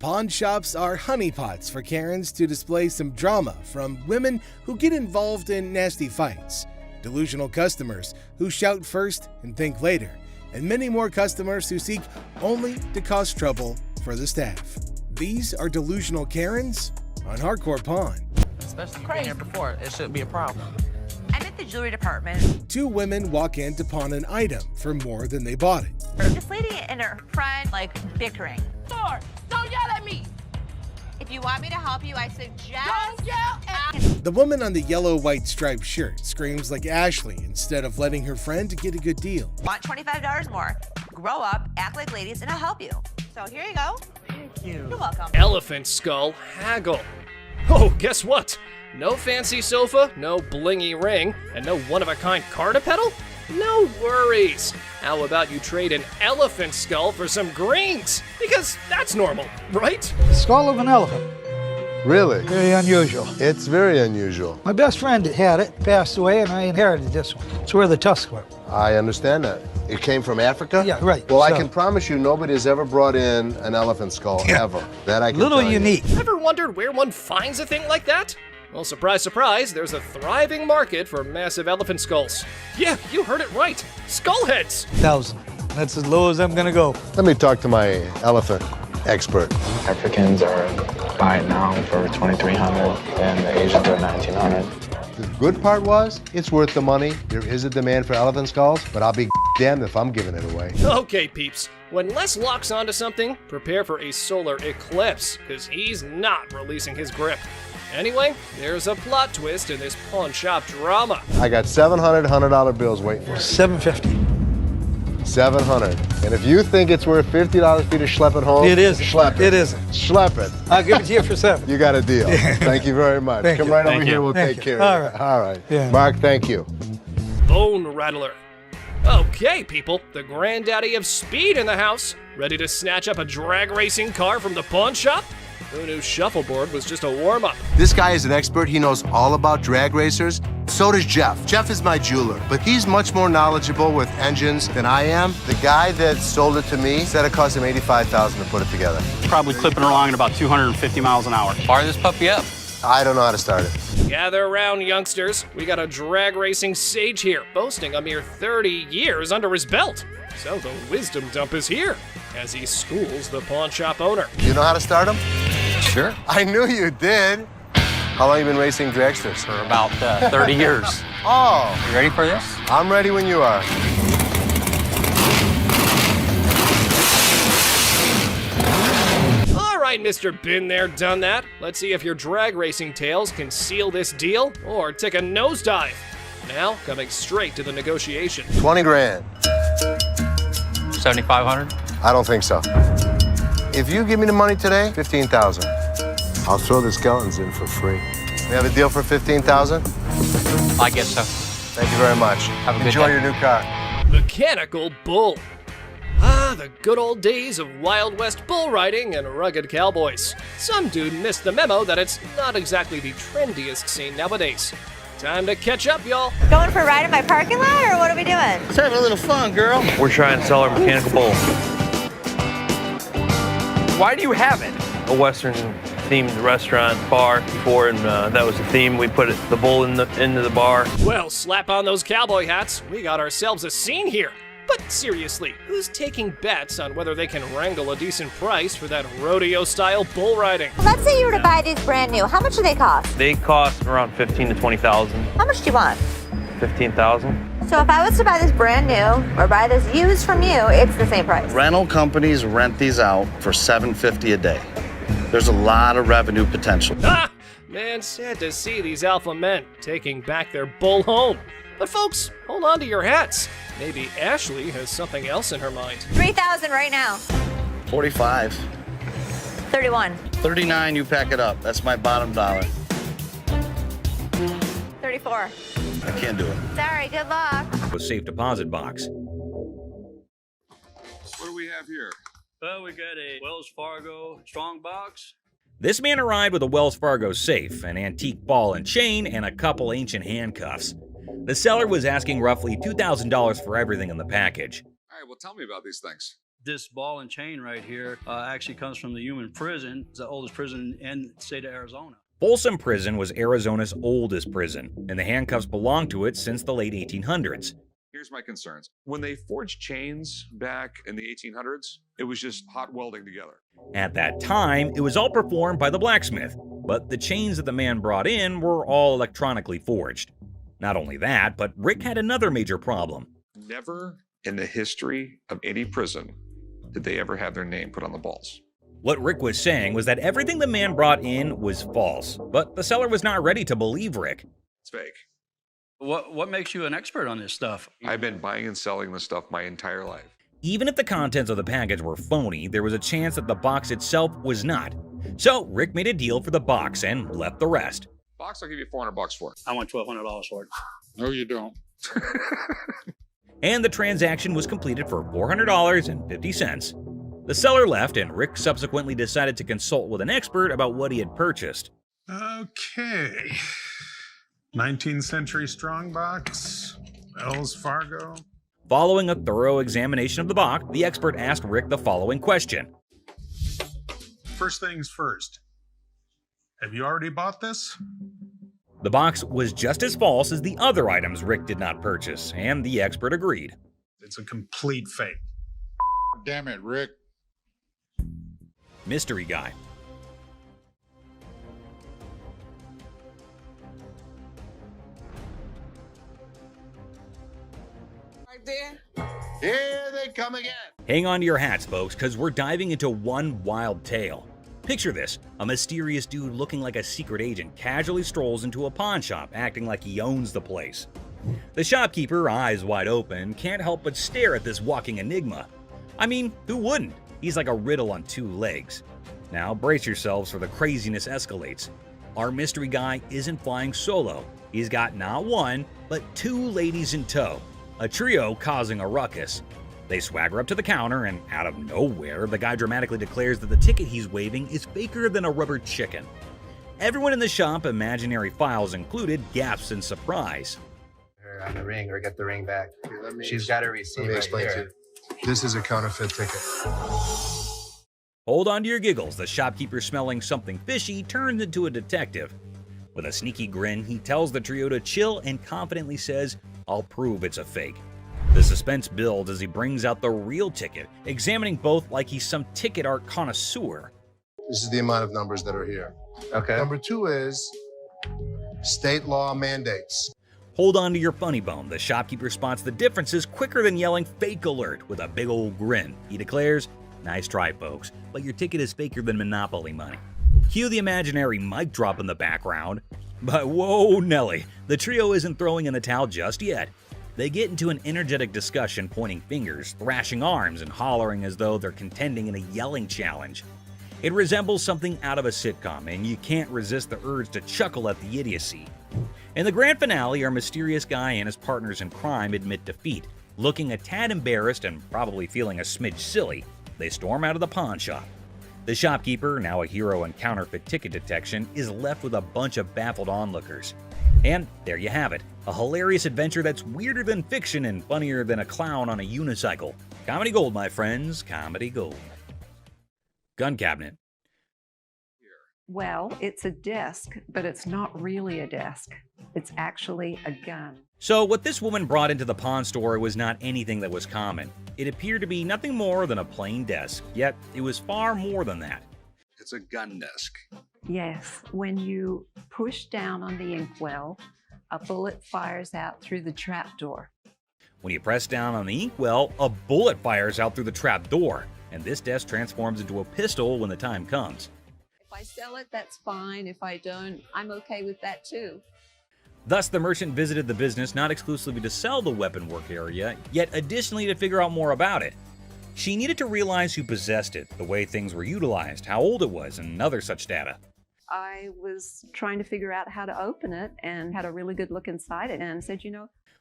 Pawn shops are honeypots for Karens to display some drama from women who get involved in nasty fights, delusional customers who shout first and think later, and many more customers who seek only to cause trouble for the staff. These are delusional Karens on Hardcore Pawn. Especially if you've been here before, it shouldn't be a problem. I'm at the jewelry department. Two women walk in to pawn an item for more than they bought it. This lady and her friend, bickering. Door, don't yell at me. If you want me to help you, I suggest... Don't yell at The woman on the yellow-white striped shirt screams like Ashley instead of letting her friend get a good deal. Want $25 more. Grow up, act like ladies, and I'll help you. So here you go. Thank you. You're welcome. Elephant skull haggle. Oh, guess what? No fancy sofa, no blingy ring, and no one-of-a-kind carnipedal? No worries. How about you trade an elephant skull for some greens? Because that's normal, right? Skull of an elephant. Really? Very unusual. It's very unusual. My best friend had it, passed away, and I inherited this one. It's where the tusks were. I understand that. It came from Africa? Yeah, right. Well, I So- can promise you nobody has ever brought in an elephant skull, ever. That I can Little tell you. unique. Ever wondered where one finds a thing like that? Well, surprise, surprise, there's a thriving market for massive elephant skulls. Yeah, you heard it right. Skull heads. 1,000. That's as low as I'm gonna go. Let me talk to my elephant expert. Africans are buying now for $2,300 and the Asians are $1,900. The good part was, it's worth the money. There is a demand for elephant skulls, but I'll be damned if I'm giving it away. Okay, peeps. When Les locks onto something, prepare for a solar eclipse, because he's not releasing his grip. Anyway, there's a plot twist in this pawn shop drama. I got 700 $100 bills waiting for me. $750. 700. And if you think it's worth $50 for you to schlep it home, It isn't. Schlep it. It isn't. Schlep it. I'll give it to you for 7. You got a deal. Thank you very much. Thank Come you. right over Thank here. you. We'll Thank take you. care All of right. it. All right. Yeah. Mark, thank you. Bone rattler. Okay, people, the granddaddy of speed in the house. Ready to snatch up a drag racing car from the pawn shop? Who knew shuffleboard was just a warm-up? This guy is an expert. He knows all about drag racers. So does Jeff. Jeff is my jeweler, but he's much more knowledgeable with engines than I am. The guy that sold it to me said it cost him $85,000 to put it together. Probably clipping along at about 250 miles an hour. Fire this puppy up. I don't know how to start it. Gather around, youngsters. We got a drag racing sage here, boasting a mere 30 years under his belt. So the wisdom dump is here, as he schools the pawn shop owner. You know how to start him? Sure. I knew you did. How long you been racing dragsters? For about 30 years. Oh, You ready for this? I'm ready when you are. All right, Mr. Been There, Done That. Let's see if your drag racing tales can seal this deal or take a nosedive. Now, coming straight to the negotiation. 20 grand. 7,500. I don't think so. If you give me the money today, 15,000. I'll throw the skeletons in for free. We have a deal for 15,000? I guess so. Thank you very much. Have a good Enjoy day. your new car. Mechanical bull. Ah, the good old days of Wild West bull riding and rugged cowboys. Some dude missed the memo that it's not exactly the trendiest scene nowadays. Time to catch up, y'all. Going for a ride in my parking lot, or what are we doing? Let's have a little fun, girl. We're trying to sell our mechanical bull. Why do you have it? A Western themed restaurant bar before, and that was the theme. We put the bull into the bar. Well, slap on those cowboy hats. We got ourselves a scene here. But seriously, who's taking bets on whether they can wrangle a decent price for that rodeo-style bull riding? Let's say you were to buy these brand new. How much do they cost? They cost around 15 to 20,000. How much do you want? 15,000. So if I was to buy this brand new or buy this used from you, it's the same price. Rental companies rent these out for $750 a day. There's a lot of revenue potential. Ah! Man, sad to see these alpha men taking back their bull home. But folks, hold on to your hats. Maybe Ashley has something else in her mind. 3,000 right now. 45. 31. 39, you pack it up. That's my bottom dollar. 34. I can't do it. Sorry, good luck. A safe deposit box. What do we have here? Well, we got a Wells Fargo strong box. This man arrived with a Wells Fargo safe, an antique ball and chain, and a couple ancient handcuffs. The seller was asking roughly $2,000 for everything in the package. All right, well, tell me about these things. This ball and chain right here actually comes from the human prison. It's the oldest prison in the state of Arizona. Folsom Prison was Arizona's oldest prison, and the handcuffs belonged to it since the late 1800s. Here's my concerns. When they forged chains back in the 1800s, it was just hot welding together. At that time, it was all performed by the blacksmith, but the chains that the man brought in were all electronically forged. Not only that, but Rick had another major problem. Never in the history of any prison did they ever have their name put on the balls. What Rick was saying was that everything the man brought in was false, but the seller was not ready to believe Rick. It's fake. What makes you an expert on this stuff? I've been buying and selling this stuff my entire life. Even if the contents of the package were phony, there was a chance that the box itself was not. So Rick made a deal for the box and left the rest. Box, I'll give you $400 for it. I want $1,200 for it. No, you don't. And the transaction was completed for $400.50. The seller left, and Rick subsequently decided to consult with an expert about what he had purchased. Okay. 19th century strongbox, Wells Fargo. Following a thorough examination of the box, the expert asked Rick the following question. First things first. Have you already bought this? The box was just as false as the other items Rick did not purchase, and the expert agreed. It's a complete fake. Damn it, Rick. Mystery guy. Right there. Here they come again. Hang on to your hats, folks, because we're diving into one wild tale. Picture this, a mysterious dude looking like a secret agent casually strolls into a pawn shop, acting like he owns the place. The shopkeeper, eyes wide open, can't help but stare at this walking enigma. I mean, who wouldn't? He's like a riddle on two legs. Now brace yourselves for the craziness escalates. Our mystery guy isn't flying solo. He's got not one, but two ladies in tow, a trio causing a ruckus. They swagger up to the counter, and out of nowhere, the guy dramatically declares that the ticket he's waving is faker than a rubber chicken. Everyone in the shop, imaginary files included, gasps in surprise. Her on the ring, or get the ring back. She's got a receipt. Let me explain right to you. This is a counterfeit ticket. Hold on to your giggles. The shopkeeper, smelling something fishy, turns into a detective. With a sneaky grin, he tells the trio to chill and confidently says, "I'll prove it's a fake." The suspense builds as he brings out the real ticket, examining both like he's some ticket art connoisseur. This is the amount of numbers that are here. Okay. Number 2 is state law mandates. Hold on to your funny bone. The shopkeeper spots the differences quicker than yelling "fake alert" with a big old grin. He declares, "Nice try, folks, but your ticket is faker than Monopoly money." Cue the imaginary mic drop in the background. But whoa, Nelly, the trio isn't throwing in the towel just yet. They get into an energetic discussion, pointing fingers, thrashing arms, and hollering as though they're contending in a yelling challenge. It resembles something out of a sitcom, and you can't resist the urge to chuckle at the idiocy. In the grand finale, our mysterious guy and his partners in crime admit defeat. Looking a tad embarrassed and probably feeling a smidge silly, they storm out of the pawn shop. The shopkeeper, now a hero in counterfeit ticket detection, is left with a bunch of baffled onlookers. And there you have it, a hilarious adventure that's weirder than fiction and funnier than a clown on a unicycle. Comedy gold, my friends, comedy gold. Gun cabinet. Well, it's a desk, but it's not really a desk. It's actually a gun. So what this woman brought into the pawn store was not anything that was common. It appeared to be nothing more than a plain desk, yet it was far more than that. It's a gun desk. Yes, when you push down on the inkwell, a bullet fires out through the trapdoor. When you press down on the inkwell, a bullet fires out through the trapdoor, and this desk transforms into a pistol when the time comes. If I sell it, that's fine. If I don't, I'm okay with that too. Thus, the merchant visited the business not exclusively to sell the weapon work area, yet additionally to figure out more about it. She needed to realize who possessed it, the way things were utilized, how old it was, and other such data. I was trying to figure out how to open it and had a really good look inside it and said,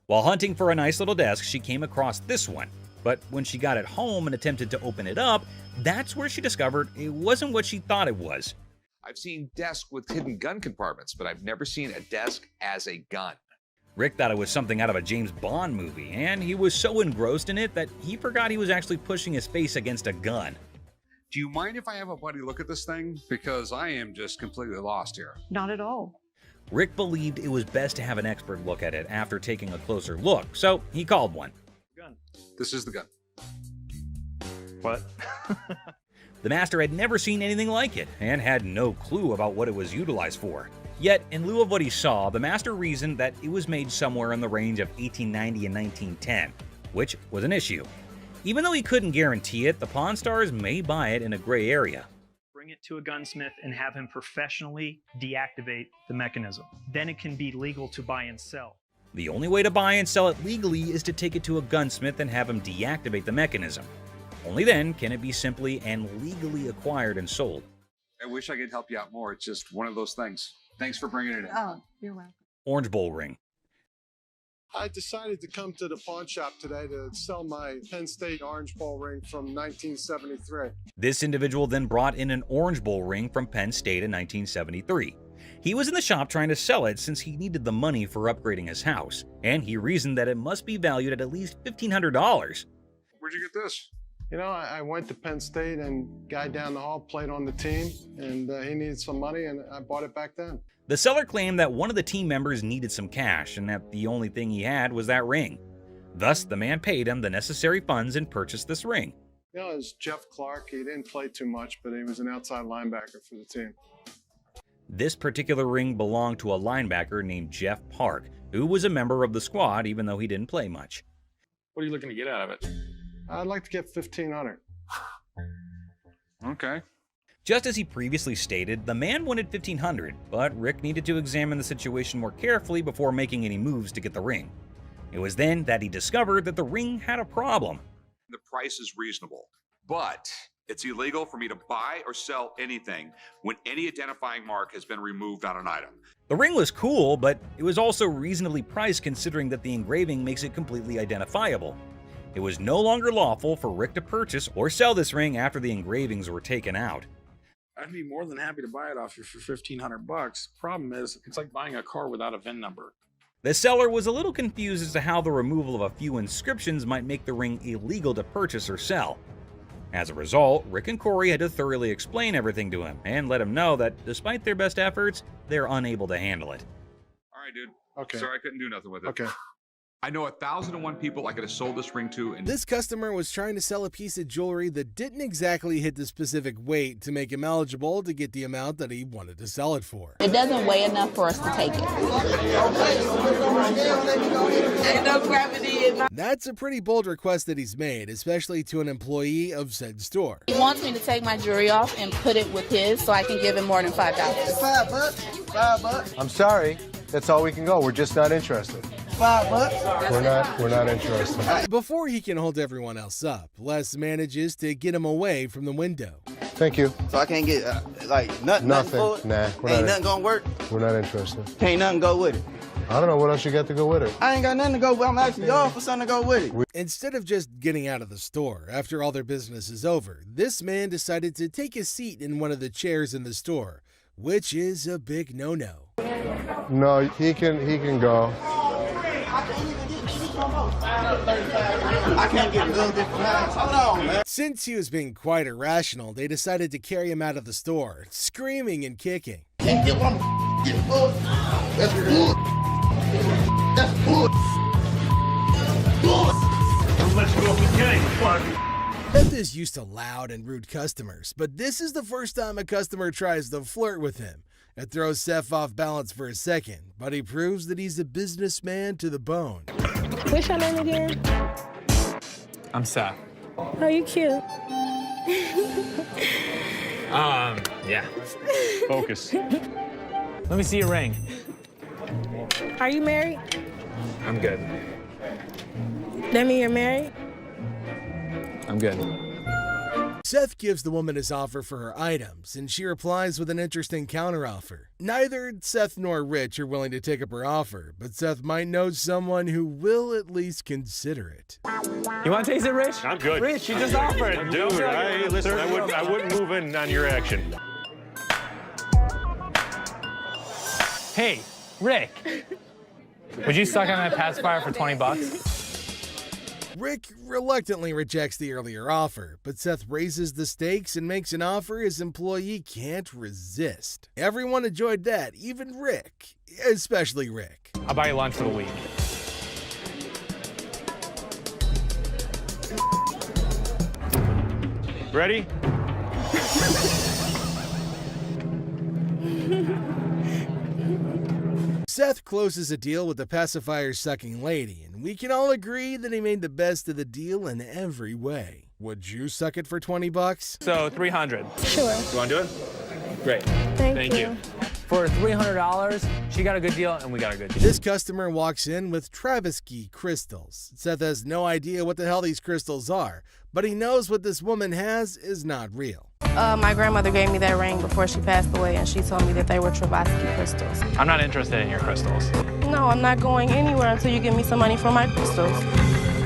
While hunting for a nice little desk, she came across this one. But when she got it home and attempted to open it up, that's where she discovered it wasn't what she thought it was. I've seen desks with hidden gun compartments, but I've never seen a desk as a gun. Rick thought it was something out of a James Bond movie, and he was so engrossed in it that he forgot he was actually pushing his face against a gun. Do you mind if I have a buddy look at this thing? Because I am just completely lost here. Not at all. Rick believed it was best to have an expert look at it after taking a closer look, so he called one. Gun. This is the gun. What? The master had never seen anything like it and had no clue about what it was utilized for. Yet, in lieu of what he saw, the master reasoned that it was made somewhere in the range of 1890 and 1910, which was an issue. Even though he couldn't guarantee it, the Pawn Stars may buy it in a gray area. Bring it to a gunsmith and have him professionally deactivate the mechanism. Then it can be legal to buy and sell. The only way to buy and sell it legally is to take it to a gunsmith and have him deactivate the mechanism. Only then can it be simply and legally acquired and sold. I wish I could help you out more. It's just one of those things. Thanks for bringing it in. Oh, you're welcome. Orange Bowl ring. I decided to come to the pawn shop today to sell my Penn State Orange Bowl ring from 1973. This individual then brought in an Orange Bowl ring from Penn State in 1973. He was in the shop trying to sell it since he needed the money for upgrading his house, and he reasoned that it must be valued at least $1,500. Where'd you get this? You know, I went to Penn State and guy down the hall played on the team, and he needed some money, and I bought it back then. The seller claimed that one of the team members needed some cash and that the only thing he had was that ring. Thus, the man paid him the necessary funds and purchased this ring. You know, it was Jeff Clark. He didn't play too much, but he was an outside linebacker for the team. This particular ring belonged to a linebacker named Jeff Park, who was a member of the squad even though he didn't play much. What are you looking to get out of it? I'd like to get $1,500. Okay. Just as he previously stated, the man wanted $1,500, but Rick needed to examine the situation more carefully before making any moves to get the ring. It was then that he discovered that the ring had a problem. The price is reasonable, but it's illegal for me to buy or sell anything when any identifying mark has been removed on an item. The ring was cool, but it was also reasonably priced considering that the engraving makes it completely identifiable. It was no longer lawful for Rick to purchase or sell this ring after the engravings were taken out. I'd be more than happy to buy it off you for $1,500. Problem is, it's like buying a car without a VIN number. The seller was a little confused as to how the removal of a few inscriptions might make the ring illegal to purchase or sell. As a result, Rick and Corey had to thoroughly explain everything to him and let him know that despite their best efforts, they're unable to handle it. All right, dude. Okay. Sorry, I couldn't do nothing with it. Okay. I know 1,001 people I could have sold this ring to. And this customer was trying to sell a piece of jewelry that didn't exactly hit the specific weight to make him eligible to get the amount that he wanted to sell it for. It doesn't weigh enough for us to take it. Ain't no gravity in my... That's a pretty bold request that he's made, especially to an employee of said store. He wants me to take my jewelry off and put it with his so I can give him more than $5. $5. I'm sorry. That's all we can go. We're just not interested. $5. We're not interested. Before he can hold everyone else up, Les manages to get him away from the window. Thank you. So I can't get nothing for it? Nah. Ain't nothing gonna work? We're not interested. Ain't nothing go with it. I don't know what else you got to go with it. I ain't got nothing to go with. I'm asking y'all for something to go with it. Instead of just getting out of the store after all their business is over, this man decided to take a seat in one of the chairs in the store, which is a big no-no. No, he can go. I can't get a little bit behind. Hold on, man. Since he was being quite irrational, they decided to carry him out of the store, screaming and kicking. Can't get what I'm getting for. That's bull. That's bull. Let's go up the game, Beth is used to loud and rude customers, but this is the first time a customer tries to flirt with him. It throws Seth off balance for a second, but he proves that he's a businessman to the bone. What's your name again? I'm Seth. Oh, you cute. Yeah. Focus. Let me see your ring. Are you married? I'm good. That mean you're married? I'm good. Seth gives the woman his offer for her items, and she replies with an interesting counteroffer. Neither Seth nor Rich are willing to take up her offer, but Seth might know someone who will at least consider it. You want to taste it, Rich? I'm good. Rich, you just offered. Dude, listen, I wouldn't move in on your action. Hey, Rick. Would you suck on that pacifier for 20 bucks? Rick reluctantly rejects the earlier offer, but Seth raises the stakes and makes an offer his employee can't resist. Everyone enjoyed that, even Rick, especially Rick. I'll buy you lunch for the week. Ready? Seth closes a deal with the pacifier-sucking lady, and we can all agree that he made the best of the deal in every way. Would you suck it for 20 bucks? So 300. Sure. You want to do it? Great. Thank you. For $300, she got a good deal and we got a good deal. This customer walks in with Travisky crystals. Seth has no idea what the hell these crystals are, but he knows what this woman has is not real. My grandmother gave me that ring before she passed away, and she told me that they were Travisky crystals. I'm not interested in your crystals. No, I'm not going anywhere until you give me some money for my crystals.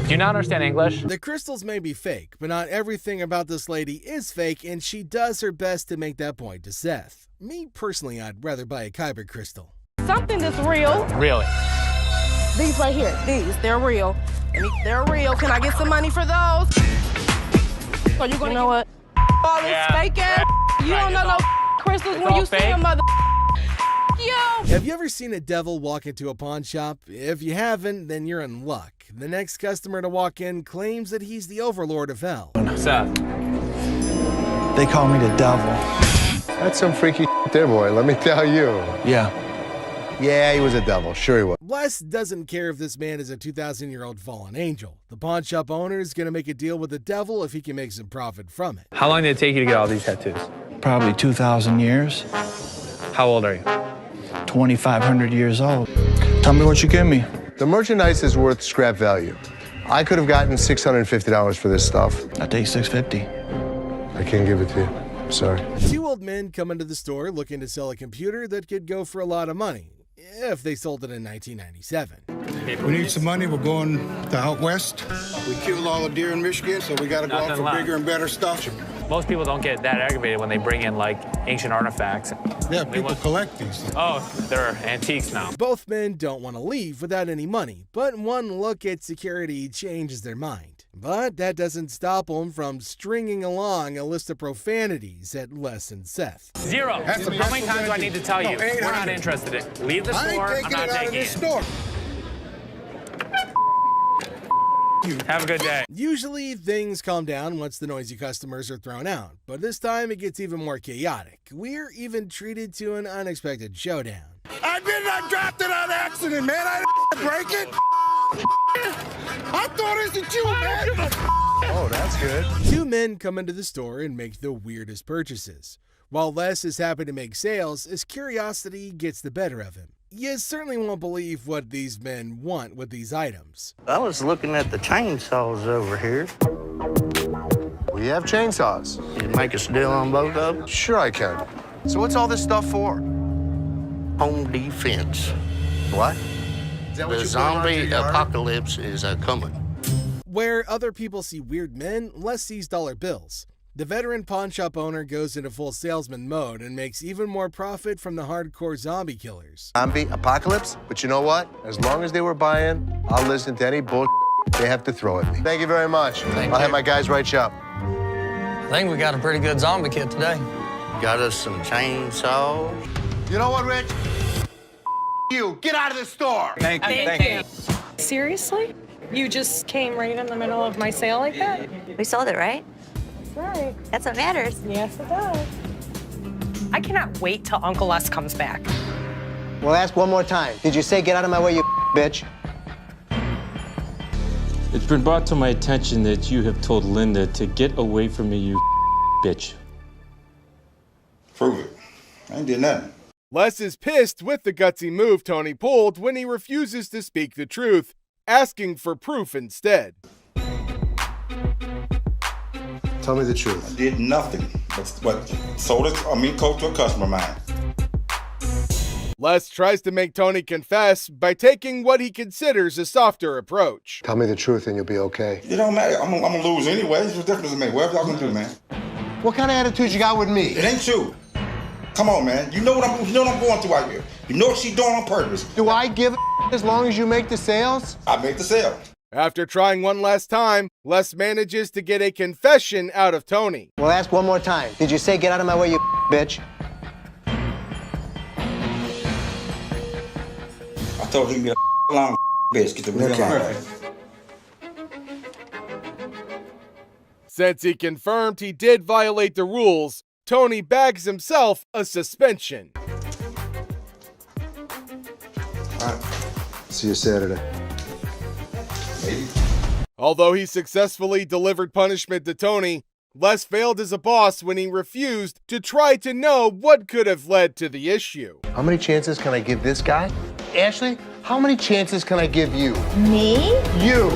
Do you not understand English? The crystals may be fake, but not everything about this lady is fake, and she does her best to make that point to Seth. Me personally, I'd rather buy a kyber crystal. Something that's real. Really? These right here, they're real. They're real. Can I get some money for those? So you know what? All this fake ass. You don't know no crystals when you see a mother. You. Have you ever seen a devil walk into a pawn shop? If you haven't, then you're in luck. The next customer to walk in claims that he's the overlord of hell. Seth. They call me the devil. That's some freaky there, boy, let me tell you. Yeah, he was a devil. Sure he was. Les doesn't care if this man is a 2,000-year-old fallen angel. The pawn shop owner is going to make a deal with the devil if he can make some profit from it. How long did it take you to get all these tattoos? Probably 2,000 years. How old are you? 2,500 years old. Tell me what you give me. The merchandise is worth scrap value. I could have gotten $650 for this stuff. I take $650. I can't give it to you. Sorry. Two old men come into the store looking to sell a computer that could go for a lot of money, if they sold it in 1997. We need some money. We're going to out west. We killed all the deer in Michigan, so we got to go out for bigger and better stuff. Most people don't get that aggravated when they bring in, like, ancient artifacts. Yeah, people collect these. Oh, they're antiques now. Both men don't want to leave without any money, but one look at security changes their mind. But that doesn't stop them from stringing along a list of profanities at Les and Seth. 0. How many times do I need to tell you? We're not interested in. Leave the store. I'm not taking it. Have a good day. Usually things calm down once the noisy customers are thrown out, but this time it gets even more chaotic. We're even treated to an unexpected showdown. I did not drop it on accident, man. I didn't break it. I thought it was you, man. Oh, that's good. Two men come into the store and make the weirdest purchases. While Les is happy to make sales, his curiosity gets the better of him. You certainly won't believe what these men want with these items. I was looking at the chainsaws over here. We have chainsaws. You make a deal on both of them? Sure I can. So what's all this stuff for? Home defense. What? The zombie apocalypse is coming. Where other people see weird men, Les sees dollar bills. The veteran pawn shop owner goes into full salesman mode and makes even more profit from the hardcore zombie killers. Zombie apocalypse? But you know what? As long as they were buying, I'll listen to any bull they have to throw at me. Thank you very much. I'll have my guys write you up. I think we got a pretty good zombie kit today. Got us some chainsaws. You know what, Rich? You, get out of the store. Thank you. Seriously? You just came right in the middle of my sale like that? We sold it, right? That's right. That's what matters. Yes, it does. I cannot wait till Uncle Les comes back. Well, ask one more time. Did you say get out of my way, you bitch? It's been brought to my attention that you have told Linda to get away from me, you bitch. Prove it. I ain't did nothing. Les is pissed with the gutsy move Tony pulled when he refuses to speak the truth, asking for proof instead. Tell me the truth. I did nothing but sold it, coat to a customer of mine. Les tries to make Tony confess by taking what he considers a softer approach. Tell me the truth and you'll be okay. It don't matter. I'm gonna lose anyway. What's the difference to me? Whatever y'all gonna do, man. What kind of attitude you got with me? It ain't you. Come on, man. You know what I'm going through out here. You know what she's doing on purpose. Do I give a as long as you make the sales? I make the sale. After trying one last time, Les manages to get a confession out of Tony. Well, ask one more time. Did you say get out of my way, you bitch? I told him to be a long bitch. Get the real line. Since he confirmed he did violate the rules, Tony bags himself a suspension. All right. See you Saturday. Maybe. Although he successfully delivered punishment to Tony, Les failed as a boss when he refused to try to know what could have led to the issue. How many chances can I give this guy? Ashley, how many chances can I give you? Me? You.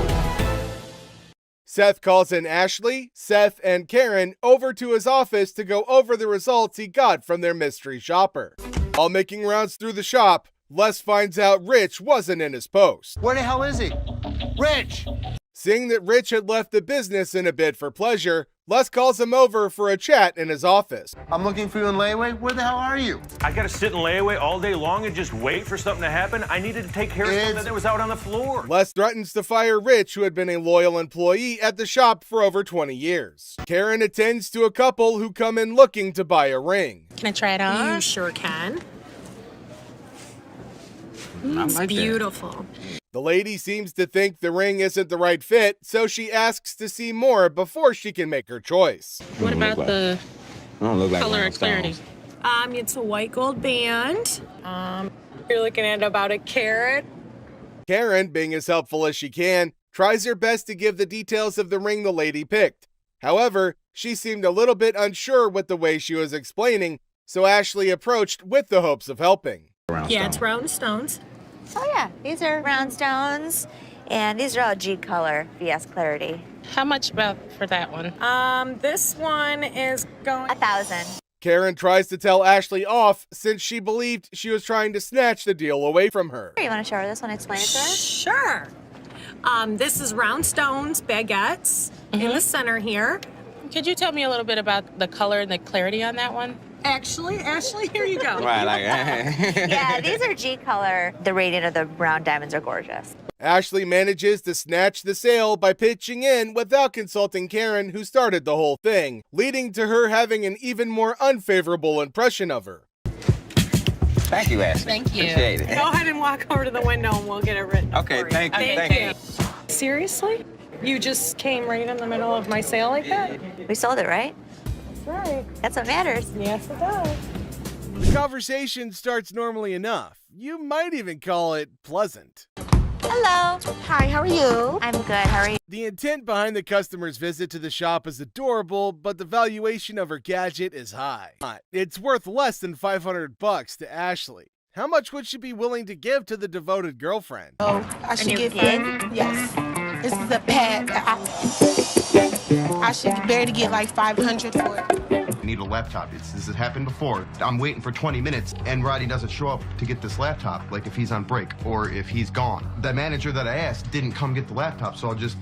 Seth calls in Ashley, Seth, and Karen over to his office to go over the results he got from their mystery shopper. While making rounds through the shop, Les finds out Rich wasn't in his post. Where the hell is he? Rich! Seeing that Rich had left the business in a bid for pleasure, Les calls him over for a chat in his office. I'm looking for you in layaway. Where the hell are you? I gotta sit in layaway all day long and just wait for something to happen? I needed to take care of something that was out on the floor. Les threatens to fire Rich, who had been a loyal employee at the shop for over 20 years. Karen attends to a couple who come in looking to buy a ring. Can I try it on? You sure can. It's like beautiful. The lady seems to think the ring isn't the right fit, so she asks to see more before she can make her choice. What about the color and clarity? Clarity? It's a white gold band. You're looking at about a carat. Karen, being as helpful as she can, tries her best to give the details of the ring the lady picked. However, she seemed a little bit unsure with the way she was explaining, so Ashley approached with the hopes of helping. Yeah, it's round stones. Oh yeah, these are round stones, and these are all G color, VS clarity. How much about for that one? This one is going 1,000. Karen tries to tell Ashley off since she believed she was trying to snatch the deal away from her. You want to show her this one? Explain it to her. Sure. This is round stones, baguettes in the center here. Could you tell me a little bit about the color and the clarity on that one? Ashley, here you go. Yeah, these are G color. The radiant of the round diamonds are gorgeous. Ashley manages to snatch the sale by pitching in without consulting Karen, who started the whole thing, leading to her having an even more unfavorable impression of her. Thank you, Ashley. Thank you. Appreciate it. Go ahead and walk over to the window and we'll get it written. Okay, for you. thank you. Thank you. Seriously? You just came right in the middle of my sale like that? We sold it, right? That's right. That's what matters. Yes, it does. The conversation starts normally enough. You might even call it pleasant. Hello. Hi, how are you? I'm good. How are you? The intent behind the customer's visit to the shop is adorable, but the valuation of her gadget is high. It's worth less than $500 to Ashley. How much would she be willing to give to the devoted girlfriend? Oh, I should give him. Yes. This is a pad. I should barely get like 500 for it. I need a laptop. This has happened before. I'm waiting for 20 minutes and Roddy doesn't show up to get this laptop, like if he's on break or if he's gone. The manager that I asked didn't come get the laptop, so I'll just...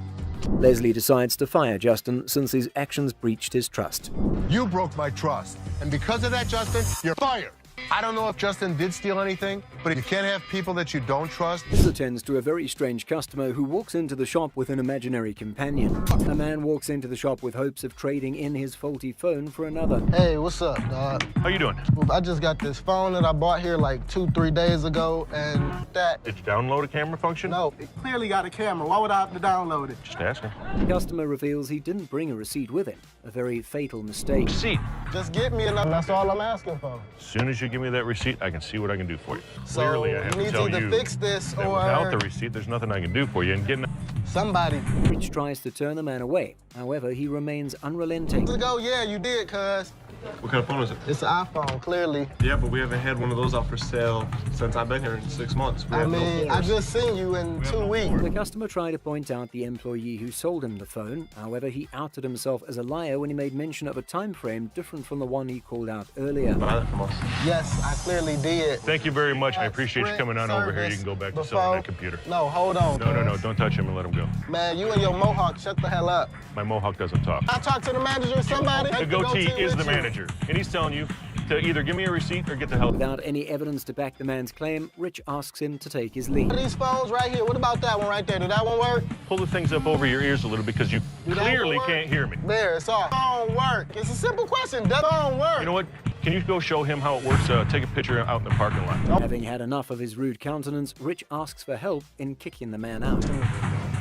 Leslie decides to fire Justin since his actions breached his trust. You broke my trust. And because of that, Justin, you're fired. I don't know if Justin did steal anything, but you can't have people that you don't trust. This attends to a very strange customer who walks into the shop with an imaginary companion. A man walks into the shop with hopes of trading in his faulty phone for another. Hey, what's up, dog? How you doing? I just got this phone that I bought here like 2-3 days ago, and that... Did you download a camera function? No, it clearly got a camera. Why would I have to download it? Just asking. The customer reveals he didn't bring a receipt with him. A very fatal mistake. Receipt? Just get me enough. That's all I'm asking for. As soon as you give me that receipt, I can see what I can do for you. So Clearly, I have you need to tell to you fix this that or... without the receipt, there's nothing I can do for you. And getting somebody. Rich tries to turn the man away. However, he remains unrelenting. Go, yeah, you did, cuz. What kind of phone is it? It's an iPhone, clearly. Yeah, but we haven't had one of those out for sale since I've been here in 6 months. I mean, I just seen you in 2 weeks. The customer tried to point out the employee who sold him the phone. However, he outed himself as a liar when he made mention of a time frame different from the one he called out earlier. Buy that from us. Yes, I clearly did. Thank you very much. I appreciate you coming on over here. You can go back to selling that computer. No, hold on. No. Don't touch him and let him go. Man, you and your mohawk, shut the hell up. My mohawk doesn't talk. I talked to the manager or somebody. The goatee is the manager, and he's telling you to either give me a receipt or get the hell. Without any evidence to back the man's claim, Rich asks him to take his lead. These phones right here, what about that one right there? Did that one work? Pull the things up over your ears a little because you clearly can't hear me. There, it's all. Don't work. It's a simple question. That don't work. You know what? Can you go show him how it works? Take a picture out in the parking lot. Having had enough of his rude countenance, Rich asks for help in kicking the man out.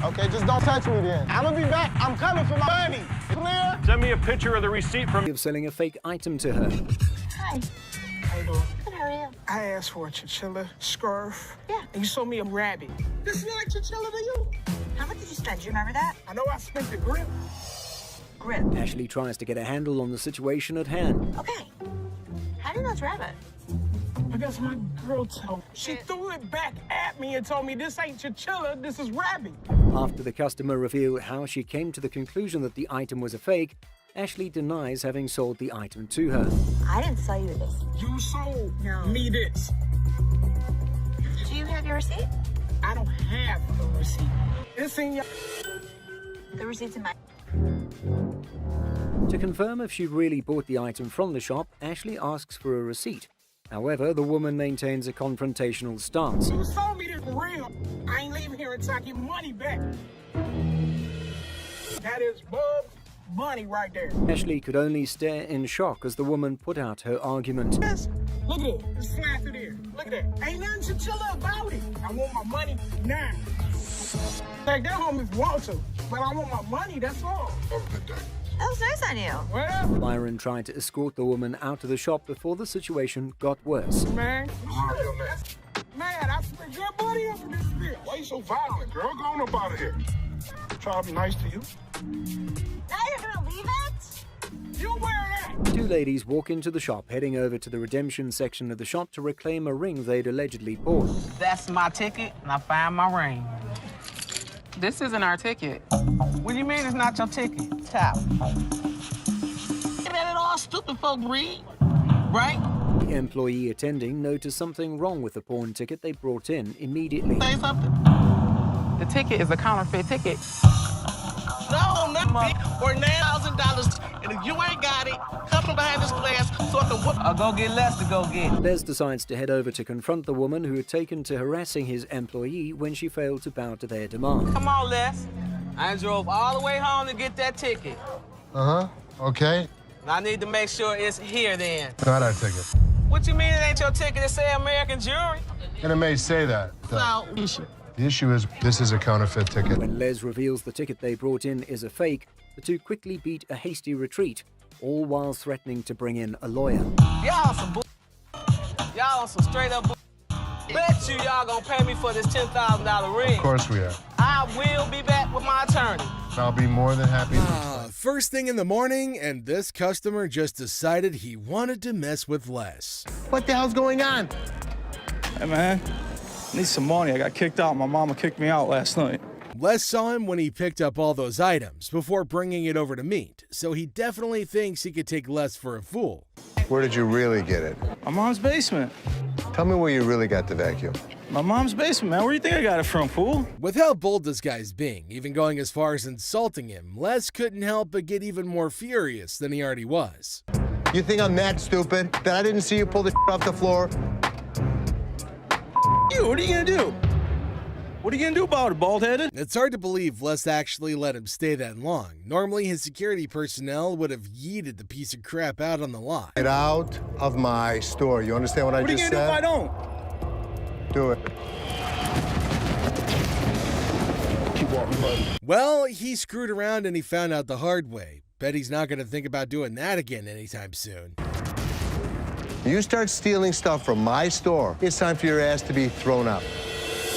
Okay, just don't touch me then. I'm gonna be back. I'm coming for my money. Clear? Send me a picture of the receipt from... Of selling a fake item to her. Hi. How you doing? Good, how are you? I asked for a chinchilla scarf. Yeah. And you sold me a rabbit. This look like chinchilla to you? How much did you spend? Do you remember that? I know I spent the grip. Grip. Ashley tries to get a handle on the situation at hand. Okay. How do you know it's rabbit? I guess my girl told me. She threw it back at me and told me this ain't chinchilla, this is rabbit. After the customer revealed how she came to the conclusion that the item was a fake, Ashley denies having sold the item to her. I didn't sell you this. You sold me this. Do you have your receipt? I don't have a receipt. It's in your... The receipt's in my... To confirm if she really bought the item from the shop, Ashley asks for a receipt. However, the woman maintains a confrontational stance. You sold me this for real. I ain't leaving here until I get money back. That is Bub's money right there. Ashley could only stare in shock as the woman put out her argument. Yes. Look at it. It's flat through there. Look at that. Ain't nothing chinchilla about it. I want my money now. Take that home if you want to, but I want my money, that's all. That was nice on you. Well, Byron tried to escort the woman out of the shop before the situation got worse. man, I spent your money up in this bitch. Why you so violent, girl? Go on up out of here. Try to be nice to you. Now you're gonna leave it? You wear that. Two ladies walk into the shop, heading over to the redemption section of the shop to reclaim a ring they'd allegedly bought. That's my ticket, and I found my ring. This isn't our ticket. What do you mean it's not your ticket? Tap. Ain't that at all stupid folk read, right? The employee attending noticed something wrong with the pawn ticket they brought in immediately. Say something. The ticket is a counterfeit ticket. No, nothing. Or $9,000. And if you ain't got it, come from behind this glass so I can whoop. I'll go get Les to go get it. Les decides to head over to confront the woman who had taken to harassing his employee when she failed to bow to their demand. Come on, Les. I drove all the way home to get that ticket. Uh-huh. Okay. And I need to make sure it's here then. Not our ticket. What you mean it ain't your ticket? It say American Jewelry? And it may say that. No, The issue is, this is a counterfeit ticket. When Les reveals the ticket they brought in is a fake, the two quickly beat a hasty retreat, all while threatening to bring in a lawyer. Y'all some bull. Y'all on some straight up bull. Bet you y'all gonna pay me for this $10,000 ring. Of course we are. I will be back with my attorney. I'll be more than happy to. First thing in the morning, and this customer just decided he wanted to mess with Les. What the hell's going on? Hey, man. I need some money. I got kicked out. My mama kicked me out last night. Les saw him when he picked up all those items before bringing it over to meet, so he definitely thinks he could take Les for a fool. Where did you really get it? My mom's basement. Tell me where you really got the vacuum. My mom's basement, man. Where do you think I got it from, fool? With how bold this guy's being, even going as far as insulting him, Les couldn't help but get even more furious than he already was. You think I'm that stupid that I didn't see you pull the off the floor? You, what are you gonna do? What are you gonna do about it, bald-headed? It's hard to believe Les actually let him stay that long. Normally, his security personnel would have yeeted the piece of crap out on the lot. Get out of my store. You understand what I just said? What are you gonna do if I don't? Do it. Keep walking, buddy. Well, he screwed around and he found out the hard way. Bet he's not going to think about doing that again anytime soon. You start stealing stuff from my store, it's time for your ass to be thrown out.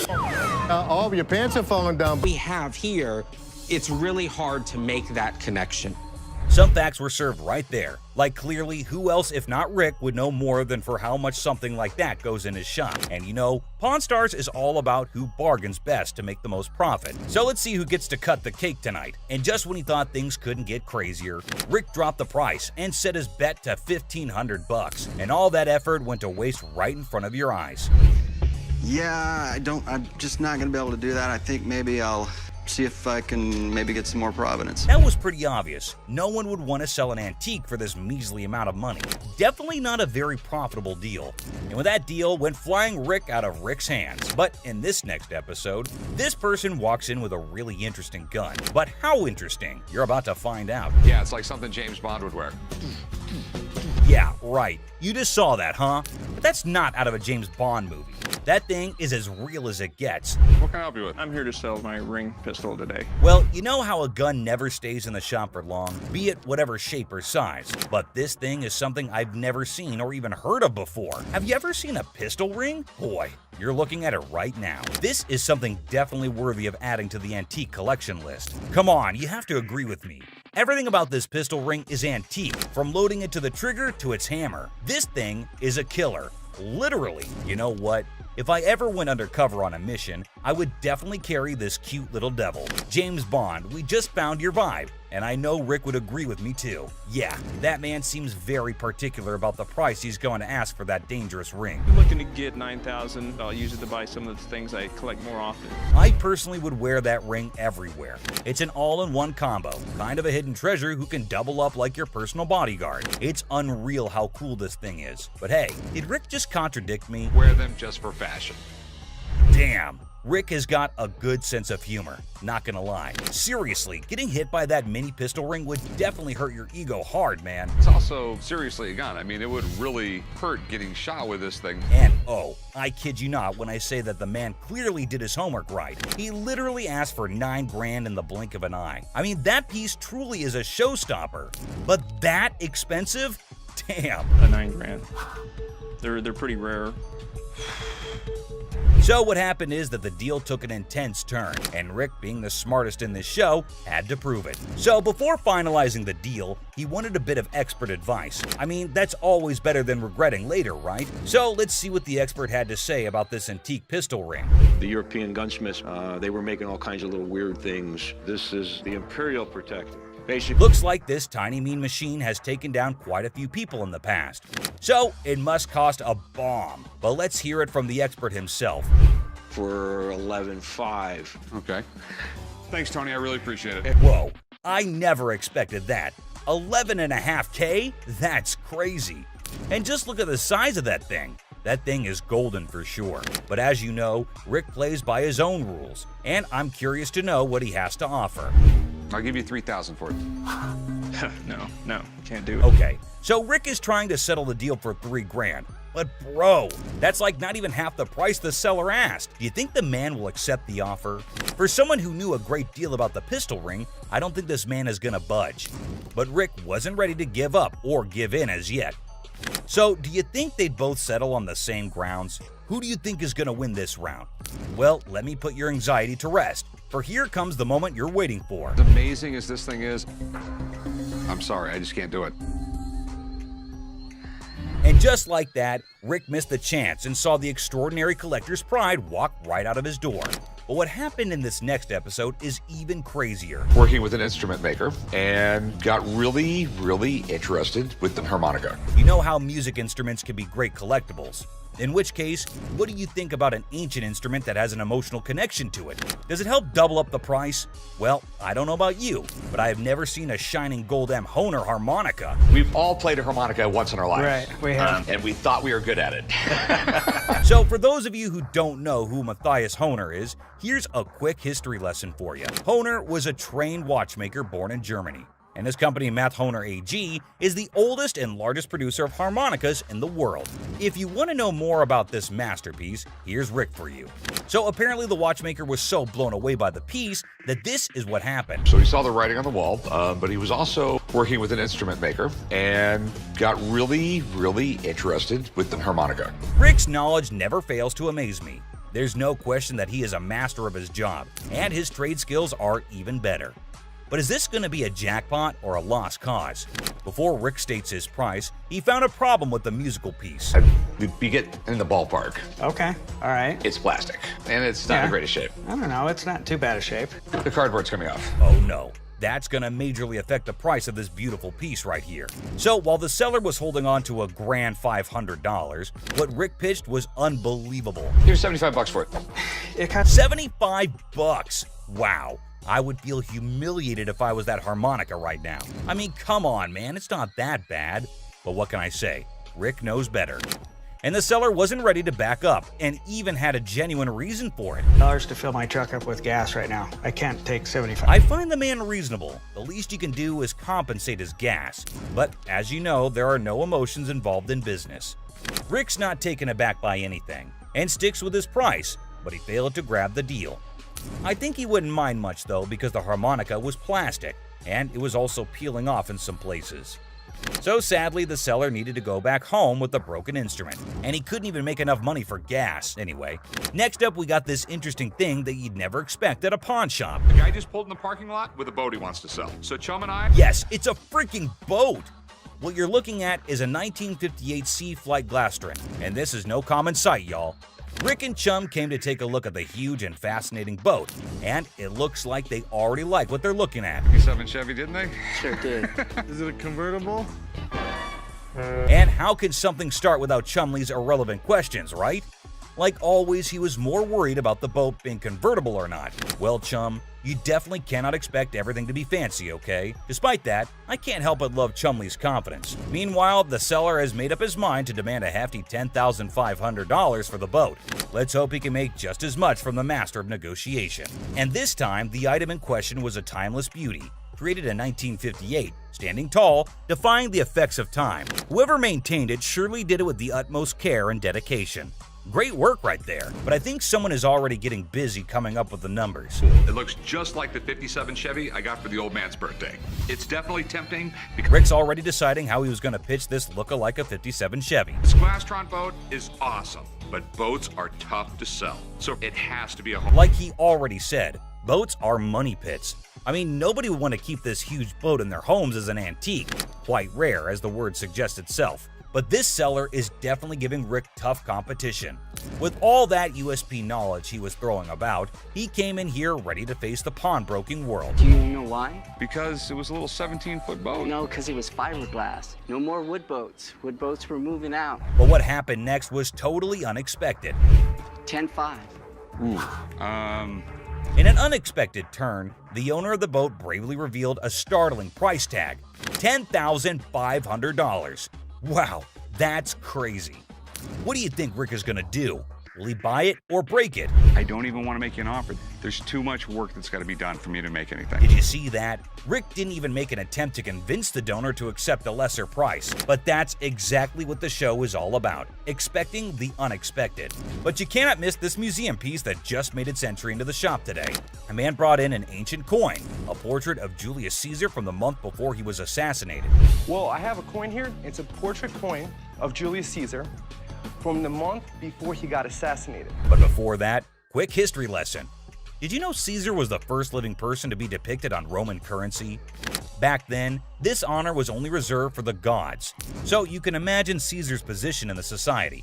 Oh, your pants are falling down. We have here, it's really hard to make that connection. Some facts were served right there. Like clearly, who else if not Rick would know more than for how much something like that goes in his shop. And you know, Pawn Stars is all about who bargains best to make the most profit. So let's see who gets to cut the cake tonight. And just when he thought things couldn't get crazier, Rick dropped the price and set his bet to $1,500. And all that effort went to waste right in front of your eyes. Yeah, I'm just not gonna be able to do that. I think maybe I'll see if I can maybe get some more provenance. That was pretty obvious. No one would want to sell an antique for this measly amount of money. Definitely not a very profitable deal. And with that deal went flying Rick out of Rick's hands. But in this next episode, this person walks in with a really interesting gun. But how interesting? You're about to find out. Yeah, it's like something James Bond would wear. Yeah, right. You just saw that, huh? But that's not out of a James Bond movie. That thing is as real as it gets. What can I help you with? I'm here to sell my ring pistol today. Well, you know how a gun never stays in the shop for long, be it whatever shape or size. But this thing is something I've never seen or even heard of before. Have you ever seen a pistol ring? Boy, you're looking at it right now. This is something definitely worthy of adding to the antique collection list. Come on, you have to agree with me. Everything about this pistol ring is antique, from loading it to the trigger to its hammer. This thing is a killer. Literally. You know what? If I ever went undercover on a mission, I would definitely carry this cute little devil. James Bond, we just found your vibe. And I know Rick would agree with me too. Yeah, that man seems very particular about the price he's going to ask for that dangerous ring. I'm looking to get $9,000. I'll use it to buy some of the things I collect more often. I personally would wear that ring everywhere. It's an all-in-one combo, kind of a hidden treasure who can double up like your personal bodyguard. It's unreal how cool this thing is. But hey, did Rick just contradict me? Wear them just for fashion. Damn. Rick has got a good sense of humor, not gonna lie. Seriously, getting hit by that mini pistol ring would definitely hurt your ego hard, man. It's also seriously a gun. I mean, it would really hurt getting shot with this thing. And oh, I kid you not when I say that the man clearly did his homework right. He literally asked for $9 grand in the blink of an eye. I mean, that piece truly is a showstopper. But that expensive? Damn. A $9 grand. They're pretty rare. So what happened is that the deal took an intense turn, and Rick, being the smartest in this show, had to prove it. So before finalizing the deal, he wanted a bit of expert advice. I mean, that's always better than regretting later, right? So let's see what the expert had to say about this antique pistol ring. The European gunsmiths, they were making all kinds of little weird things. This is the Imperial Protector. Basically, looks like this tiny mean machine has taken down quite a few people in the past. So it must cost a bomb. But let's hear it from the expert himself. For $11,500. Okay. Thanks, Tony. I really appreciate it. Whoa, I never expected that. $11.5K? That's crazy. And just look at the size of that thing. That thing is golden for sure. But as you know, Rick plays by his own rules. And I'm curious to know what he has to offer. I'll give you $3,000 for it. No, can't do it. Okay, so Rick is trying to settle the deal for $3 grand. But bro, that's like not even half the price the seller asked. Do you think the man will accept the offer? For someone who knew a great deal about the pistol ring, I don't think this man is gonna budge. But Rick wasn't ready to give up or give in as yet. So do you think they'd both settle on the same grounds? Who do you think is gonna win this round? Well, let me put your anxiety to rest. For here comes the moment you're waiting for. As amazing as this thing is, I'm sorry, I just can't do it. And just like that, Rick missed the chance and saw the extraordinary collector's pride walk right out of his door. But what happened in this next episode is even crazier. Working with an instrument maker and got really, really interested with the harmonica. You know how music instruments can be great collectibles. In which case, what do you think about an ancient instrument that has an emotional connection to it? Does it help double up the price? Well, I don't know about you, but I have never seen a shining gold M Hohner harmonica. We've all played a harmonica once in our lives. Right, we have. And we thought we were good at it. So for those of you who don't know who Matthias Hohner is, here's a quick history lesson for you. Hohner was a trained watchmaker born in Germany. And his company, Math Hohner AG, is the oldest and largest producer of harmonicas in the world. If you want to know more about this masterpiece, here's Rick for you. So apparently the watchmaker was so blown away by the piece that this is what happened. So he saw the writing on the wall, but he was also working with an instrument maker and got really, really interested with the harmonica. Rick's knowledge never fails to amaze me. There's no question that he is a master of his job, and his trade skills are even better. But is this going to be a jackpot or a lost cause? Before Rick states his price, he found a problem with the musical piece. We get in the ballpark. Okay, all right. It's plastic, and it's not in the greatest shape. I don't know, it's not too bad a shape. The cardboard's coming off. Oh no, that's going to majorly affect the price of this beautiful piece right here. So while the seller was holding on to a grand $500, what Rick pitched was unbelievable. Here's $75 for it. It cost $75. Wow. I would feel humiliated if I was that harmonica right now. I mean, come on, man, it's not that bad. But what can I say? Rick knows better. And the seller wasn't ready to back up, and even had a genuine reason for it. $1 to fill my truck up with gas right now. I can't take 75. I find the man reasonable. The least you can do is compensate his gas. But as you know, there are no emotions involved in business. Rick's not taken aback by anything, and sticks with his price, but he failed to grab the deal. I think he wouldn't mind much though, because the harmonica was plastic, and it was also peeling off in some places. So sadly, the seller needed to go back home with the broken instrument, and he couldn't even make enough money for gas anyway. Next up, we got this interesting thing that you'd never expect at a pawn shop. The guy just pulled in the parking lot with a boat he wants to sell. So Chum and I... Yes, it's a freaking boat! What you're looking at is a 1958 Sea Flight Glastron, and this is no common sight, y'all. Rick and Chum came to take a look at the huge and fascinating boat, and it looks like they already like what they're looking at. 57 Chevy, didn't they? Sure did. Is it a convertible? And how can something start without Chumley's irrelevant questions, right? Like always, he was more worried about the boat being convertible or not. Well, Chum, you definitely cannot expect everything to be fancy, okay? Despite that, I can't help but love Chumley's confidence. Meanwhile, the seller has made up his mind to demand a hefty $10,500 for the boat. Let's hope he can make just as much from the master of negotiation. And this time, the item in question was a timeless beauty, created in 1958, standing tall, defying the effects of time. Whoever maintained it surely did it with the utmost care and dedication. Great work right there, but I think someone is already getting busy coming up with the numbers. It looks just like the 57 Chevy I got for the old man's birthday. It's definitely tempting because... Rick's already deciding how he was going to pitch this look-alike a 57 Chevy. This Glastron boat is awesome, but boats are tough to sell, so it has to be a home. Like he already said, boats are money pits. I mean, nobody would want to keep this huge boat in their homes as an antique. Quite rare, as the word suggests itself. But this seller is definitely giving Rick tough competition. With all that USP knowledge he was throwing about, he came in here ready to face the pawnbroking world. Do you know why? Because it was a little 17-foot boat. No, because it was fiberglass. No more wood boats. Wood boats were moving out. But what happened next was totally unexpected. 10-5. In an unexpected turn, the owner of the boat bravely revealed a startling price tag: $10,500. Wow, that's crazy. What do you think Rick is gonna do? Will he buy it or break it? I don't even want to make you an offer. There's too much work that's got to be done for me to make anything. Did you see that? Rick didn't even make an attempt to convince the donor to accept a lesser price. But that's exactly what the show is all about, expecting the unexpected. But you cannot miss this museum piece that just made its entry into the shop today. A man brought in an ancient coin, a portrait of Julius Caesar from the month before he was assassinated. Well, I have a coin here. It's a portrait coin of Julius Caesar from the month before he got assassinated. But before that, quick history lesson. Did you know Caesar was the first living person to be depicted on Roman currency? Back then, this honor was only reserved for the gods, so you can imagine Caesar's position in the society.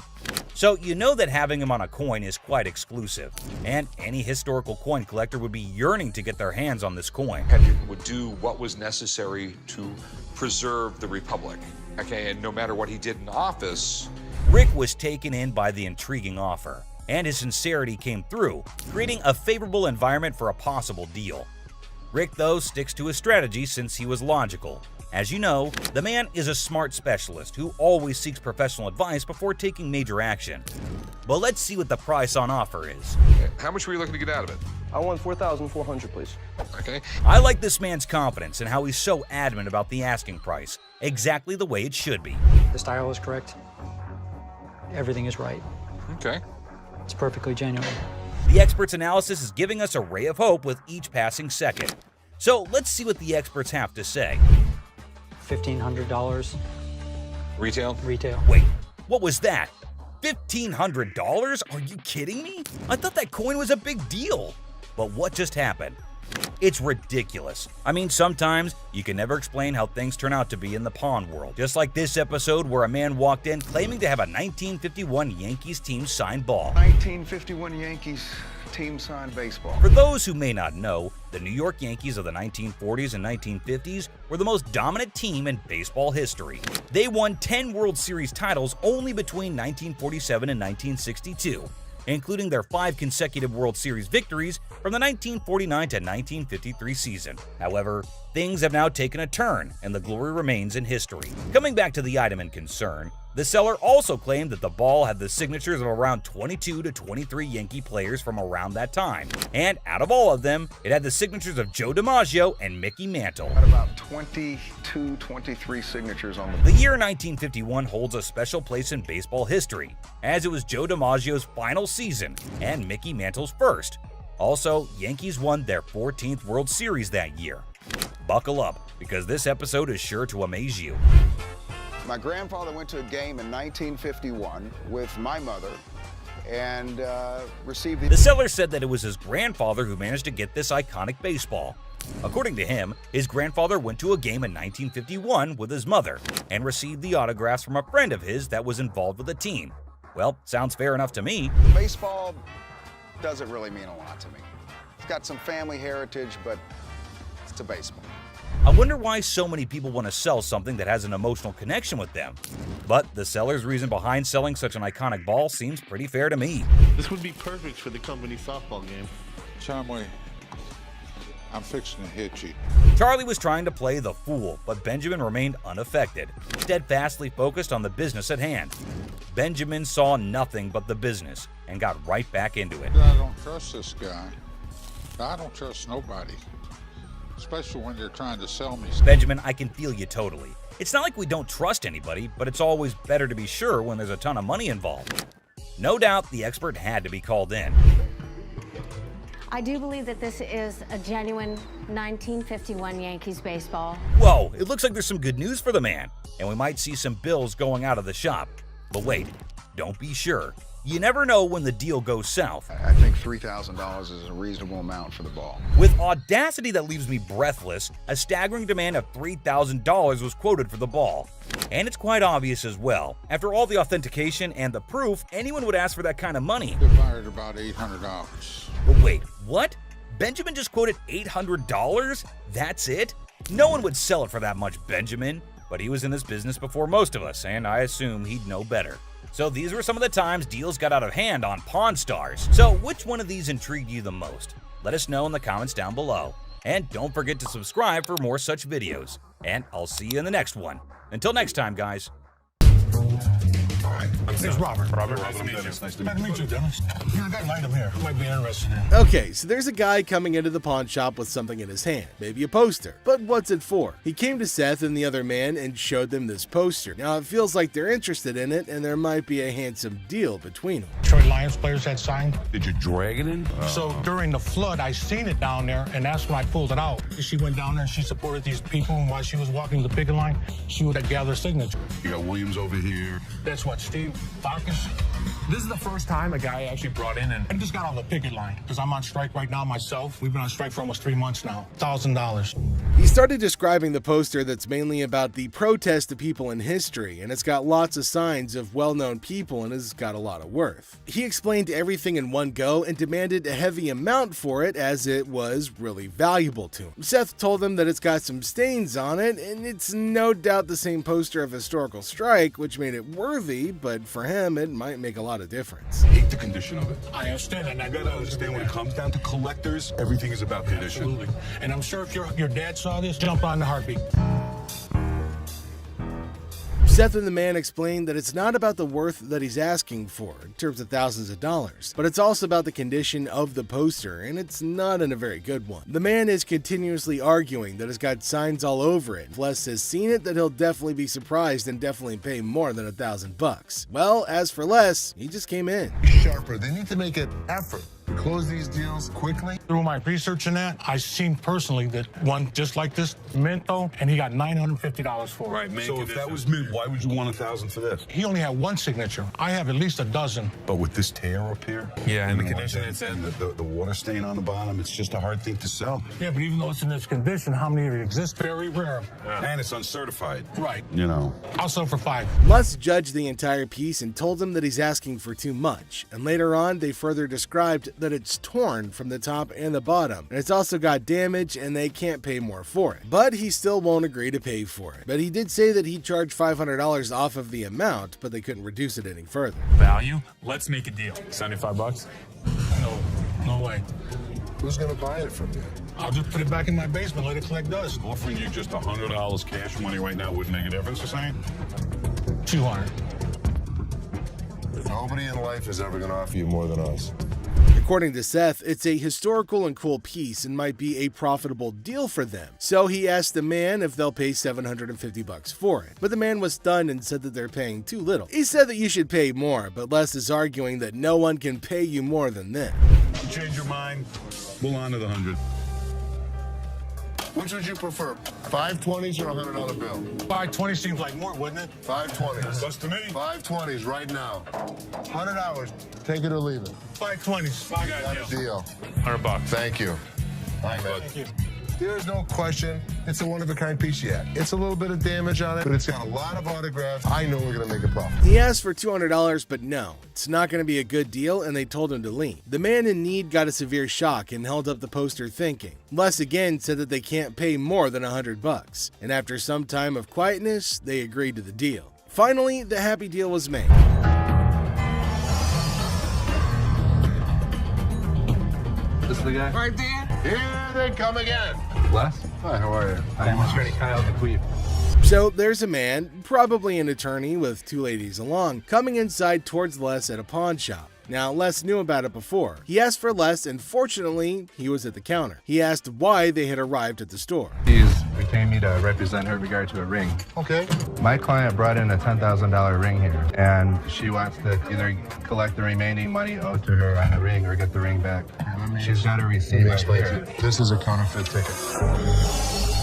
So you know that having him on a coin is quite exclusive, and any historical coin collector would be yearning to get their hands on this coin. Would do what was necessary to preserve the Republic. Okay, and no matter what he did in office... Rick was taken in by the intriguing offer, and his sincerity came through, creating a favorable environment for a possible deal. Rick, though, sticks to his strategy since he was logical. As you know, the man is a smart specialist who always seeks professional advice before taking major action. But let's see what the price on offer is. How much were you looking to get out of it? I want $4,400, please. Okay. I like this man's confidence and how he's so adamant about the asking price, exactly the way it should be. The style is correct. Everything is right. Okay. It's perfectly genuine. The expert's analysis is giving us a ray of hope with each passing second. So let's see what the experts have to say. $1,500. Retail? Retail. Wait, what was that? $1,500? Are you kidding me? I thought that coin was a big deal. But what just happened? It's ridiculous. I mean, sometimes you can never explain how things turn out to be in the pawn world. Just like this episode where a man walked in claiming to have a 1951 Yankees team signed ball. 1951 Yankees team signed baseball. For those who may not know, the New York Yankees of the 1940s and 1950s were the most dominant team in baseball history. They won 10 World Series titles only between 1947 and 1962. including their 5 consecutive World Series victories from the 1949 to 1953 season. However, things have now taken a turn, and the glory remains in history. Coming back to the item in concern, the seller also claimed that the ball had the signatures of around 22 to 23 Yankee players from around that time, and out of all of them, it had the signatures of Joe DiMaggio and Mickey Mantle. About 22, 23 signatures on The year 1951 holds a special place in baseball history, as it was Joe DiMaggio's final season and Mickey Mantle's first. Also, Yankees won their 14th World Series that year. Buckle up, because this episode is sure to amaze you. My grandfather went to a game in 1951 with my mother and received The seller said that it was his grandfather who managed to get this iconic baseball. According to him, his grandfather went to a game in 1951 with his mother and received the autographs from a friend of his that was involved with the team. Well, sounds fair enough to me. Baseball doesn't really mean a lot to me. It's got some family heritage, but it's a baseball. I wonder why so many people want to sell something that has an emotional connection with them. But the seller's reason behind selling such an iconic ball seems pretty fair to me. This would be perfect for the company softball game. Chumley, I'm fixing to hit you. Charlie was trying to play the fool, but Benjamin remained unaffected, steadfastly focused on the business at hand. Benjamin saw nothing but the business and got right back into it. I don't trust this guy. I don't trust nobody, especially when they're trying to sell me. Benjamin, I can feel you totally. It's not like we don't trust anybody, but it's always better to be sure when there's a ton of money involved. No doubt the expert had to be called in. I do believe that this is a genuine 1951 Yankees baseball. Whoa, it looks like there's some good news for the man, and we might see some bills going out of the shop. But wait, don't be sure. You never know when the deal goes south. I think $3,000 is a reasonable amount for the ball. With audacity that leaves me breathless, a staggering demand of $3,000 was quoted for the ball. And it's quite obvious as well. After all the authentication and the proof, anyone would ask for that kind of money. They fired about $800. But wait, what? Benjamin just quoted $800? That's it? No one would sell it for that much, Benjamin. But he was in this business before most of us, and I assume he'd know better. So these were some of the times deals got out of hand on Pawn Stars. So which one of these intrigued you the most? Let us know in the comments down below. And don't forget to subscribe for more such videos. And I'll see you in the next one. Until next time, guys. It's Robert. Nice to meet you. Nice to meet you, Dennis. Yeah, I got an item here. Might be interested in. Okay, so there's a guy coming into the pawn shop with something in his hand, maybe a poster. But what's it for? He came to Seth and the other man and showed them this poster. Now it feels like they're interested in it and there might be a handsome deal between them. Detroit Lions players had signed. Did you drag it in? So during the flood, I seen it down there, and that's when I pulled it out. She went down there and she supported these people, and while she was walking the picket line, she would gather signatures. You got Williams over here. That's what, Steve Farkas? This is the first time a guy actually brought in and I just got on the picket line because I'm on strike right now myself. We've been on strike for almost 3 months now. $1,000. He started describing the poster that's mainly about the protest of people in history, and it's got lots of signs of well-known people and has got a lot of worth. He explained everything in one go and demanded a heavy amount for it as it was really valuable to him. Seth told him that it's got some stains on it, and it's no doubt the same poster of historical strike, which made it worthy, but for him it might make a lot of difference. I hate the condition of it. I understand that. You gotta understand when it comes down to collectors, everything is about condition. Absolutely. And I'm sure if your dad saw this, jump on the heartbeat. Seth and the man explained that it's not about the worth that he's asking for in terms of thousands of dollars, but it's also about the condition of the poster, and it's not in a very good one. The man is continuously arguing that it's got signs all over it. Les has seen it that he'll definitely be surprised and definitely pay more than $1,000. Well, as for Les, he just came in. Sharper. They need to make an effort to close these deals quickly. Through my research in that, I seen personally that one just like this, mint though, and he got $950 for it. Right, man. So if that was mint, why would you want $1,000 for this? He only had one signature. I have at least a dozen. But with this tear up here, Yeah, and the and condition it's in, the water stain on the bottom, it's just a hard thing to sell. Yeah, but even though it's in this condition, how many of it exist? Very rare. And it's uncertified. Right. You know. I'll sell for $5. Les judged the entire piece and told him that he's asking for too much, and later on they further described that it's torn from the top and the bottom, and it's also got damage and they can't pay more for it. But he still won't agree to pay for it. But he did say that he'd charge $500 off of the amount, but they couldn't reduce it any further. Value? Let's make a deal. 75 bucks? No way. Who's gonna buy it from you? I'll just put it back in my basement, let it collect dust. Offering you just $100 cash money right now wouldn't make a difference, you're saying? 200. Nobody in life is ever gonna offer you more than us. According to Seth, it's a historical and cool piece and might be a profitable deal for them. So he asked the man if they'll pay $750 for it. But the man was stunned and said that they're paying too little. He said that you should pay more, but Les is arguing that no one can pay you more than this. You change your mind, we'll honor the 100. Which would you prefer, 520s or a $100 bill? 520 seems like more, wouldn't it? 520s. That's to me. 520s right now. 100 hours. Take it or leave it. 520s. Got a deal. 100 bucks. Thank you. All right, man. Thank you. There's no question. It's a one-of-a-kind piece yet. It's a little bit of damage on it, but it's got a lot of autographs. I know we're going to make a profit. He asked for $200, but no, it's not going to be a good deal, and they told him to leave. The man in need got a severe shock and held up the poster thinking. Les again said that they can't pay more than $100, and after some time of quietness, they agreed to the deal. Finally, the happy deal was made. This is the guy? Right there. Here they come again. Les? Hi, how are you? I'm attorney Kyle DeQueef. So there's a man, probably an attorney with two ladies along, coming inside towards Les at a pawn shop. Now, Les knew about it before. He asked for Les, and fortunately, he was at the counter. He asked why they had arrived at the store. He's retained me to represent her in regard to a ring. Okay. My client brought in a $10,000 ring here, and she wants to either collect the remaining money owed to her on the ring or get the ring back. She's got a receipt. Let me right explain here. to you. This is a counterfeit ticket.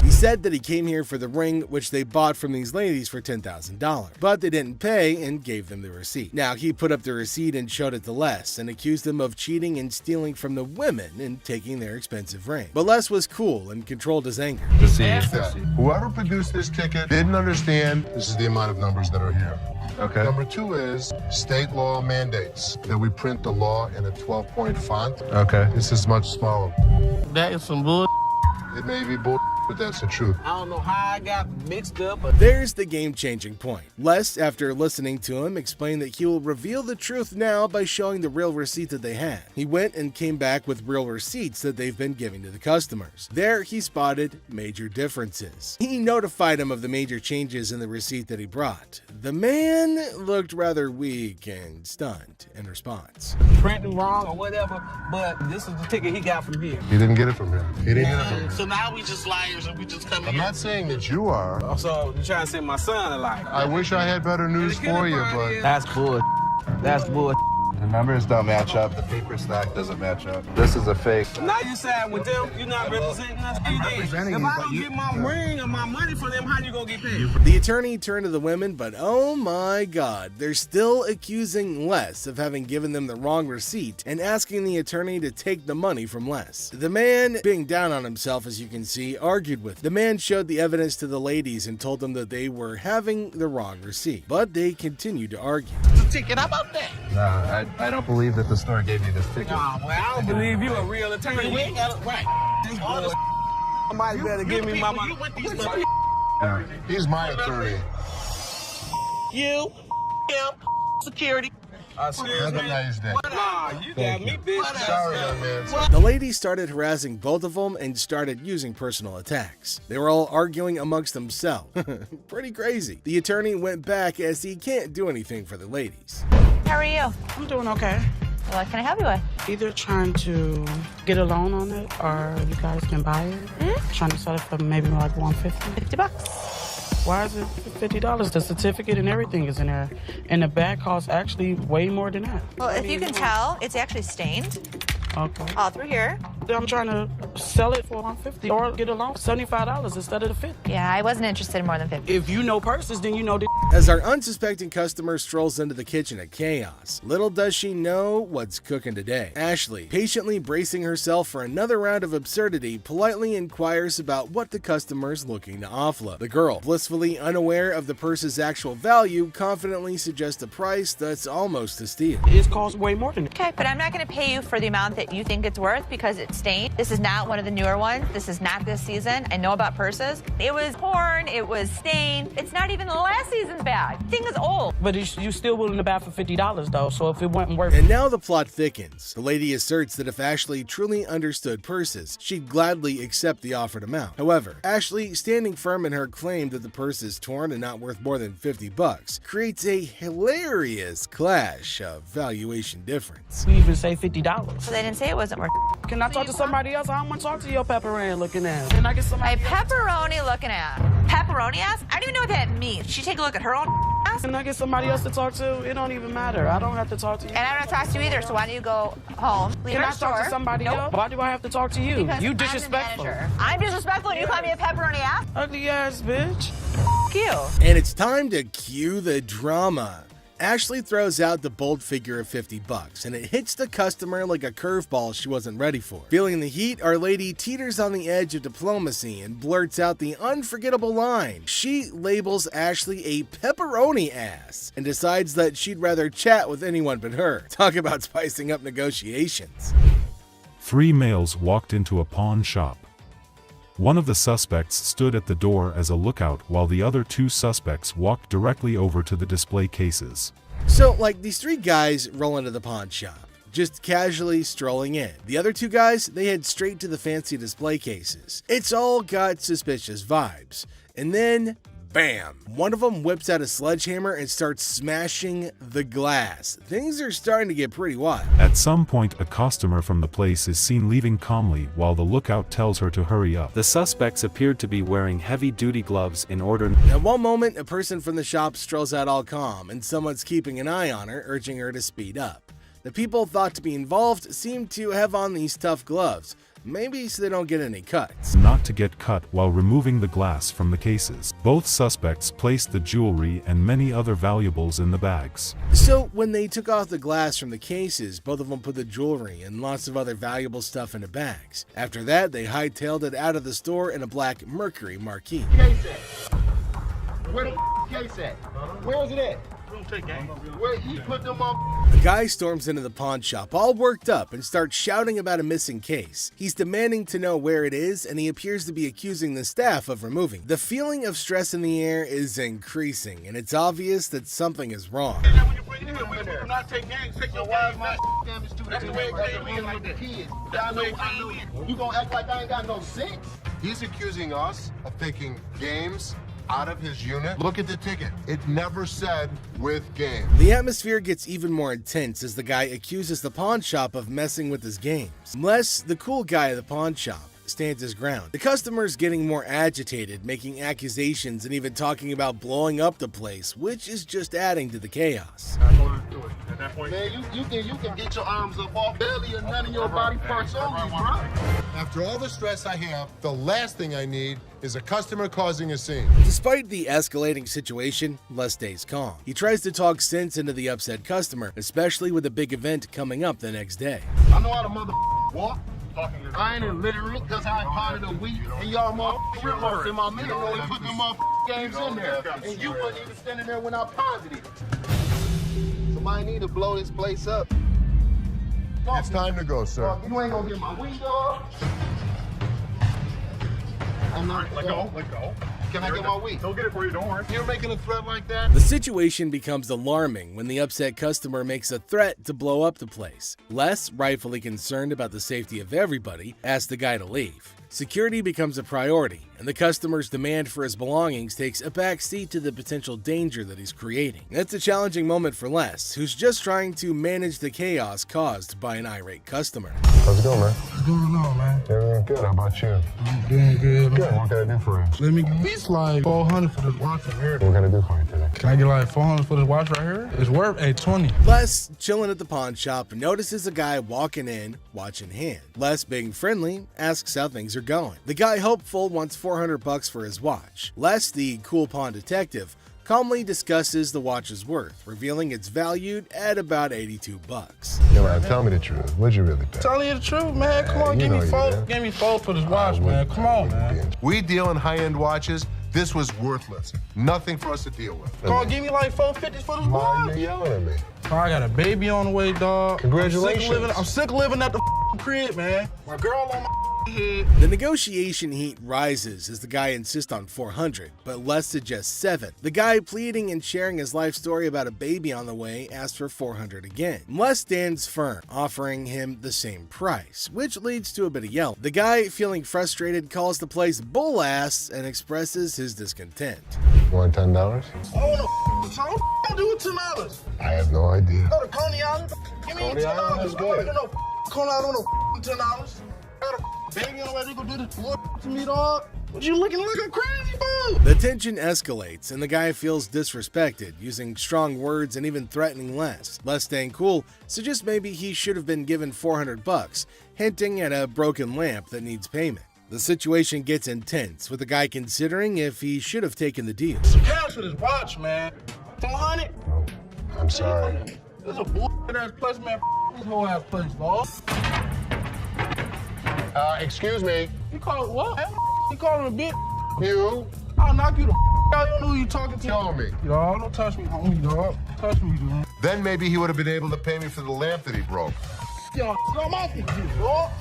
He said that he came here for the ring, which they bought from these ladies for $10,000, but they didn't pay and gave them the receipt. Now, he put up the receipt and showed it to Les and accused them of cheating and stealing from the women and taking their expensive ring. But Les was cool and controlled his anger. Whoever produced this ticket didn't understand this is the amount of numbers that are here. Okay. Number two is state law mandates that we print the law in a 12-point font. Okay. This is much smaller. That is some bull. It may be bull, but that's the truth. I don't know how I got mixed up, but There's the game-changing point. Les, after listening to him, explained that he will reveal the truth now by showing the real receipt that they had. He went and came back with real receipts that they've been giving to the customers. There, he spotted major differences. He notified him of the major changes in the receipt that he brought. The man looked rather weak and stunned in response. printing wrong or whatever, but this is the ticket he got from here. He didn't get it from him. He didn't get it from him. So now we just liars and we just come I'm not saying that you are. So you trying to send my son a lie? I wish I had better news for you, but That's bull. That's bull. The numbers don't match up. The paper stock doesn't match up. This is a fake. Now you side with them. You're not representing us. If I don't get my ring or my money for them, how you gonna get paid? The attorney turned to the women, but oh my god, they're still accusing Les of having given them the wrong receipt and asking the attorney to take the money from Les. The man, being down on himself as you can see, argued with them. The man showed the evidence to the ladies and told them that they were having the wrong receipt, but they continued to argue. The ticket, how about that? No, I don't believe that the store gave you this ticket. Nah, well, I don't believe you a real attorney. We ain't got it right. This boy, somebody better give me my money. Yeah. He's my attorney. You, him, security. Have a nice day. Nah, you got me, bitch. Sorry, young man. The ladies started harassing both of them and started using personal attacks. They were all arguing amongst themselves. Pretty crazy. The attorney went back as he can't do anything for the ladies. How are you? I'm doing okay. What can I help you with? Either trying to get a loan on it or you guys can buy it. Trying to sell it for maybe like $150. $50. Why is it $50? The certificate and everything is in there. And the bag costs actually way more than that. Well, if you can tell, it's actually stained Okay. all through here. I'm trying to sell it for $150 or get a loan for $75 instead of the $50. Yeah, I wasn't interested in more than 50. If you know purses, then you know the. As our unsuspecting customer strolls into the kitchen at Chaos, little does she know what's cooking today. Ashley, patiently bracing herself for another round of absurdity, politely inquires about what the customer's looking to offload. The girl, blissfully unaware of the purse's actual value, confidently suggests a price that's almost a steal. It costs way more than that. Okay, but I'm not going to pay you for the amount that you think it's worth because it's stained. This is not one of the newer ones. This is not this season. I know about purses. It was torn. It was stained. It's not even the last season's bag. The thing is old. But you still willing to buy for $50 though, so if it wasn't worth it. And now the plot thickens. The lady asserts that if Ashley truly understood purses, she'd gladly accept the offered amount. However, Ashley, standing firm in her claim that the purse is torn and not worth more than $50, creates a hilarious clash of valuation difference. We even say $50. So they didn't say it wasn't worth it. Can I talk to somebody else? I don't want to talk to your pepperoni looking ass. Can I get somebody My pepperoni looking ass. Pepperoni ass? I don't even know what that means. She take a look at her own ass? Can I get somebody else to talk to? It don't even matter. I don't have to talk to you. And I don't talk to you either, so why don't you go home? Leave Can our I talk store. to somebody Nope. else? Why do I have to talk to you? Because You disrespectful. I'm disrespectful and you call me a pepperoni ass? Ugly ass bitch. F you. And it's time to cue the drama. Ashley throws out the bold figure of $50, and it hits the customer like a curveball she wasn't ready for. Feeling the heat, our lady teeters on the edge of diplomacy and blurts out the unforgettable line. She labels Ashley a pepperoni ass and decides that she'd rather chat with anyone but her. Talk about spicing up negotiations. 3 males walked into a pawn shop. One of the suspects stood at the door as a lookout while the other 2 suspects walked directly over to the display cases. So, these 3 guys roll into the pawn shop, just casually strolling in. The other 2 guys, they head straight to the fancy display cases. It's all got suspicious vibes. And then, bam! One of them whips out a sledgehammer and starts smashing the glass. Things are starting to get pretty wild. At some point, a customer from the place is seen leaving calmly while the lookout tells her to hurry up. The suspects appeared to be wearing heavy-duty gloves in order. At one moment, a person from the shop strolls out all calm, and someone's keeping an eye on her, urging her to speed up. The people thought to be involved seem to have on these tough gloves, maybe so they don't get any cuts. Not to get cut while removing the glass from the cases. Both suspects placed the jewelry and many other valuables in the bags. So when they took off the glass from the cases, both of them put the jewelry and lots of other valuable stuff into bags. After that, they hightailed it out of the store in a black Mercury marquee. Case at? Where the case at? Where is it at? Where he put them on? The guy storms into the pawn shop all worked up and starts shouting about a missing case. He's demanding to know where it is, and he appears to be accusing the staff of removing it. The feeling of stress in the air is increasing, and it's obvious that something is wrong. We do not take games. Take your wild my damage to that's the way it came in like the kids. I know. You gonna act like I ain't got no sense? He's accusing us of taking games out of his unit. Look at the ticket. It never said with game. The atmosphere gets even more intense as the guy accuses the pawn shop of messing with his games. Les, the cool guy at the pawn shop, stands his ground. The customer's getting more agitated, making accusations and even talking about blowing up the place, which is just adding to the chaos. At that point, man, you can get your arms up off belly and none of your body parts on you, bro. After all the stress I have, the last thing I need is a customer causing a scene. Despite the escalating situation, Les stays calm. He tries to talk sense into the upset customer, especially with a big event coming up the next day. I know how to walk. I ain't illiterate because I ain't part of the week. And y'all motherfuckers in my middle row and put them games in there. And you wasn't even standing there when I posited. Somebody need to blow this place up. It's time to go, sir. You ain't gonna get my window. I'm not. Let go. Can I get my weed? He'll get it for you, don't worry. You're making a threat like that? The situation becomes alarming when the upset customer makes a threat to blow up the place. Les, rightfully concerned about the safety of everybody, asks the guy to leave. Security becomes a priority, and the customer's demand for his belongings takes a back seat to the potential danger that he's creating. That's a challenging moment for Les, who's just trying to manage the chaos caused by an irate customer. How's it going, man? What's going on, man? Everything good. How about you? I'm doing good. Good. What can I do for you? Let me at least like $400 for the watch and hair. What can I do for you today? Can I get like 400 for this watch right here? It's worth $820. Les, chilling at the pawn shop, notices a guy walking in, watch in hand. Les, being friendly, asks how things are going. The guy, hopeful, wants $400 for his watch. Les, the cool pawn detective, calmly discusses the watch's worth, revealing it's valued at about $82. Yo, man, tell me the truth. What'd you really pay? Telling you the truth, man. Come on, give me four. Give me four for this watch, man. Come on, man. We deal in high-end watches. This was worthless. Nothing for us to deal with. Come on, give me like $450 for this watch. Yelling at me. I got a baby on the way, dog. Congratulations. I'm sick of living at the crib, man. My girl on my head. The negotiation heat rises as the guy insists on $400, but Les suggests $7. The guy, pleading and sharing his life story about a baby on the way, asks for $400 again. Les stands firm, offering him the same price, which leads to a bit of yelling. The guy, feeling frustrated, calls the place bull ass and expresses his discontent. You want $10? Oh, no, I'll do it $10. I have no idea. Go to Coney Island. Give me Coney Island is good. No, Coney Island, no $10. Got a baby on the way, they gonna do this to me, dog. What you looking like a crazy fool? The tension escalates and the guy feels disrespected, using strong words and even threatening Les. Les, staying cool, suggests maybe he should have been given $400, hinting at a broken lamp that needs payment. The situation gets intense, with the guy considering if he should have taken the deal. Some cash for this watch, man. 400? Oh, I'm sorry. This is a bullshit ass place, man. This whole ass place, dog. Excuse me. You call it what? You call him a bitch? You? I'll knock you the out. You don't know who you talking to. Tell me. Dog, don't touch me, homie, dog. Touch me, dude. Then maybe he would have been able to pay me for the lamp that he broke. Yo, I'm off you, dog.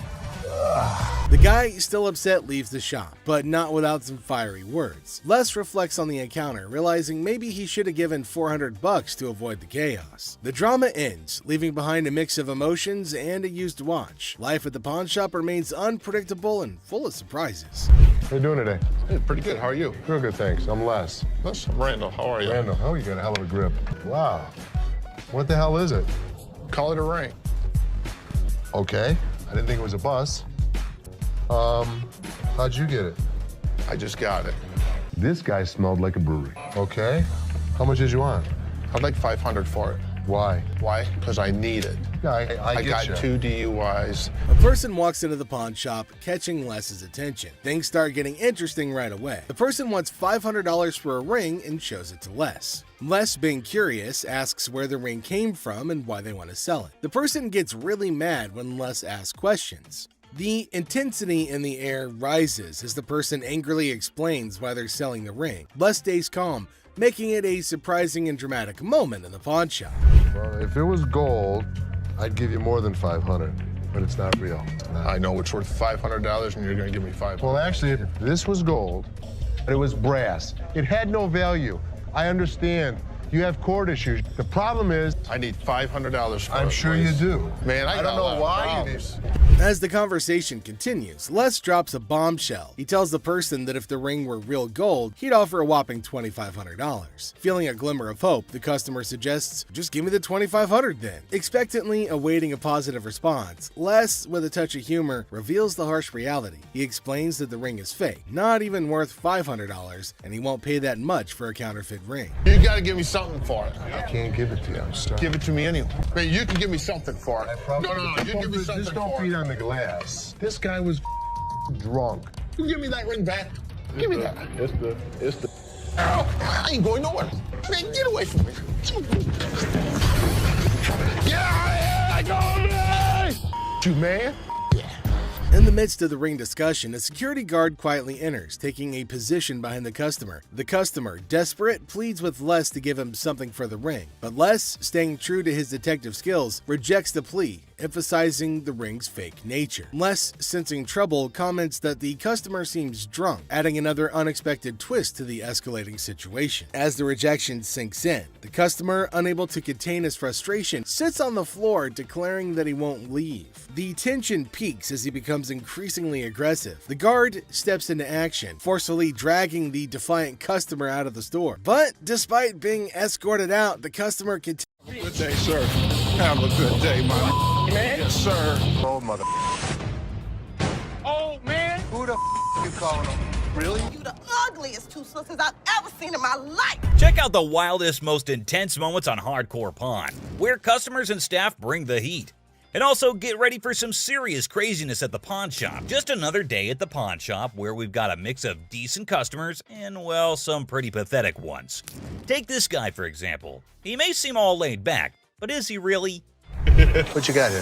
The guy, still upset, leaves the shop, but not without some fiery words. Les reflects on the encounter, realizing maybe he should have given $400 to avoid the chaos. The drama ends, leaving behind a mix of emotions and a used watch. Life at the pawn shop remains unpredictable and full of surprises. How you doing today? Hey, pretty good. How are you? Real good, thanks. I'm Les. Les, I'm Randall. How are you? Randall, oh, you got a hell of a grip. Wow. What the hell is it? Call it a ring. Okay. I didn't think it was a bus. How'd you get it? I just got it. This guy smelled like a brewery. Okay. How much did you want? I'd like $500 for it. Why? Why? Because I need it. Yeah, I got you. 2 DUIs. A person walks into the pawn shop, catching Les's attention. Things start getting interesting right away. The person wants $500 for a ring and shows it to Les. Les, being curious, asks where the ring came from and why they want to sell it. The person gets really mad when Les asks questions. The intensity in the air rises as the person angrily explains why they're selling the ring. Les stays calm, making it a surprising and dramatic moment in the pawn shop. Well, if it was gold, I'd give you more than $500, but it's not real. I know it's worth $500 and you're gonna give me $500. Well, actually, this was gold, but it was brass. It had no value. I understand. You have court issues. The problem is, I need $500 for it. I'm sure you do. Man, I don't know why you do. As the conversation continues, Les drops a bombshell. He tells the person that if the ring were real gold, he'd offer a whopping $2,500. Feeling a glimmer of hope, the customer suggests, just give me the $2,500 then. Expectantly awaiting a positive response, Les, with a touch of humor, reveals the harsh reality. He explains that the ring is fake, not even worth $500, and he won't pay that much for a counterfeit ring. You gotta give me something for it. I can't give it to you. I'm sorry. Give it to me anyway. Man, you can give me something for it. No. You give me something just don't for beat it. on the glass. This guy was drunk. You give me that ring back. Give me that. It's the. Ow, I ain't going nowhere. Man, get away from me. Get out of here! I go away! You man? In the midst of the ring discussion, a security guard quietly enters, taking a position behind the customer. The customer, desperate, pleads with Les to give him something for the ring, but Les, staying true to his detective skills, rejects the plea, emphasizing the ring's fake nature. Les, sensing trouble, comments that the customer seems drunk, adding another unexpected twist to the escalating situation. As the rejection sinks in, the customer, unable to contain his frustration, sits on the floor, declaring that he won't leave. The tension peaks as he becomes increasingly aggressive. The guard steps into action, forcefully dragging the defiant customer out of the store. But despite being escorted out, the customer continues. Good day, sir. Have a good day, my man. Yes, sir. Old mother. Oh, man. Who the you calling him? Really? You the ugliest two sisters I've ever seen in my life. Check out the wildest, most intense moments on Hardcore Pawn, where customers and staff bring the heat. And also get ready for some serious craziness at the pawn shop. Just another day at the pawn shop where we've got a mix of decent customers and, well, some pretty pathetic ones. Take this guy, for example. He may seem all laid back, but is he really? What you got here?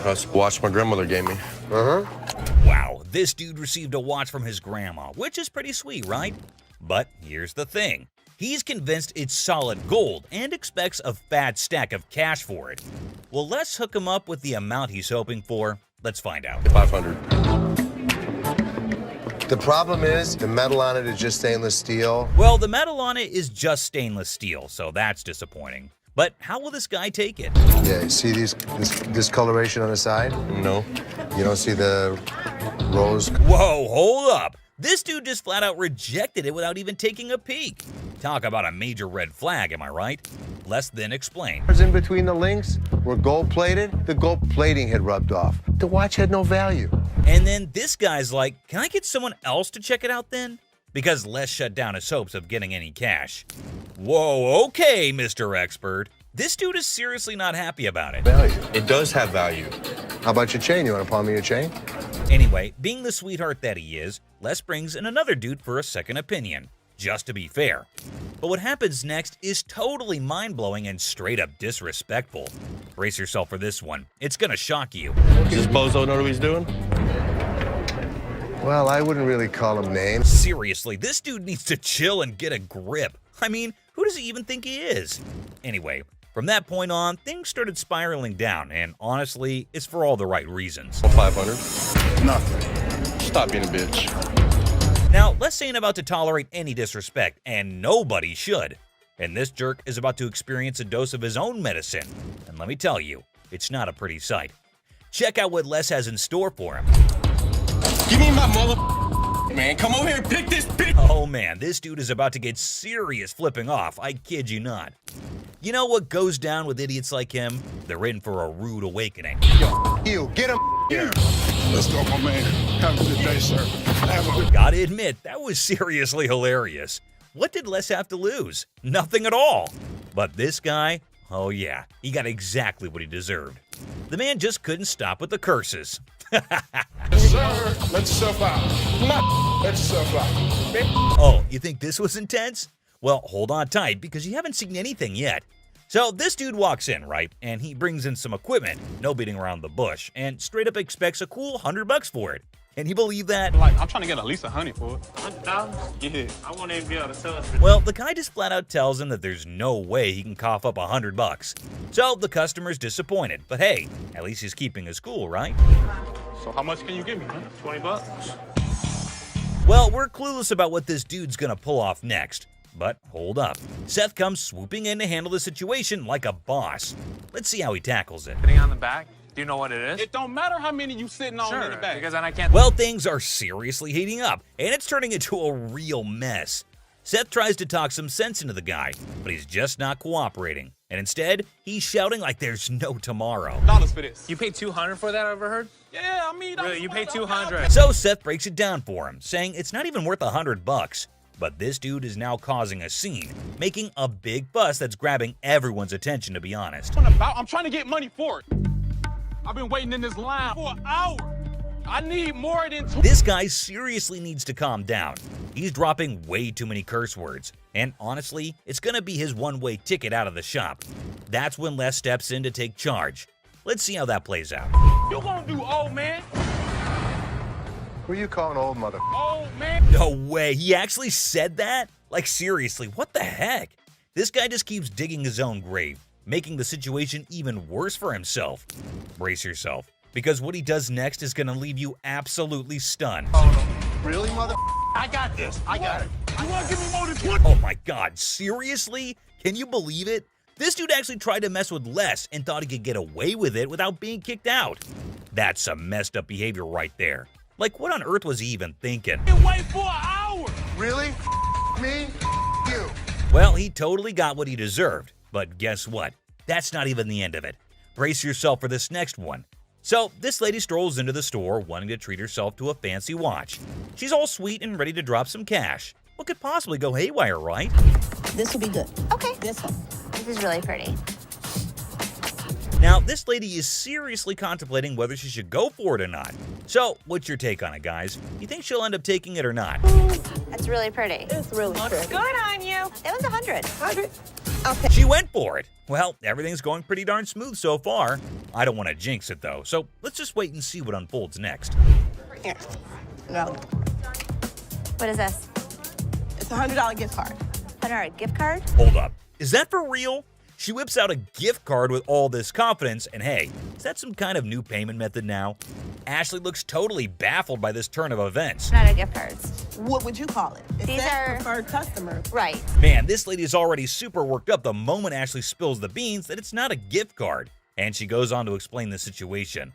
That's a watch my grandmother gave me. Wow, this dude received a watch from his grandma, which is pretty sweet, right? But here's the thing. He's convinced it's solid gold and expects a fat stack of cash for it. Well, let's hook him up with the amount he's hoping for. Let's find out. 500. The problem is the metal on it is just stainless steel. Well, the metal on it is just stainless steel, so that's disappointing. But how will this guy take it? Yeah, you see this discoloration on the side? No. You don't see the rose? Whoa, hold up. This dude just flat out rejected it without even taking a peek. Talk about a major red flag, am I right? Less than explain. In between the links were gold plated. The gold plating had rubbed off. The watch had no value. And then this guy's like, can I get someone else to check it out then? Because Les shut down his hopes of getting any cash. Whoa, okay, Mr. Expert. This dude is seriously not happy about it. Value. It does have value. How about your chain? You want to pawn me your chain? Anyway, being the sweetheart that he is, Les brings in another dude for a second opinion, just to be fair. But what happens next is totally mind-blowing and straight up disrespectful. Brace yourself for this one. It's gonna shock you. Does this bozo know what he's doing? Well, I wouldn't really call him names. Seriously, this dude needs to chill and get a grip. I mean, who does he even think he is? Anyway, from that point on, things started spiraling down, and honestly, it's for all the right reasons. 500. Nothing. Stop being a bitch. Now, Les ain't about to tolerate any disrespect, and nobody should. And this jerk is about to experience a dose of his own medicine. And let me tell you, it's not a pretty sight. Check out what Les has in store for him. Give me my mother, man. Come over here and pick this bitch. Oh man, this dude is about to get serious flipping off, I kid you not. You know what goes down with idiots like him? They're in for a rude awakening. Yo, you, get him here. Let's go, my man. Have a good day, sir. Have a good... Gotta admit, that was seriously hilarious. What did Les have to lose? Nothing at all. But this guy, oh yeah, he got exactly what he deserved. The man just couldn't stop with the curses. Yes, sir. Let yourself out. Let yourself out. Oh, you think this was intense? Well, hold on tight because you haven't seen anything yet. So this dude walks in, right? And he brings in some equipment, no beating around the bush, and straight up expects a cool $100 for it. Can you believe that? Like, I'm trying to get at least 100 for it. $100? Yeah. I won't even be able to sell it. Well, the guy just flat out tells him that there's no way he can cough up $100. So the customer's disappointed, but hey, at least he's keeping his cool, right? So how much can you give me, man? $20? Well, we're clueless about what this dude's gonna pull off next. But hold up. Seth comes swooping in to handle the situation like a boss. Let's see how he tackles it. Sitting on the back? Do you know what it is? It don't matter how many you sitting on in the back. Because then I can't... Well, things are seriously heating up, and it's turning into a real mess. Seth tries to talk some sense into the guy, but he's just not cooperating. And instead, he's shouting like there's no tomorrow. Dollars for this. You paid $200 for that, I overheard? Yeah, I mean... Really, you paid $200. So Seth breaks it down for him, saying it's not even worth $100. But this dude is now causing a scene, making a big fuss that's grabbing everyone's attention, to be honest. I'm trying to get money for it. I've been waiting in this line for an hour. I need more than... This guy seriously needs to calm down. He's dropping way too many curse words. And honestly, it's gonna be his one-way ticket out of the shop. That's when Les steps in to take charge. Let's see how that plays out. You gonna do old man? Who are you calling old mother? Old man? No way, he actually said that? Like seriously, what the heck? This guy just keeps digging his own grave, making the situation even worse for himself. Brace yourself, because what he does next is gonna leave you absolutely stunned. Really, mother? I got this. I got it. You wanna give me more than 20? Oh my god, seriously? Can you believe it? This dude actually tried to mess with Les and thought he could get away with it without being kicked out. That's some messed up behavior right there. Like, what on earth was he even thinking? Wait for an hour. Really? Me? You. Well, he totally got what he deserved. But guess what? That's not even the end of it. Brace yourself for this next one. So this lady strolls into the store wanting to treat herself to a fancy watch. She's all sweet and ready to drop some cash. What could possibly go haywire, right? This will be good. Okay. This one. This is really pretty. Now, this lady is seriously contemplating whether she should go for it or not. So, what's your take on it, guys? You think she'll end up taking it or not? That's really pretty. It's really pretty. Good on you. That one's 100. 100. Okay. She went for it. Well, everything's going pretty darn smooth so far. I don't want to jinx it, though, so let's just wait and see what unfolds next. Here. No. What is this? It's a $100 gift card. $100 gift card? Hold up. Is that for real? She whips out a gift card with all this confidence, and hey, is that some kind of new payment method now? Ashley looks totally baffled by this turn of events. Not a gift cards. What would you call it? It These says are preferred customer. Right. Man, this lady is already super worked up the moment Ashley spills the beans that it's not a gift card. And she goes on to explain the situation.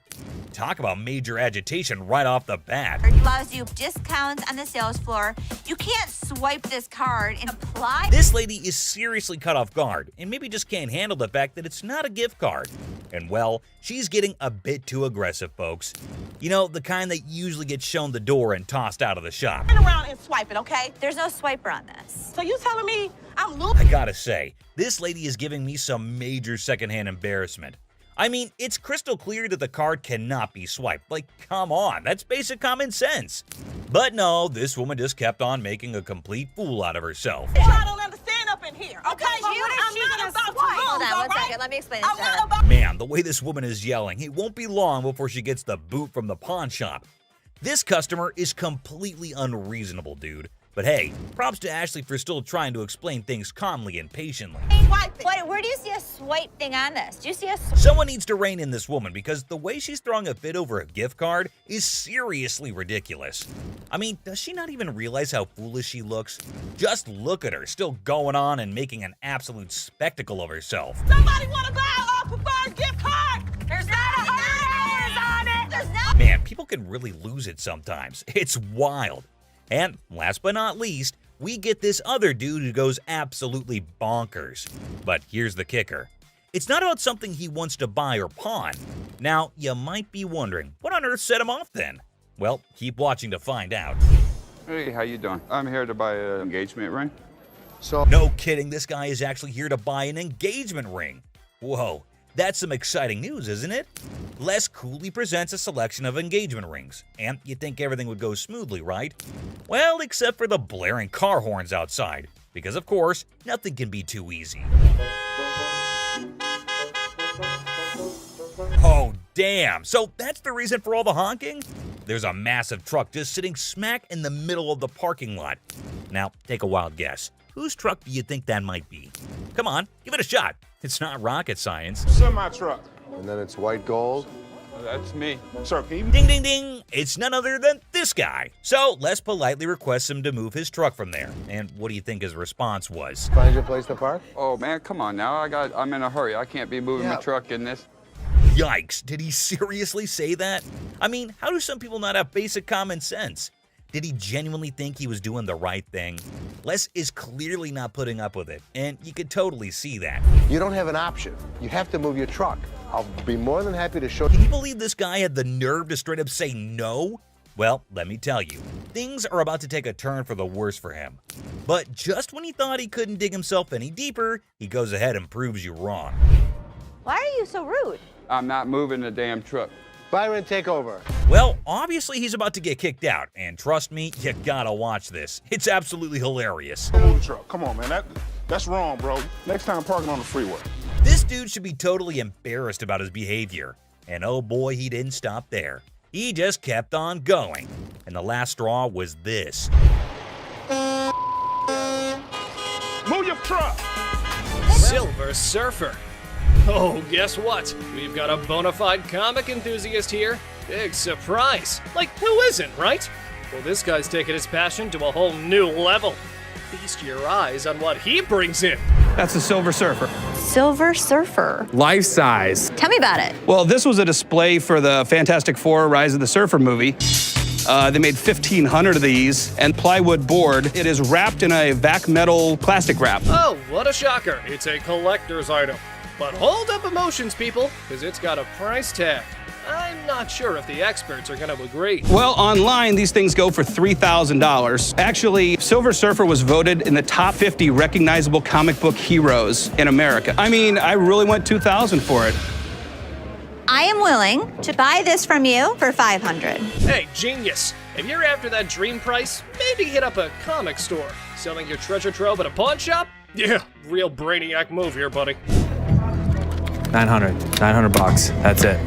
Talk about major agitation right off the bat. It allows you discounts on the sales floor. You can't swipe this card and apply. This lady is seriously caught off guard and maybe just can't handle the fact that it's not a gift card. And well, she's getting a bit too aggressive, folks. You know, the kind that usually gets shown the door and tossed out of the shop. Turn around and swipe it, okay? There's no swiper on this. So you telling me I'm I losing? gotta say, this lady is giving me some major secondhand embarrassment. I mean, it's crystal clear that the card cannot be swiped. Like, come on, that's basic common sense. But no, this woman just kept on making a complete fool out of herself. I don't understand up in here, okay? Because you I'm she's not gonna about to swipe. lose, Hold on all one right? second. Let me explain this I'm to not her. about Man, the way this woman is yelling, it won't be long before she gets the boot from the pawn shop. This customer is completely unreasonable, dude. But hey, props to Ashley for still trying to explain things calmly and patiently. Where do you see a swipe thing on this? Do you see a Someone needs to rein in this woman because the way she's throwing a fit over a gift card is seriously ridiculous. I mean, does she not even realize how foolish she looks? Just look at her, still going on and making an absolute spectacle of herself. Somebody want to buy a preferred gift card? There's not $100 on it. There's not. Man, people can really lose it sometimes. It's wild. And last but not least, we get this other dude who goes absolutely bonkers. But here's the kicker. It's not about something he wants to buy or pawn. Now, you might be wondering, what on earth set him off then? Well, keep watching to find out. Hey, how you doing? I'm here to buy an engagement ring. No kidding, this guy is actually here to buy an engagement ring. Whoa, that's some exciting news, isn't it? Les coolly presents a selection of engagement rings, and you'd think everything would go smoothly, right? Well, except for the blaring car horns outside, because of course, nothing can be too easy. Oh, damn, so that's the reason for all the honking? There's a massive truck just sitting smack in the middle of the parking lot. Now, take a wild guess. Whose truck do you think that might be? Come on, give it a shot. It's not rocket science. Semi-truck. And then it's white gold. That's me. Sir, can you... Ding, ding, ding. It's none other than this guy. So Les politely requests him to move his truck from there. And what do you think his response was? Find your place to park? Oh man, come on now. I'm in a hurry. I can't be moving my truck in this. Yikes, did he seriously say that? I mean, how do some people not have basic common sense? Did he genuinely think he was doing the right thing? Les is clearly not putting up with it, and you could totally see that. You don't have an option. You have to move your truck. I'll be more than happy to show Can you believe this guy had the nerve to straight up say no? Well, let me tell you, things are about to take a turn for the worse for him. But just when he thought he couldn't dig himself any deeper, he goes ahead and proves you wrong. Why are you so rude? I'm not moving the damn truck. Byron, take over. Well, obviously he's about to get kicked out, and trust me, you gotta watch this. It's absolutely hilarious. Move the truck. Come on, man. That's wrong, bro. Next time, parking on the freeway. This dude should be totally embarrassed about his behavior. And oh boy, he didn't stop there. He just kept on going. And the last straw was this. Move your truck! Silver Surfer. Oh, guess what? We've got a bona fide comic enthusiast here. Big surprise. Like, who isn't, right? Well, this guy's taking his passion to a whole new level. Feast your eyes on what he brings in. That's the Silver Surfer. Silver Surfer. Life size. Tell me about it. Well, this was a display for the Fantastic Four Rise of the Surfer movie. They made 1,500 of these, and plywood board. It is wrapped in a vac metal plastic wrap. Oh, what a shocker. It's a collector's item. But hold up emotions, people, because it's got a price tag. I'm not sure if the experts are going to agree. Well, online, these things go for $3,000. Actually, Silver Surfer was voted in the top 50 recognizable comic book heroes in America. I mean, I really went $2,000 for it. I am willing to buy this from you for $500. Hey, genius. If you're after that dream price, maybe hit up a comic store. Selling your treasure trove at a pawn shop? Yeah, real brainiac move here, buddy. 900 bucks. That's it.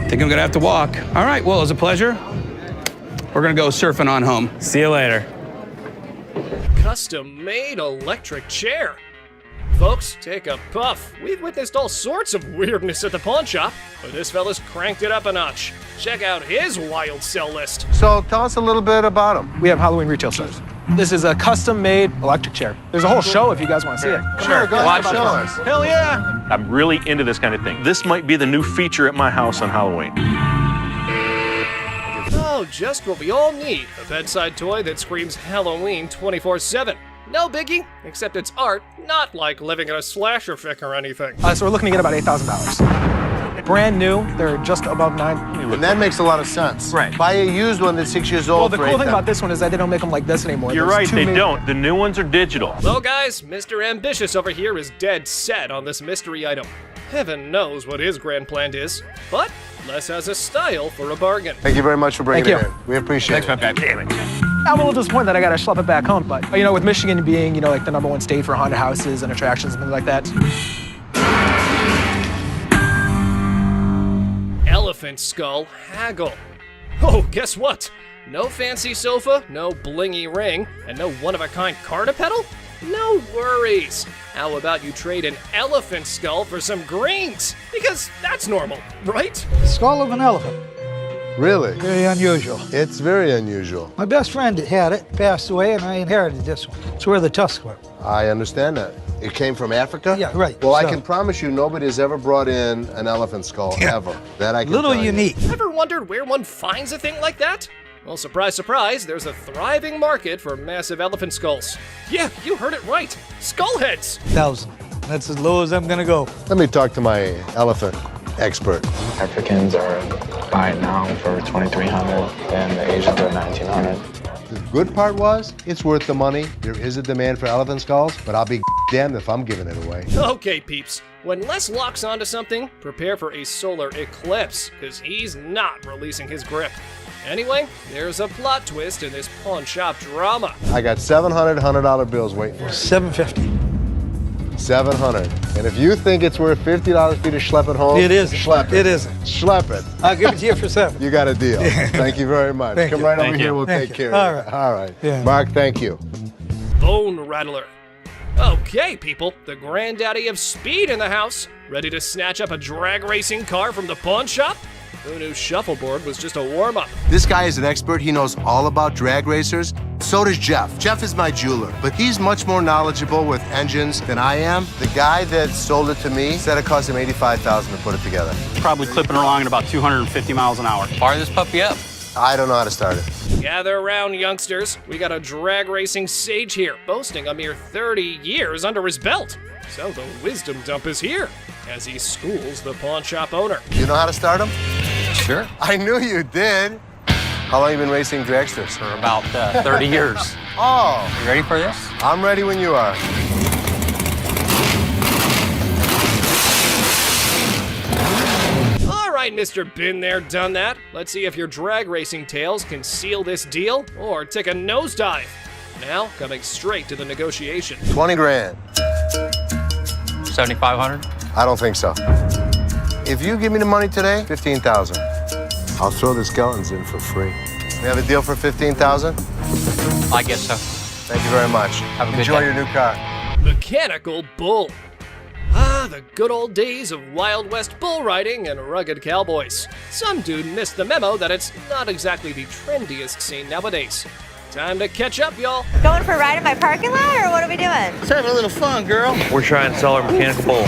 Think I'm gonna have to walk. All right, well, it was a pleasure. We're gonna go surfing on home. See you later. Custom-made electric chair. Folks, take a puff. We've witnessed all sorts of weirdness at the pawn shop, but this fella's cranked it up a notch. Check out his wild sell list. So tell us a little bit about him. We have Halloween retail stores. This is a custom-made electric chair. There's a whole show if you guys want to see it. Come Sure, here. go ahead, show us. Hell yeah! I'm really into this kind of thing. This might be the new feature at my house on Halloween. Oh, just what we all need. A bedside toy that screams Halloween 24/7. No biggie, except it's art, not like living in a slasher fic or anything. So we're looking to get about $8,000. Brand new, they're just above $9,000. And that makes a lot of sense. Right. Buy a used one that's 6 years old. Well, the cool thing about this one is that they don't make them like this anymore. You're right, they don't. The new ones are digital. Well, guys, Mr. Ambitious over here is dead set on this mystery item. Heaven knows what his grand plan is, but Les has a style for a bargain. Thank you very much for bringing Thank it you. in. We appreciate it. Damn it. I'm a little disappointed that I gotta schlep it back home, but you know, with Michigan being, you know, like the #1 state for haunted houses and attractions and things like that. Elephant skull haggle. Oh, guess what? No fancy sofa, no blingy ring, and no one-of-a-kind card pedal? No worries. How about you trade an elephant skull for some greens? Because that's normal, right? Skull of an elephant. Really? Very unusual. It's very unusual. My best friend had it, passed away, and I inherited this one. It's where the tusks were. I understand that. It came from Africa? Yeah, right. Well, I So- can promise you nobody has ever brought in an elephant skull, ever. That I can Little tell you. unique. Ever wondered where one finds a thing like that? Well, surprise, surprise, there's a thriving market for massive elephant skulls. Yeah, you heard it right. Skull heads. 1,000. That's as low as I'm gonna go. Let me talk to my elephant expert. Africans are buying now for $2,300 and the Asians are $1,900. The good part was, it's worth the money. There is a demand for elephant skulls, but I'll be damned if I'm giving it away. Okay, peeps. When Les locks onto something, prepare for a solar eclipse, because he's not releasing his grip. Anyway, there's a plot twist in this pawn shop drama. I got $700 bills waiting for me. $750. $700. And if you think it's worth $50 for you to schlep it home, It isn't. Schlep it. It isn't. Schlep it. I'll give it to you for $7. You got a deal. Thank you very much. Thank Come you. right Thank over you. here. We'll Thank take you. care All of right. it. All right. Yeah. Mark, thank you. Bone Rattler. Okay, people, the granddaddy of speed in the house. Ready to snatch up a drag racing car from the pawn shop? Who knew shuffleboard was just a warm-up? This guy is an expert. He knows all about drag racers. So does Jeff. Jeff is my jeweler, but he's much more knowledgeable with engines than I am. The guy that sold it to me said it cost him $85,000 to put it together. Probably clipping along at about 250 miles an hour. Fire this puppy up. I don't know how to start it. Gather around, youngsters. We got a drag racing sage here, boasting a mere 30 years under his belt. So the wisdom dump is here, as he schools the pawn shop owner. You know how to start him? Sure. I knew you did. How long have you been racing dragsters? For about 30 years. Oh. You ready for this? I'm ready when you are. All right, Mr. Been There, Done That. Let's see if your drag racing tales can seal this deal or take a nosedive. Now, coming straight to the negotiation. 20 grand. 7,500. I don't think so. If you give me the money today, 15,000. I'll throw the skeletons in for free. We have a deal for 15,000? I guess so. Thank you very much. Have a good Enjoy day. your new car. Mechanical Bull. Ah, the good old days of Wild West bull riding and rugged cowboys. Some dude missed the memo that it's not exactly the trendiest scene nowadays. Time to catch up, y'all. Going for a ride in my parking lot, or what are we doing? Let's have a little fun, girl. We're trying to sell our mechanical bull.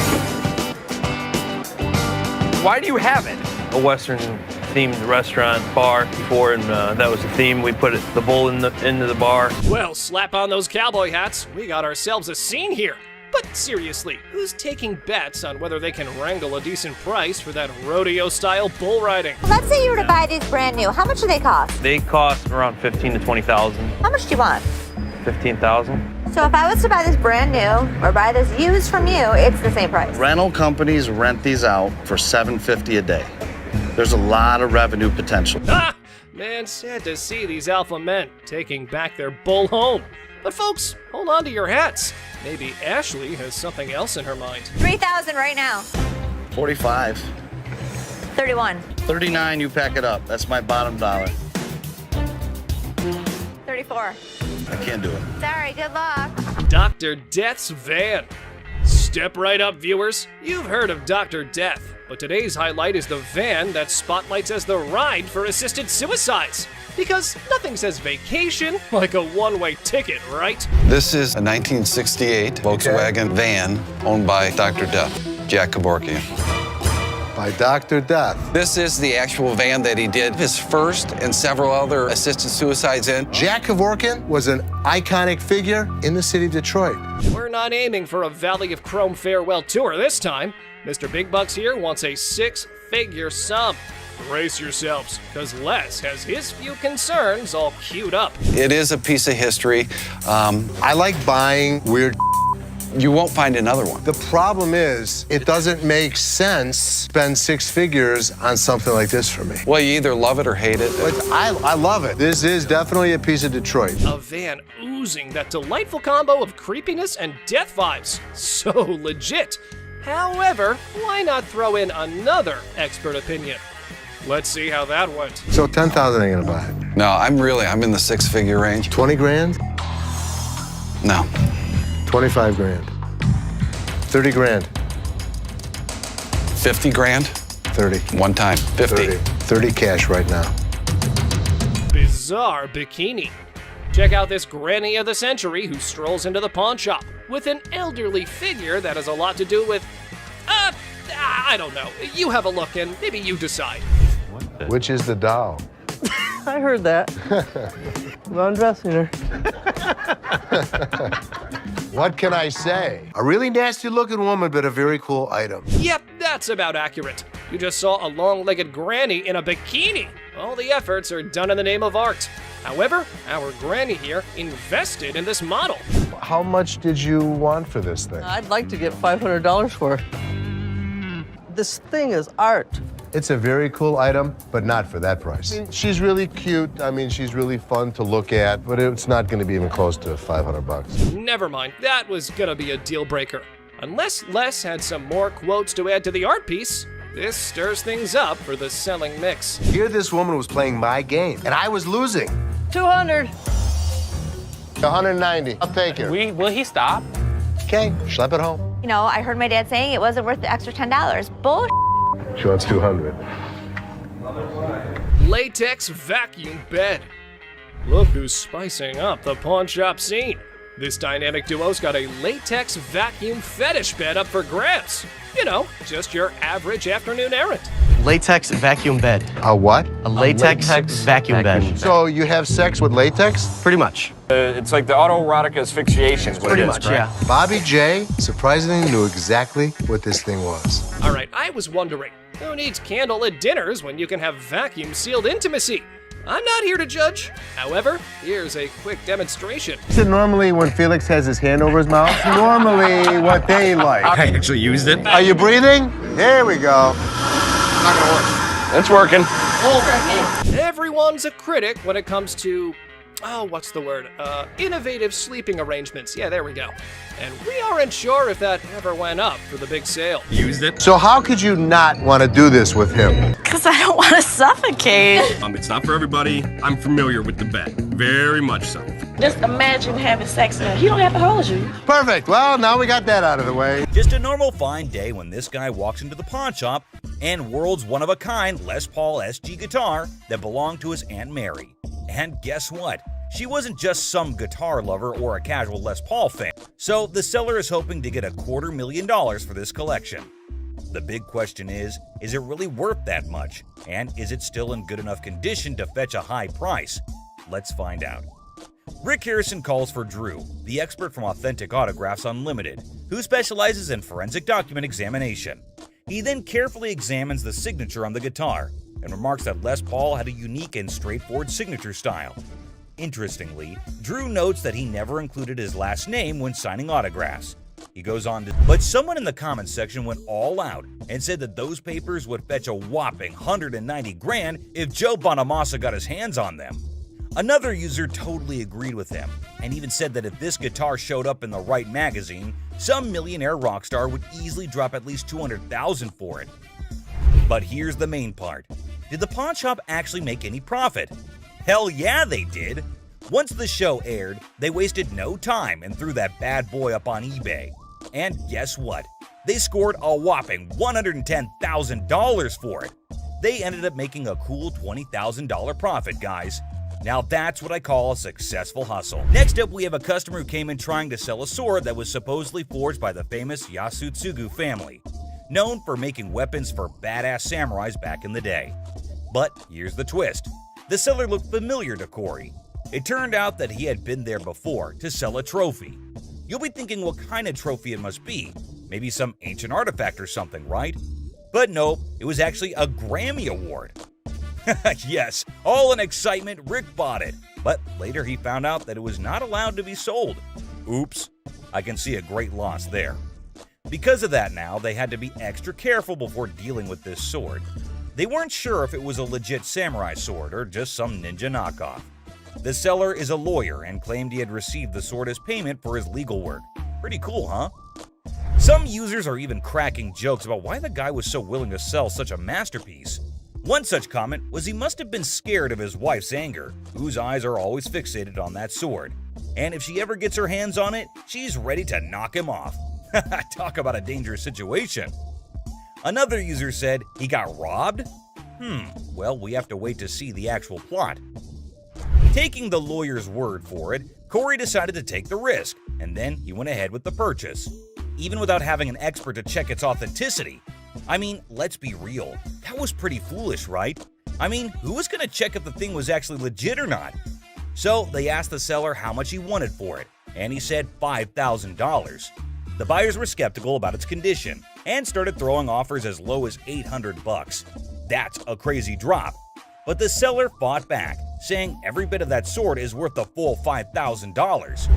Why do you have it? A Western-themed restaurant bar before, and that was the theme. We put the bull into the bar. Well, slap on those cowboy hats. We got ourselves a scene here. But seriously, who's taking bets on whether they can wrangle a decent price for that rodeo-style bull riding? Let's say you were to buy these brand new. How much do they cost? They cost around 15 to 20,000. How much do you want? 15,000. So if I was to buy this brand new or buy this used from you, it's the same price. Rental companies rent these out for $750 a day. There's a lot of revenue potential. Ah! Man, sad to see these alpha men taking back their bull home. But folks, hold on to your hats. Maybe Ashley has something else in her mind. 3,000 right now. 45. 31. 39, you pack it up. That's my bottom dollar. 34. I can't do it. Sorry, good luck. Dr. Death's van. Step right up, viewers. You've heard of Dr. Death, but today's highlight is the van that spotlights as the ride for assisted suicides. Because nothing says vacation like a one-way ticket, right? This is a 1968 Volkswagen van owned by Dr. Death, Jack Kevorkian. By Dr. Death. This is the actual van that he did his first and several other assisted suicides in. Jack Kevorkian was an iconic figure in the city of Detroit. We're not aiming for a Valley of Chrome farewell tour this time. Mr. Big Bucks here wants a six-figure sum. Brace yourselves, because Les has his few concerns all queued up. It is a piece of history. I like buying weird. You won't find another one. The problem is, it doesn't make sense to spend six figures on something like this for me. Well, you either love it or hate it. But I love it. This is definitely a piece of Detroit. A van oozing that delightful combo of creepiness and death vibes. So legit. However, why not throw in another expert opinion? Let's see how that went. So 10,000 ain't gonna buy it. No, I'm in the six-figure range. 20 grand? No. 25 grand. 30 grand. 50 grand? 30. One time. 50. 30 cash right now. Bizarre bikini. Check out this granny of the century who strolls into the pawn shop with an elderly figure that has a lot to do with, I don't know. You have a look and maybe you decide. Which is the doll? I heard that. I'm undressing her. What can I say? A really nasty looking woman, but a very cool item. Yep, that's about accurate. You just saw a long-legged granny in a bikini. All the efforts are done in the name of art. However, our granny here invested in this model. How much did you want for this thing? I'd like to get $500 for it. This thing is art. It's a very cool item, but not for that price. I mean, she's really cute. I mean, she's really fun to look at, but it's not going to be even close to 500 bucks. Never mind, that was gonna be a deal breaker. Unless Les had some more quotes to add to the art piece, this stirs things up for the selling mix. Here this woman was playing my game, and I was losing. 200. 190. I'll take it. Will he stop? Okay, schlep it home. You know, I heard my dad saying it wasn't worth the extra $10. Bull. She wants 200. Latex vacuum bed. Look who's spicing up the pawn shop scene. This dynamic duo's got a latex vacuum fetish bed up for grabs. You know, just your average afternoon errand. Latex vacuum bed. A what? A latex vacuum bed. So you have sex with latex? Pretty much. It's like the autoerotic asphyxiation. Pretty much, yeah. Bobby J surprisingly knew exactly what this thing was. All right, I was wondering, who needs candlelit dinners when you can have vacuum-sealed intimacy? I'm not here to judge. However, here's a quick demonstration. So normally when Felix has his hand over his mouth, normally what they like. I actually used it. Are you breathing? Here we go. Not gonna work. It's working. Everyone's a critic when it comes to, what's the word? Innovative sleeping arrangements. Yeah, there we go. And we aren't sure if that ever went up for the big sale. Used it. So how could you not want to do this with him? Because I don't want to suffocate. It's not for everybody. I'm familiar with the bed. Very much so. Just imagine having sex now. He don't have to hold you. Perfect. Well, now we got that out of the way. Just a normal fine day when this guy walks into the pawn shop and world's one-of-a-kind Les Paul SG guitar that belonged to his Aunt Mary. And guess what? She wasn't just some guitar lover or a casual Les Paul fan. So the seller is hoping to get $250,000 for this collection. The big question is it really worth that much? And is it still in good enough condition to fetch a high price? Let's find out. Rick Harrison calls for Drew, the expert from Authentic Autographs Unlimited, who specializes in forensic document examination. He then carefully examines the signature on the guitar and remarks that Les Paul had a unique and straightforward signature style. Interestingly, Drew notes that he never included his last name when signing autographs. He goes on to, but someone in the comments section went all out and said that those papers would fetch a whopping 190 grand if Joe Bonamassa got his hands on them. Another user totally agreed with him and even said that if this guitar showed up in the right magazine, some millionaire rock star would easily drop at least $200,000 for it. But here's the main part. Did the pawn shop actually make any profit? Hell yeah, they did! Once the show aired, they wasted no time and threw that bad boy up on eBay. And guess what? They scored a whopping $110,000 for it. They ended up making a cool $20,000 profit, guys. Now that's what I call a successful hustle. Next up, we have a customer who came in trying to sell a sword that was supposedly forged by the famous Yasutsugu family, known for making weapons for badass samurais back in the day. But here's the twist. The seller looked familiar to Corey. It turned out that he had been there before to sell a trophy. You'll be thinking what kind of trophy it must be. Maybe some ancient artifact or something, right? But nope, it was actually a Grammy Award. Yes, all in excitement, Rick bought it. But later he found out that it was not allowed to be sold. Oops, I can see a great loss there. Because of that now, they had to be extra careful before dealing with this sword. They weren't sure if it was a legit samurai sword or just some ninja knockoff. The seller is a lawyer and claimed he had received the sword as payment for his legal work. Pretty cool, huh? Some users are even cracking jokes about why the guy was so willing to sell such a masterpiece. One such comment was he must have been scared of his wife's anger, whose eyes are always fixated on that sword. And if she ever gets her hands on it, she's ready to knock him off. Talk about a dangerous situation. Another user said he got robbed? Well, we have to wait to see the actual plot. Taking the lawyer's word for it, Corey decided to take the risk, and then he went ahead with the purchase, even without having an expert to check its authenticity. I mean, let's be real, that was pretty foolish, right? I mean, who was going to check if the thing was actually legit or not? So they asked the seller how much he wanted for it, and he said $5,000. The buyers were skeptical about its condition and started throwing offers as low as $800. That's a crazy drop. But the seller fought back, saying every bit of that sword is worth the full $5,000.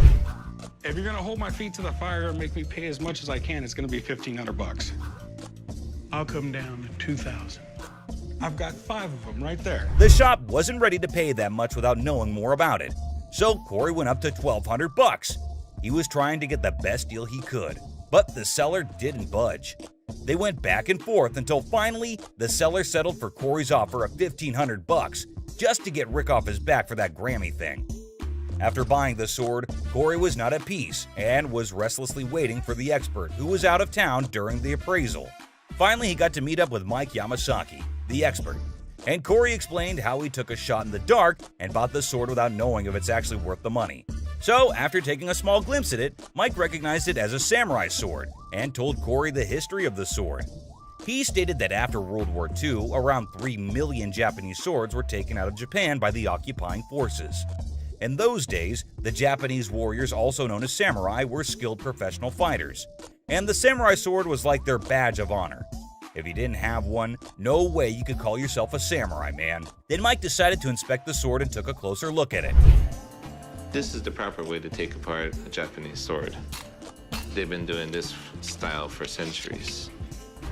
If you're gonna hold my feet to the fire and make me pay as much as I can, it's gonna be $1,500. I'll come down to $2,000. I've got 5 of them right there. The shop wasn't ready to pay that much without knowing more about it, so Corey went up to $1,200. He was trying to get the best deal he could, but the seller didn't budge. They went back and forth until finally the seller settled for Corey's offer of $1,500 just to get Rick off his back for that Grammy thing. After buying the sword, Corey was not at peace and was restlessly waiting for the expert who was out of town during the appraisal. Finally, he got to meet up with Mike Yamasaki, the expert, and Corey explained how he took a shot in the dark and bought the sword without knowing if it's actually worth the money. So, after taking a small glimpse at it, Mike recognized it as a samurai sword and told Corey the history of the sword. He stated that after World War II, around 3 million Japanese swords were taken out of Japan by the occupying forces. In those days, the Japanese warriors, also known as samurai, were skilled professional fighters, and the samurai sword was like their badge of honor. If you didn't have one, no way you could call yourself a samurai, man. Then Mike decided to inspect the sword and took a closer look at it. This is the proper way to take apart a Japanese sword. They've been doing this style for centuries.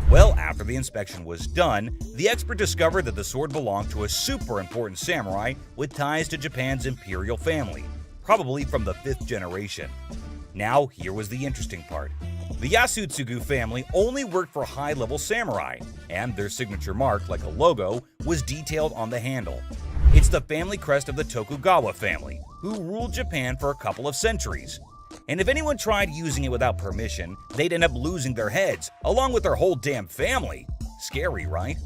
Well, after the inspection was done, the expert discovered that the sword belonged to a super important samurai with ties to Japan's imperial family, probably from the 5th generation. Now, here was the interesting part. The Yasutsugu family only worked for high-level samurai, and their signature mark, like a logo, was detailed on the handle. It's the family crest of the Tokugawa family, who ruled Japan for a couple of centuries. And if anyone tried using it without permission, they'd end up losing their heads, along with their whole damn family. Scary, right?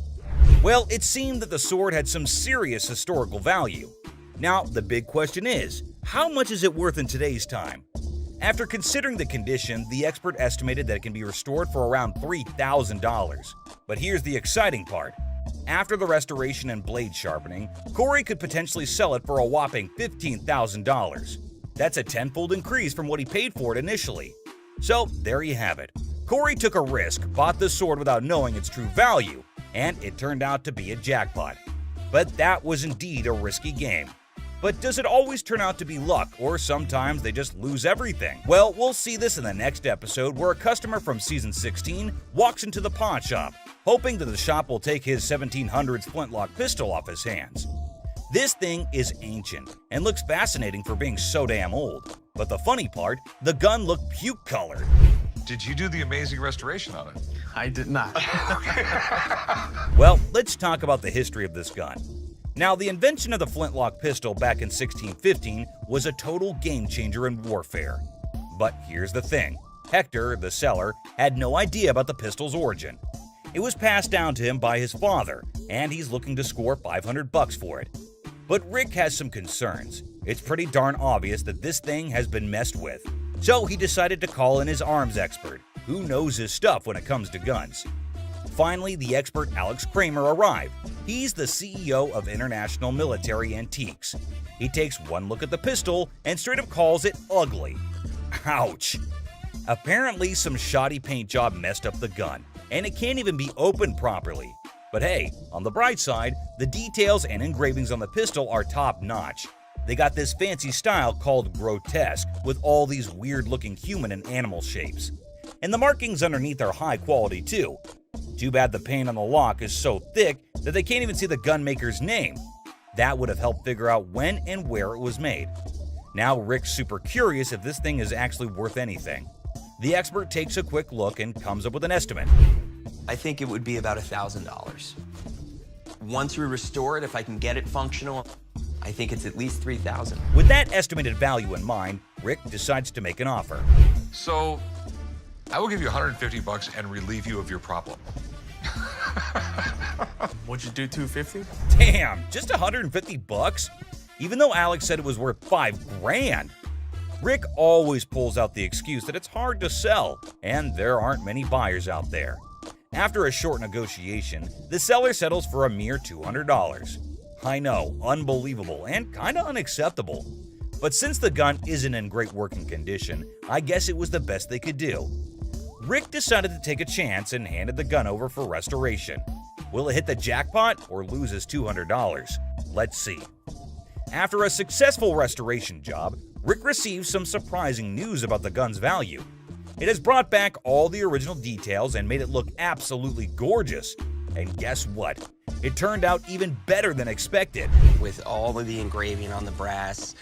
Well, it seemed that the sword had some serious historical value. Now, the big question is, how much is it worth in today's time? After considering the condition, the expert estimated that it can be restored for around $3,000. But here's the exciting part. After the restoration and blade sharpening, Corey could potentially sell it for a whopping $15,000. That's a tenfold increase from what he paid for it initially. So there you have it. Corey took a risk, bought the sword without knowing its true value, and it turned out to be a jackpot. But that was indeed a risky game. But does it always turn out to be luck, or sometimes they just lose everything? Well, we'll see this in the next episode, where a customer from season 16 walks into the pawn shop, hoping that the shop will take his 1700s flintlock pistol off his hands. This thing is ancient and looks fascinating for being so damn old. But the funny part, the gun looked puke-colored. Did you do the amazing restoration on it? I did not. Well, let's talk about the history of this gun. Now, the invention of the flintlock pistol back in 1615 was a total game changer in warfare. But here's the thing. Hector, the seller, had no idea about the pistol's origin. It was passed down to him by his father, and he's looking to score $500 for it. But Rick has some concerns. It's pretty darn obvious that this thing has been messed with. So he decided to call in his arms expert, who knows his stuff when it comes to guns. Finally, the expert Alex Kramer arrived. He's the CEO of International Military Antiques. He takes one look at the pistol and straight up calls it ugly. Ouch! Apparently, some shoddy paint job messed up the gun, and it can't even be opened properly. But hey, on the bright side, the details and engravings on the pistol are top-notch. They got this fancy style called grotesque, with all these weird-looking human and animal shapes. And the markings underneath are high quality too. Too bad the paint on the lock is so thick that they can't even see the gun maker's name. That would have helped figure out when and where it was made. Now Rick's super curious if this thing is actually worth anything. The expert takes a quick look and comes up with an estimate. I think it would be about $1,000. Once we restore it, if I can get it functional, I think it's at least $3,000. With that estimated value in mind, Rick decides to make an offer. So, I will give you $150 and relieve you of your problem. Would you do $250? Damn, just $150? Even though Alex said it was worth $5,000. Rick always pulls out the excuse that it's hard to sell, and there aren't many buyers out there. After a short negotiation, the seller settles for a mere $200. I know, unbelievable and kinda unacceptable. But since the gun isn't in great working condition, I guess it was the best they could do. Rick decided to take a chance and handed the gun over for restoration. Will it hit the jackpot or lose his $200? Let's see. After a successful restoration job, Rick receives some surprising news about the gun's value. It has brought back all the original details and made it look absolutely gorgeous. And guess what? It turned out even better than expected. With all of the engraving on the brass,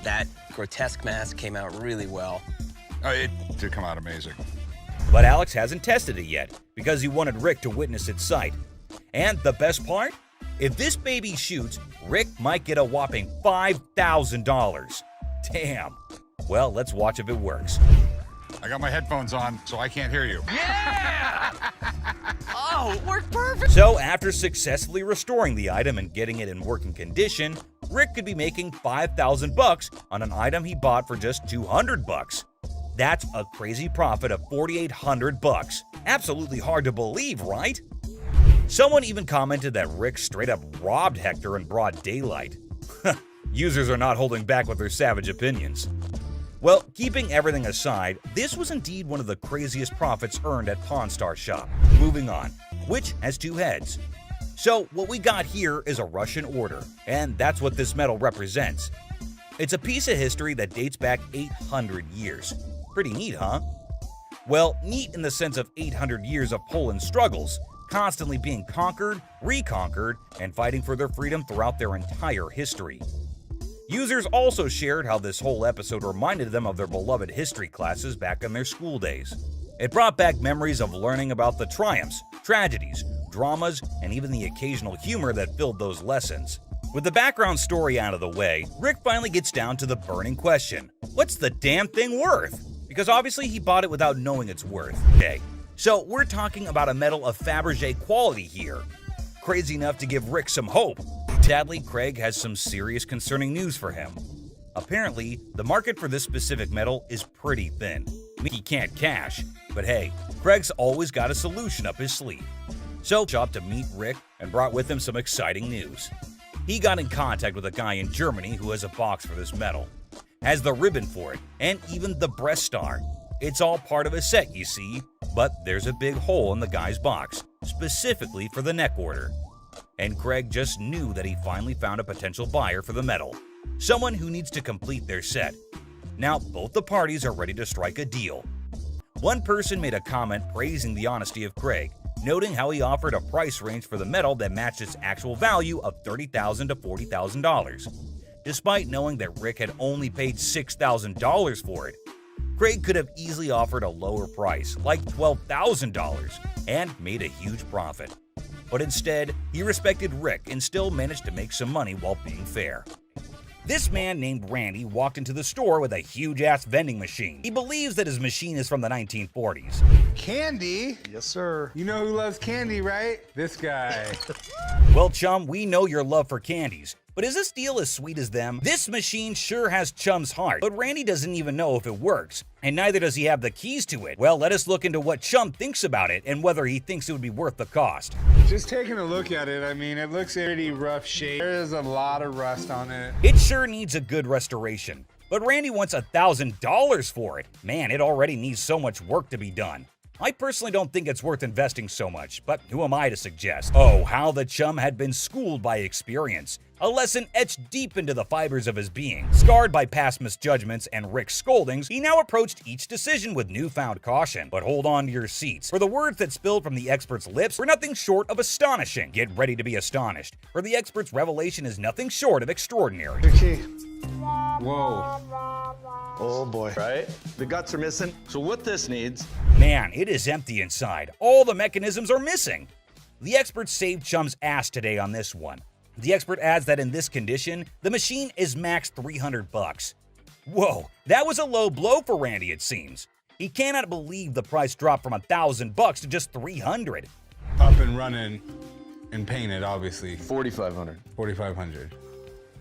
that grotesque mask came out really well. It did come out amazing. But Alex hasn't tested it yet because he wanted Rick to witness its sight. And the best part? If this baby shoots, Rick might get a whopping $5,000. Damn. Well, let's watch if it works. I got my headphones on, so I can't hear you. Oh, it worked perfect! So after successfully restoring the item and getting it in working condition, Rick could be making $5,000 on an item he bought for just $200. That's a crazy profit of $4,800. Absolutely hard to believe, right? Someone even commented that Rick straight up robbed Hector in broad daylight. Users are not holding back with their savage opinions. Well, keeping everything aside, this was indeed one of the craziest profits earned at Pawn Star Shop. Moving on, which has two heads. So what we got here is a Russian order, and that's what this medal represents. It's a piece of history that dates back 800 years. Pretty neat, huh? Well, neat in the sense of 800 years of Poland's struggles, constantly being conquered, reconquered, and fighting for their freedom throughout their entire history. Users also shared how this whole episode reminded them of their beloved history classes back in their school days. It brought back memories of learning about the triumphs, tragedies, dramas, and even the occasional humor that filled those lessons. With the background story out of the way, Rick finally gets down to the burning question. What's the damn thing worth? Because obviously he bought it without knowing its worth. Okay, so we're talking about a medal of Fabergé quality here. Crazy enough to give Rick some hope. Sadly, Craig has some serious concerning news for him. Apparently, the market for this specific medal is pretty thin. He can't cash, but hey, Craig's always got a solution up his sleeve. So, stopped to meet Rick and brought with him some exciting news. He got in contact with a guy in Germany who has a box for this medal. has the ribbon for it, and even the breast star. It's all part of a set, you see, but there's a big hole in the guy's box, specifically for the neck order. And Craig just knew that he finally found a potential buyer for the medal, someone who needs to complete their set. Now, both the parties are ready to strike a deal. One person made a comment praising the honesty of Craig, noting how he offered a price range for the medal that matched its actual value of $30,000 to $40,000. Despite knowing that Rick had only paid $6,000 for it, Craig could have easily offered a lower price, like $12,000, and made a huge profit. But instead, he respected Rick and still managed to make some money while being fair. This man named Randy walked into the store with a huge-ass vending machine. He believes that his machine is from the 1940s. Candy? Yes, sir. You know who loves candy, right? This guy. Well, chum, we know your love for candies, but is this deal as sweet as them? This machine sure has Chum's heart, but Randy doesn't even know if it works, and neither does he have the keys to it. Well, let us look into what Chum thinks about it and whether he thinks it would be worth the cost. Just taking a look at it, I mean, it looks pretty rough shape. There is a lot of rust on it. It sure needs a good restoration, but Randy wants $1,000 for it. Man, it already needs so much work to be done. I personally don't think it's worth investing so much, but who am I to suggest? Oh, how the chum had been schooled by experience. A lesson etched deep into the fibers of his being. Scarred by past misjudgments and Rick's scoldings, he now approached each decision with newfound caution. But hold on to your seats, for the words that spilled from the expert's lips were nothing short of astonishing. Get ready to be astonished, for the expert's revelation is nothing short of extraordinary. Whoa. Oh boy, right? The guts are missing. So what this needs... Man, it is empty inside. All the mechanisms are missing. The expert saved Chum's ass today on this one. The expert adds that in this condition, the machine is max $300. Whoa, that was a low blow for Randy, it seems. He cannot believe the price dropped from $1,000 to just $300. Up and running and painted, obviously. $4,500. $4,500.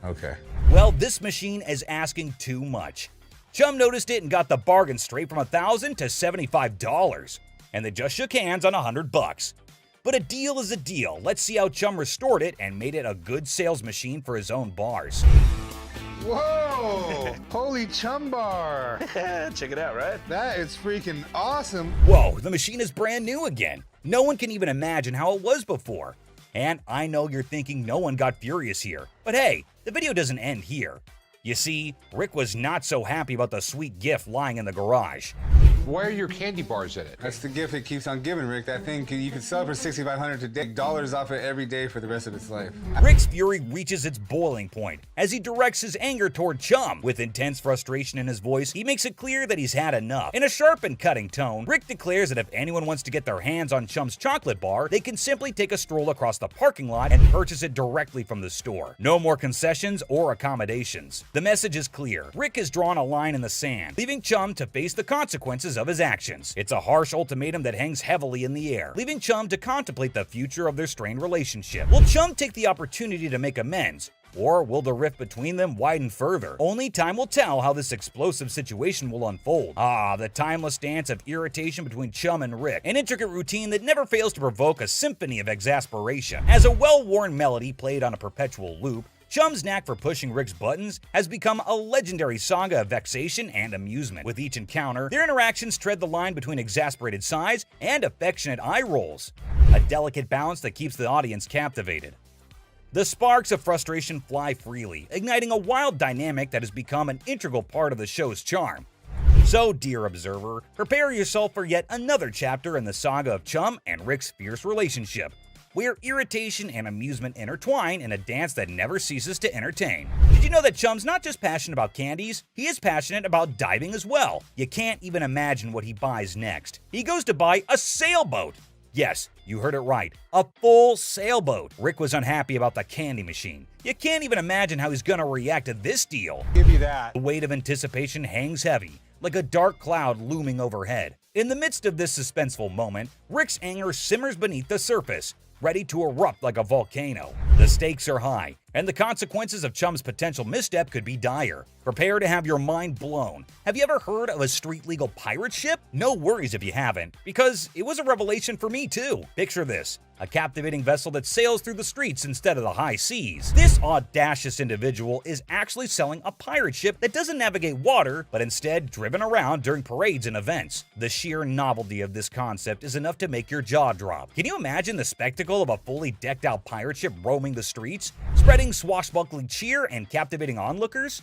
Okay. Well, this machine is asking too much. Chum noticed it and got the bargain straight from $1,000 to $75, and they just shook hands on $100. But a deal is a deal. Let's see how Chum restored it and made it a good sales machine for his own bars. Whoa! Holy chum bar! Check it out, right? That is freaking awesome. Whoa, the machine is brand new again. No one can even imagine how it was before. And I know you're thinking no one got furious here. But hey, the video doesn't end here. You see, Rick was not so happy about the sweet gift lying in the garage. Why are your candy bars in it? That's the gift it keeps on giving, Rick. That thing, you can sell it for $6,500 today, dollars off it every day for the rest of its life. Rick's fury reaches its boiling point as he directs his anger toward Chum. With intense frustration in his voice, he makes it clear that he's had enough. In a sharp and cutting tone, Rick declares that if anyone wants to get their hands on Chum's chocolate bar, they can simply take a stroll across the parking lot and purchase it directly from the store. No more concessions or accommodations. The message is clear. Rick has drawn a line in the sand, leaving Chum to face the consequences of his actions. It's a harsh ultimatum that hangs heavily in the air, leaving Chum to contemplate the future of their strained relationship. Will Chum take the opportunity to make amends, or will the rift between them widen further? Only time will tell how this explosive situation will unfold. Ah, the timeless dance of irritation between Chum and Rick, an intricate routine that never fails to provoke a symphony of exasperation. As a well-worn melody played on a perpetual loop, Chum's knack for pushing Rick's buttons has become a legendary saga of vexation and amusement. With each encounter, their interactions tread the line between exasperated sighs and affectionate eye rolls, a delicate balance that keeps the audience captivated. The sparks of frustration fly freely, igniting a wild dynamic that has become an integral part of the show's charm. So, dear observer, prepare yourself for yet another chapter in the saga of Chum and Rick's fierce relationship, where irritation and amusement intertwine in a dance that never ceases to entertain. Did you know that Chum's not just passionate about candies, he is passionate about diving as well? You can't even imagine what he buys next. He goes to buy a sailboat! Yes, you heard it right, a full sailboat. Rick was unhappy about the candy machine. You can't even imagine how he's gonna react to this deal. Give you that. The weight of anticipation hangs heavy, like a dark cloud looming overhead. In the midst of this suspenseful moment, Rick's anger simmers beneath the surface, ready to erupt like a volcano. The stakes are high, and the consequences of Chum's potential misstep could be dire. Prepare to have your mind blown. Have you ever heard of a street-legal pirate ship? No worries if you haven't, because it was a revelation for me too. Picture this. A captivating vessel that sails through the streets instead of the high seas. This audacious individual is actually selling a pirate ship that doesn't navigate water, but instead driven around during parades and events. The sheer novelty of this concept is enough to make your jaw drop. Can you imagine the spectacle of a fully decked out pirate ship roaming the streets, spreading swashbuckling cheer and captivating onlookers?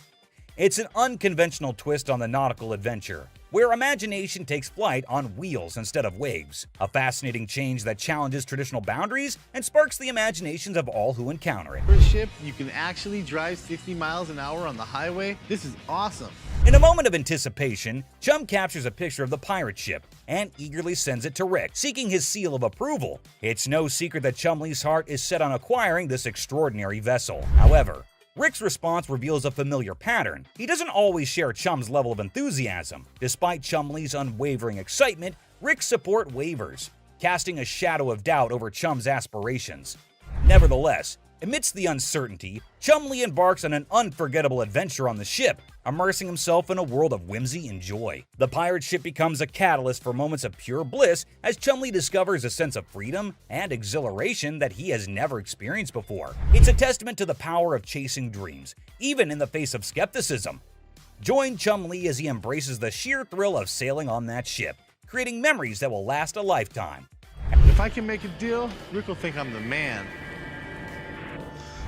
It's an unconventional twist on the nautical adventure, where imagination takes flight on wheels instead of waves. A fascinating change that challenges traditional boundaries and sparks the imaginations of all who encounter it. For a ship, you can actually drive 60 miles an hour on the highway. This is awesome. In a moment of anticipation, Chum captures a picture of the pirate ship and eagerly sends it to Rick, seeking his seal of approval. It's no secret that Chumley's heart is set on acquiring this extraordinary vessel. However, Rick's response reveals a familiar pattern. He doesn't always share Chum's level of enthusiasm. Despite Chumley's unwavering excitement, Rick's support wavers, casting a shadow of doubt over Chum's aspirations. Nevertheless, amidst the uncertainty, Chumley embarks on an unforgettable adventure on the ship, immersing himself in a world of whimsy and joy. The pirate ship becomes a catalyst for moments of pure bliss as Chumley discovers a sense of freedom and exhilaration that he has never experienced before. It's a testament to the power of chasing dreams, even in the face of skepticism. Join Chumley as he embraces the sheer thrill of sailing on that ship, creating memories that will last a lifetime. If I can make a deal, Rick will think I'm the man.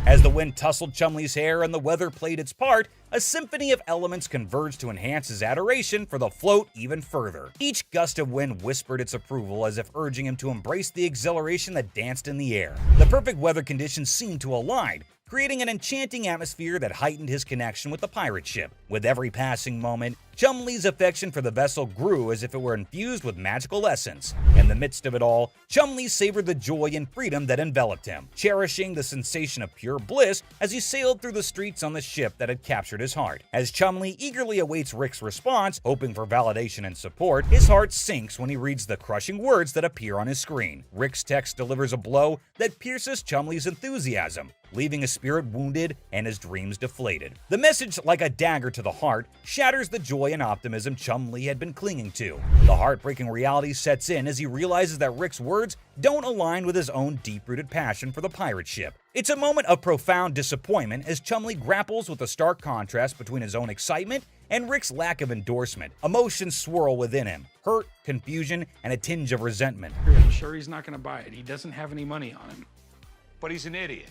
As the wind tousled Chumley's hair and the weather played its part, a symphony of elements converged to enhance his adoration for the float even further. Each gust of wind whispered its approval as if urging him to embrace the exhilaration that danced in the air. The perfect weather conditions seemed to align, creating an enchanting atmosphere that heightened his connection with the pirate ship. With every passing moment, Chumley's affection for the vessel grew as if it were infused with magical essence. In the midst of it all, Chumley savored the joy and freedom that enveloped him, cherishing the sensation of pure bliss as he sailed through the streets on the ship that had captured his heart. As Chumley eagerly awaits Rick's response, hoping for validation and support, his heart sinks when he reads the crushing words that appear on his screen. Rick's text delivers a blow that pierces Chumley's enthusiasm, leaving his spirit wounded and his dreams deflated. The message, like a dagger to the heart, shatters the joy and optimism Chumley had been clinging to. The heartbreaking reality sets in as he realizes that Rick's words don't align with his own deep-rooted passion for the pirate ship. It's a moment of profound disappointment as Chumley grapples with the stark contrast between his own excitement and Rick's lack of endorsement. Emotions swirl within him, hurt, confusion, and a tinge of resentment. I'm sure he's not going to buy it. He doesn't have any money on him. But he's an idiot.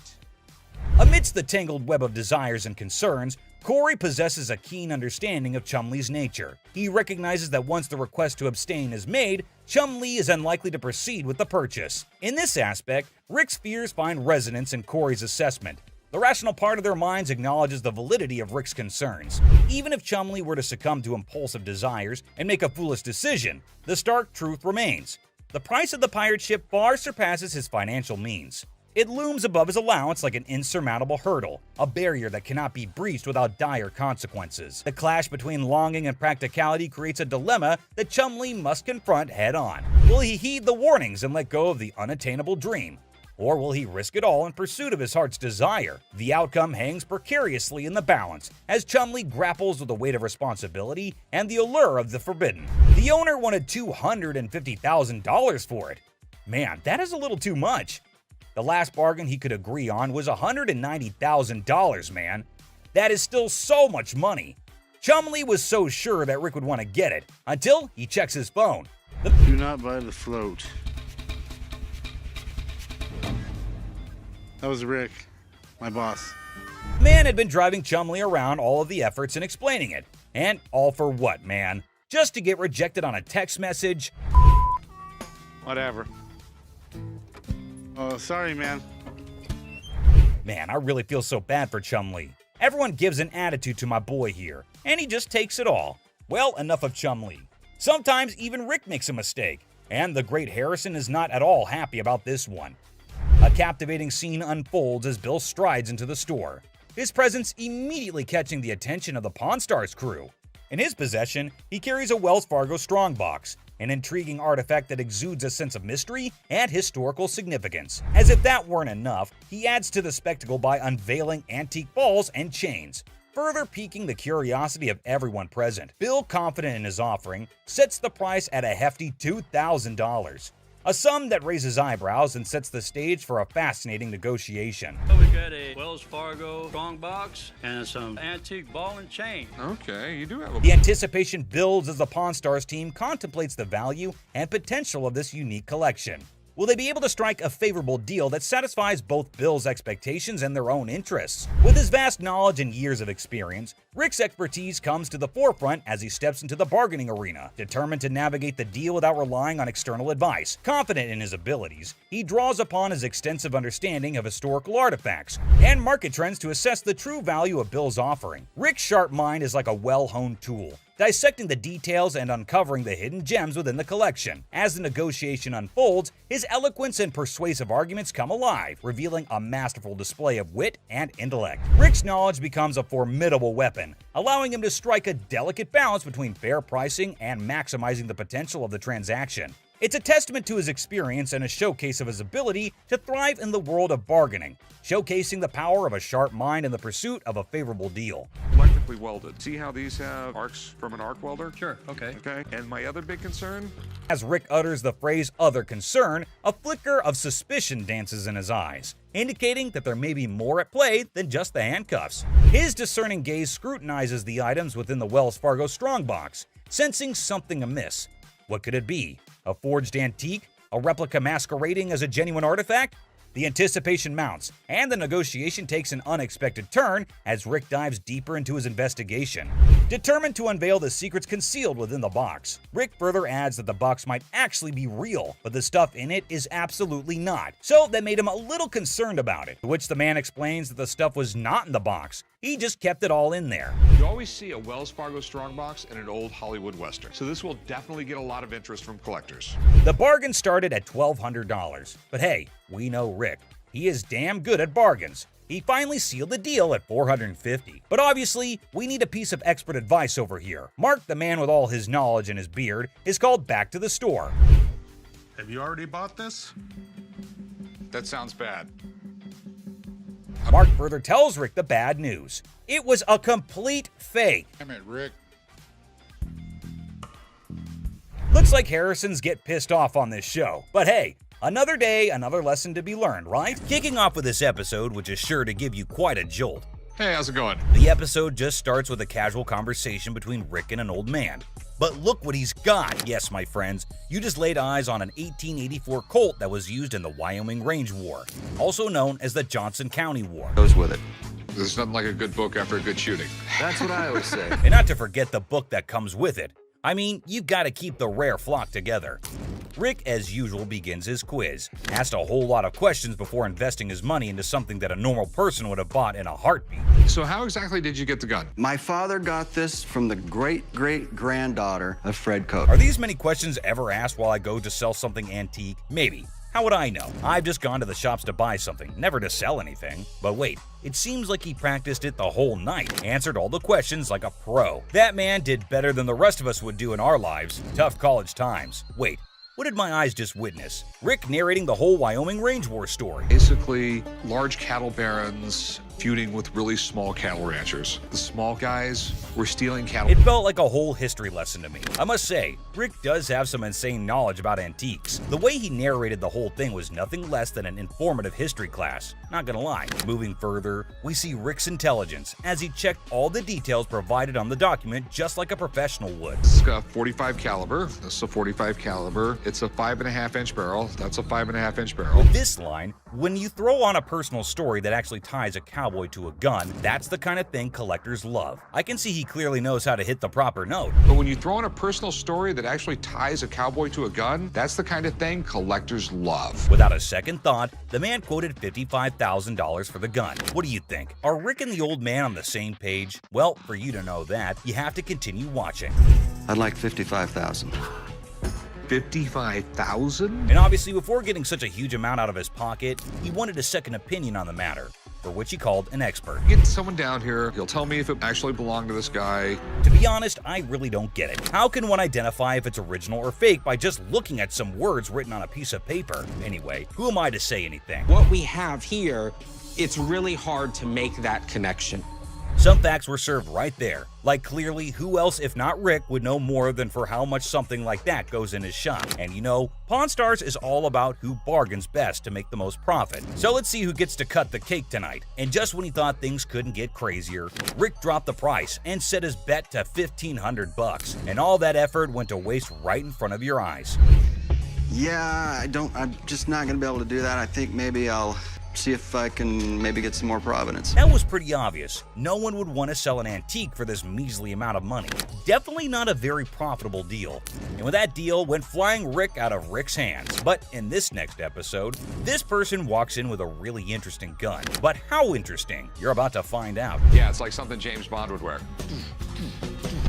Amidst the tangled web of desires and concerns, Corey possesses a keen understanding of Chumley's nature. He recognizes that once the request to abstain is made, Chumley is unlikely to proceed with the purchase. In this aspect, Rick's fears find resonance in Corey's assessment. The rational part of their minds acknowledges the validity of Rick's concerns. Even if Chumley were to succumb to impulsive desires and make a foolish decision, the stark truth remains. The price of the pirate ship far surpasses his financial means. It looms above his allowance like an insurmountable hurdle, a barrier that cannot be breached without dire consequences. The clash between longing and practicality creates a dilemma that Chumley must confront head-on. Will he heed the warnings and let go of the unattainable dream? Or will he risk it all in pursuit of his heart's desire? The outcome hangs precariously in the balance, as Chumley grapples with the weight of responsibility and the allure of the forbidden. The owner wanted $250,000 for it. Man, that is a little too much. The last bargain he could agree on was $190,000, man. That is still so much money. Chumley was so sure that Rick would want to get it, until he checks his phone. Do not buy the float. That was Rick, my boss. The man had been driving Chumley around all of the efforts and explaining it. And all for what, man? Just to get rejected on a text message? Whatever. Oh, sorry, man. Man, I really feel so bad for Chumley. Everyone gives an attitude to my boy here, and he just takes it all. Well, enough of Chumley. Sometimes even Rick makes a mistake, and the great Harrison is not at all happy about this one. A captivating scene unfolds as Bill strides into the store, his presence immediately catching the attention of the Pawn Stars crew. In his possession, he carries a Wells Fargo strongbox, an intriguing artifact that exudes a sense of mystery and historical significance. As if that weren't enough, he adds to the spectacle by unveiling antique balls and chains, further piquing the curiosity of everyone present. Bill, confident in his offering, sets the price at a hefty $2,000. A sum that raises eyebrows and sets the stage for a fascinating negotiation. We got a Wells Fargo strongbox and some antique ball and chain. Okay, you do have a... The anticipation builds as the Pawn Stars team contemplates the value and potential of this unique collection. Will they be able to strike a favorable deal that satisfies both Bill's expectations and their own interests? With his vast knowledge and years of experience, Rick's expertise comes to the forefront as he steps into the bargaining arena. Determined to navigate the deal without relying on external advice, confident in his abilities, he draws upon his extensive understanding of historical artifacts and market trends to assess the true value of Bill's offering. Rick's sharp mind is like a well-honed tool, dissecting the details and uncovering the hidden gems within the collection. As the negotiation unfolds, his eloquence and persuasive arguments come alive, revealing a masterful display of wit and intellect. Rick's knowledge becomes a formidable weapon, allowing him to strike a delicate balance between fair pricing and maximizing the potential of the transaction. It's a testament to his experience and a showcase of his ability to thrive in the world of bargaining, showcasing the power of a sharp mind in the pursuit of a favorable deal. Electrically welded. See how these have arcs from an arc welder? Sure, okay. Okay, and my other big concern? As Rick utters the phrase "other concern," a flicker of suspicion dances in his eyes, indicating that there may be more at play than just the handcuffs. His discerning gaze scrutinizes the items within the Wells Fargo strongbox, sensing something amiss. What could it be? A forged antique? A replica masquerading as a genuine artifact? The anticipation mounts, and the negotiation takes an unexpected turn as Rick dives deeper into his investigation. Determined to unveil the secrets concealed within the box, Rick further adds that the box might actually be real, but the stuff in it is absolutely not, so that made him a little concerned about it, to which the man explains that the stuff was not in the box. He just kept it all in there. You always see a Wells Fargo strongbox in an old Hollywood Western, so this will definitely get a lot of interest from collectors. The bargain started at $1,200, but hey, we know Rick. He is damn good at bargains. He finally sealed the deal at $450. But obviously, we need a piece of expert advice over here. Mark, the man with all his knowledge and his beard, is called back to the store. Have you already bought this? That sounds bad. Mark further tells Rick the bad news. It was a complete fake. Damn it, Rick. Looks like Harrisons get pissed off on this show. But hey, another day, another lesson to be learned, right? Kicking off with this episode, which is sure to give you quite a jolt. Hey, how's it going? The episode just starts with a casual conversation between Rick and an old man. But look what he's got! Yes, my friends, you just laid eyes on an 1884 Colt that was used in the Wyoming Range War, also known as the Johnson County War. Goes with it. There's nothing like a good book after a good shooting. That's what I always say. And not to forget the book that comes with it. I mean, you've got to keep the rare flock together. Rick, as usual, begins his quiz, asked a whole lot of questions before investing his money into something that a normal person would have bought in a heartbeat. So how exactly did you get the gun? My father got this from the great-great-granddaughter of Fred Koch. Are these many questions ever asked while I go to sell something antique? Maybe. How would I know? I've just gone to the shops to buy something, never to sell anything. But wait, it seems like he practiced it the whole night, answered all the questions like a pro. That man did better than the rest of us would do in our lives. Tough college times. Wait, what did my eyes just witness? Rick narrating the whole Wyoming Range War story. Basically, large cattle barons feuding with really small cattle ranchers. The small guys were stealing cattle. It felt like a whole history lesson to me. I must say, Rick does have some insane knowledge about antiques. The way he narrated the whole thing was nothing less than an informative history class. Not gonna lie. Moving further, we see Rick's intelligence as he checked all the details provided on the document just like a professional would. It's got 45 caliber. This is a 45 caliber. It's a 5.5 inch barrel. That's a 5.5 inch barrel. This line, when you throw on a personal story that actually ties a cowboy to a gun, that's the kind of thing collectors love. I can see he clearly knows how to hit the proper note. But when you throw in a personal story that actually ties a cowboy to a gun, that's the kind of thing collectors love. Without a second thought, the man quoted $55,000 for the gun. What do you think? Are Rick and the old man on the same page? Well, for you to know that, you have to continue watching. I'd like $55,000. $55,000? And obviously, before getting such a huge amount out of his pocket, he wanted a second opinion on the matter. for which he called an expert. Get someone down here, he'll tell me if it actually belonged to this guy. To be honest, I really don't get it. How can one identify if it's original or fake by just looking at some words written on a piece of paper? Anyway, who am I to say anything? What we have here, it's really hard to make that connection. Some facts were served right there. Like clearly, who else if not Rick would know more than for how much something like that goes in his shop. And you know, Pawn Stars is all about who bargains best to make the most profit. So let's see who gets to cut the cake tonight. And just when he thought things couldn't get crazier, Rick dropped the price and set his bet to $1,500. And all that effort went to waste right in front of your eyes. Yeah, I'm just not gonna be able to do that. I think maybe I'll see if I can maybe get some more Providence. That was pretty obvious. No one would want to sell an antique for this measly amount of money. Definitely not a very profitable deal. And with that deal went flying Rick out of Rick's hands. But in this next episode, this person walks in with a really interesting gun. But how interesting? You're about to find out. Yeah, it's like something James Bond would wear.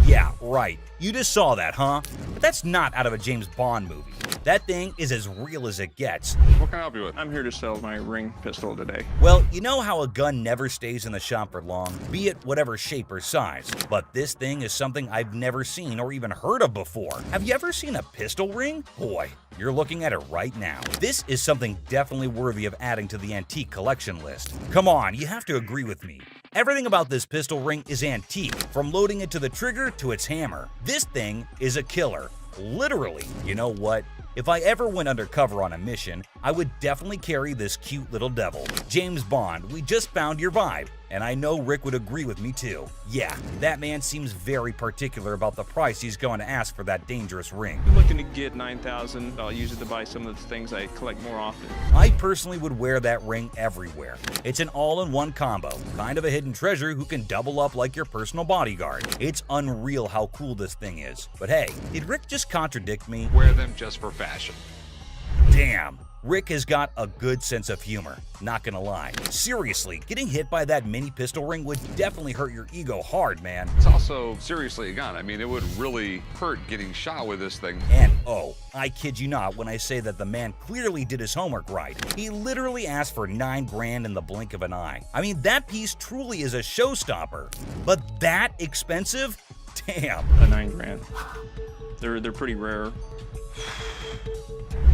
Yeah, right. You just saw that, huh? But that's not out of a James Bond movie. That thing is as real as it gets. What can I help you with? I'm here to sell my ring pistol today. Well, you know how a gun never stays in the shop for long, be it whatever shape or size. But this thing is something I've never seen or even heard of before. Have you ever seen a pistol ring? Boy, you're looking at it right now. This is something definitely worthy of adding to the antique collection list. Come on, you have to agree with me. Everything about this pistol ring is antique, from loading it to the trigger to its hammer. This thing is a killer. Literally. You know what? If I ever went undercover on a mission, I would definitely carry this cute little devil. James Bond, we just found your vibe. And I know Rick would agree with me too. Yeah, that man seems very particular about the price he's going to ask for that dangerous ring. I'm looking to get $9,000. I'll use it to buy some of the things I collect more often. I personally would wear that ring everywhere. It's an all-in-one combo, kind of a hidden treasure who can double up like your personal bodyguard. It's unreal how cool this thing is. But hey, did Rick just contradict me? Wear them just for fashion. Damn. Rick has got a good sense of humor, not gonna lie. Seriously, getting hit by that mini pistol ring would definitely hurt your ego hard, man. It's also seriously a gun. I mean, it would really hurt getting shot with this thing. And oh, I kid you not when I say that the man clearly did his homework right. He literally asked for $9 grand in the blink of an eye. I mean, that piece truly is a showstopper. But that expensive? Damn. A $9 grand. They're pretty rare.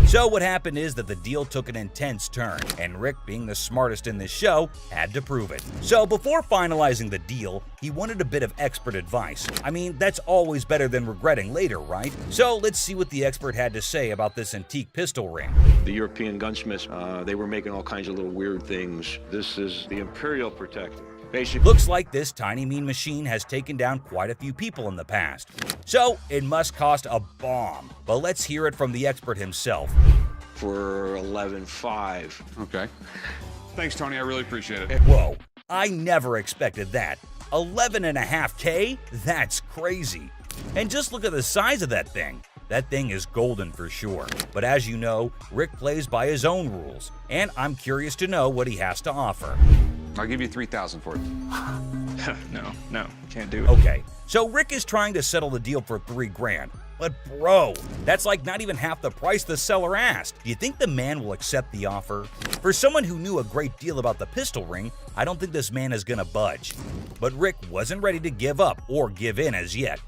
So what happened is that the deal took an intense turn, and Rick, being the smartest in this show, had to prove it. So before finalizing the deal, he wanted a bit of expert advice. I mean, that's always better than regretting later, right? So let's see what the expert had to say about this antique pistol ring. The European gunsmiths, they were making all kinds of little weird things. This is the Imperial Protector. Basically, looks like this tiny mean machine has taken down quite a few people in the past. So it must cost a bomb. But let's hear it from the expert himself. For $11,500. Okay. Thanks, Tony. I really appreciate it. Whoa, I never expected that. $11.5K? That's crazy. And just look at the size of that thing. That thing is golden for sure. But as you know, Rick plays by his own rules, and I'm curious to know what he has to offer. I'll give you $3,000 for it. No, can't do it. Okay, so Rick is trying to settle the deal for $3 grand. But bro, that's like not even half the price the seller asked. Do you think the man will accept the offer? For someone who knew a great deal about the pistol ring, I don't think this man is gonna budge. But Rick wasn't ready to give up or give in as yet.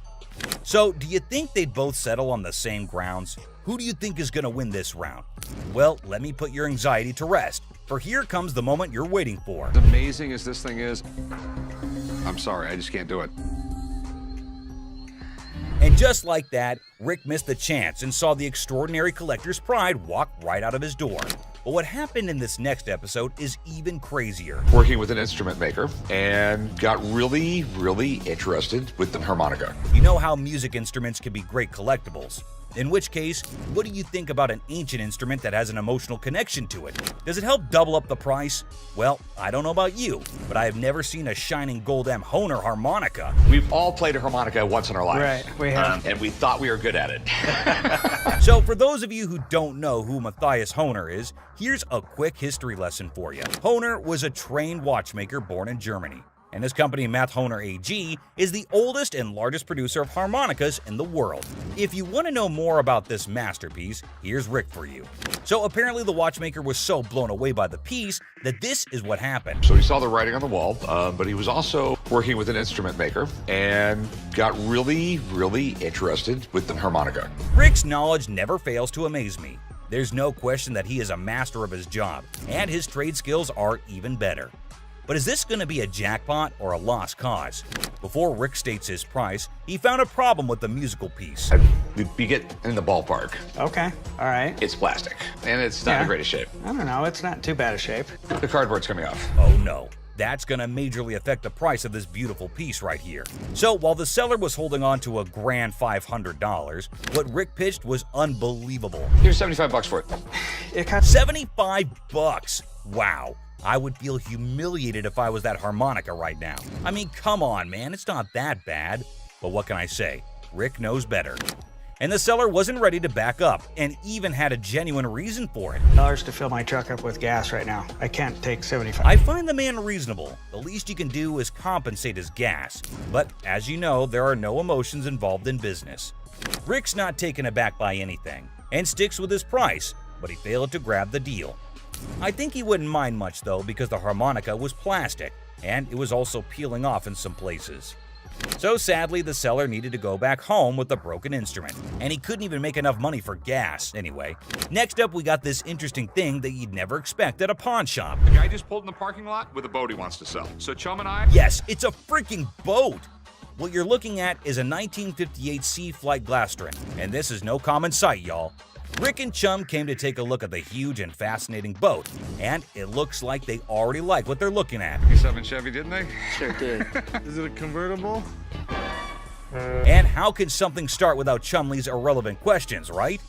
So, do you think they'd both settle on the same grounds? Who do you think is gonna win this round? Well, let me put your anxiety to rest, for here comes the moment you're waiting for. As amazing as this thing is, I'm sorry, I just can't do it. And just like that, Rick missed the chance and saw the extraordinary collector's pride walk right out of his door. But what happened in this next episode is even crazier. Working with an instrument maker and got really, really interested with the harmonica. You know how music instruments can be great collectibles. In which case, what do you think about an ancient instrument that has an emotional connection to it? Does it help double up the price? Well, I don't know about you, but I have never seen a shining gold M Hohner harmonica. We've all played a harmonica once in our lives. Right, we have. And we thought we were good at it. So for those of you who don't know who Matthias Hohner is, here's a quick history lesson for you. Hohner was a trained watchmaker born in Germany. and his company Mathhoner AG is the oldest and largest producer of harmonicas in the world. If you want to know more about this masterpiece, here's Rick for you. So apparently the watchmaker was so blown away by the piece that this is what happened. So he saw the writing on the wall, but he was also working with an instrument maker and got really, really interested with the harmonica. Rick's knowledge never fails to amaze me. There's no question that he is a master of his job, and his trade skills are even better. But is this going to be a jackpot or a lost cause? Before Rick states his price, he found a problem with the musical piece. You get in the ballpark. Okay, all right. It's plastic, and it's not in the greatest shape. I don't know, it's not too bad a shape. The cardboard's coming off. Oh no. That's going to majorly affect the price of this beautiful piece right here. So while the seller was holding on to a grand $500, what Rick pitched was unbelievable. Here's $75 for it. It cost $75? Wow. I would feel humiliated if I was that harmonica right now. I mean, come on, man, it's not that bad. But what can I say? Rick knows better. And the seller wasn't ready to back up, and even had a genuine reason for it. $1 to fill my truck up with gas right now. I can't take 75. I find the man reasonable. The least you can do is compensate his gas. But as you know, there are no emotions involved in business. Rick's not taken aback by anything, and sticks with his price, but he failed to grab the deal. I think he wouldn't mind much though, because the harmonica was plastic, and it was also peeling off in some places. So sadly, the seller needed to go back home with the broken instrument, and he couldn't even make enough money for gas anyway. Next up, we got this interesting thing that you'd never expect at a pawn shop. The guy just pulled in the parking lot with a boat he wants to sell. So Chum and I... Yes, it's a freaking boat! What you're looking at is a 1958 Sea Flight glass string, and this is no common sight, y'all. Rick and Chum came to take a look at the huge and fascinating boat, and it looks like they already like what they're looking at. 57 Chevy, didn't they? Sure did. Is it a convertible? And how could something start without Chumley's irrelevant questions, right?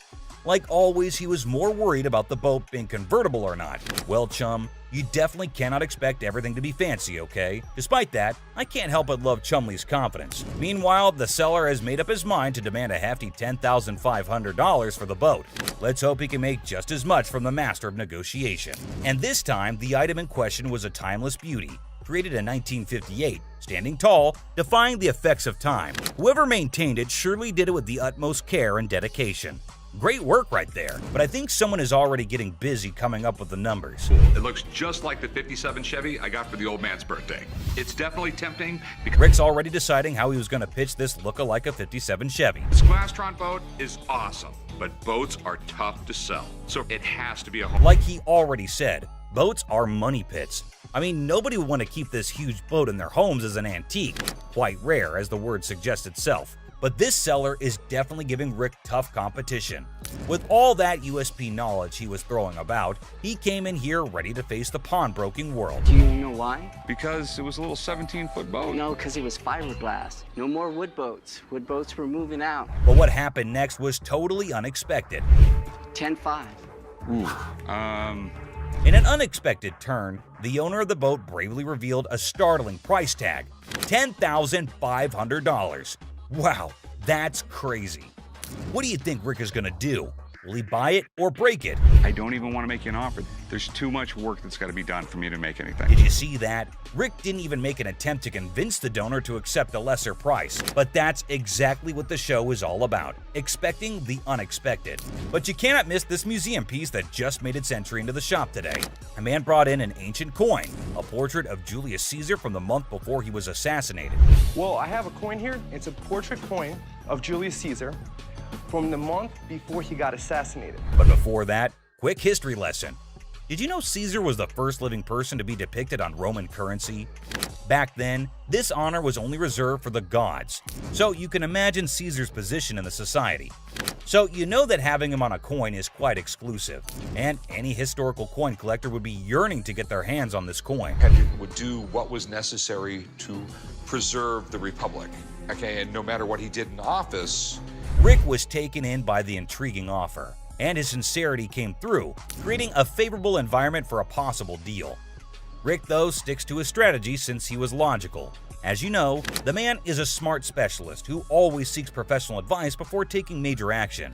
Like always, he was more worried about the boat being convertible or not. Well, Chum, you definitely cannot expect everything to be fancy, okay? Despite that, I can't help but love Chumley's confidence. Meanwhile, the seller has made up his mind to demand a hefty $10,500 for the boat. Let's hope he can make just as much from the master of negotiation. And this time, the item in question was a timeless beauty, created in 1958, standing tall, defying the effects of time. Whoever maintained it surely did it with the utmost care and dedication. Great work right there, but I think someone is already getting busy coming up with the numbers. It looks just like the 57 Chevy I got for the old man's birthday. It's definitely tempting because Rick's already deciding how he was going to pitch this look-alike a 57 Chevy. this Glastron boat is awesome, but boats are tough to sell, so it has to be a home. Like he already said, boats are money pits. I mean, nobody would want to keep this huge boat in their homes as an antique. Quite rare, as the word suggests itself. But this seller is definitely giving Rick tough competition. With all that USP knowledge he was throwing about, he came in here ready to face the pawnbroking world. Do you know why? Because it was a little 17-foot boat. No, because it was fiberglass. No more wood boats. Wood boats were moving out. But what happened next was totally unexpected. 10-5. In an unexpected turn, the owner of the boat bravely revealed a startling price tag, $10,500. Wow, that's crazy. What do you think Rick is gonna do? Will he buy it or break it? I don't even want to make you an offer. There's too much work that's got to be done for me to make anything. Did you see that? Rick didn't even make an attempt to convince the donor to accept a lesser price. But that's exactly what the show is all about, expecting the unexpected. But you cannot miss this museum piece that just made its entry into the shop today. A man brought in an ancient coin, a portrait of Julius Caesar from the month before he was assassinated. Well, I have a coin here. It's a portrait coin of Julius Caesar from the month before he got assassinated. But before that, quick history lesson. Did you know Caesar was the first living person to be depicted on Roman currency? Back then, this honor was only reserved for the gods, so you can imagine Caesar's position in the society. So you know that having him on a coin is quite exclusive, and any historical coin collector would be yearning to get their hands on this coin. Would do what was necessary to preserve the Republic. Okay, and no matter what he did in office, Rick was taken in by the intriguing offer, and his sincerity came through, creating a favorable environment for a possible deal. Rick, though, sticks to his strategy since he was logical. As you know, the man is a smart specialist who always seeks professional advice before taking major action.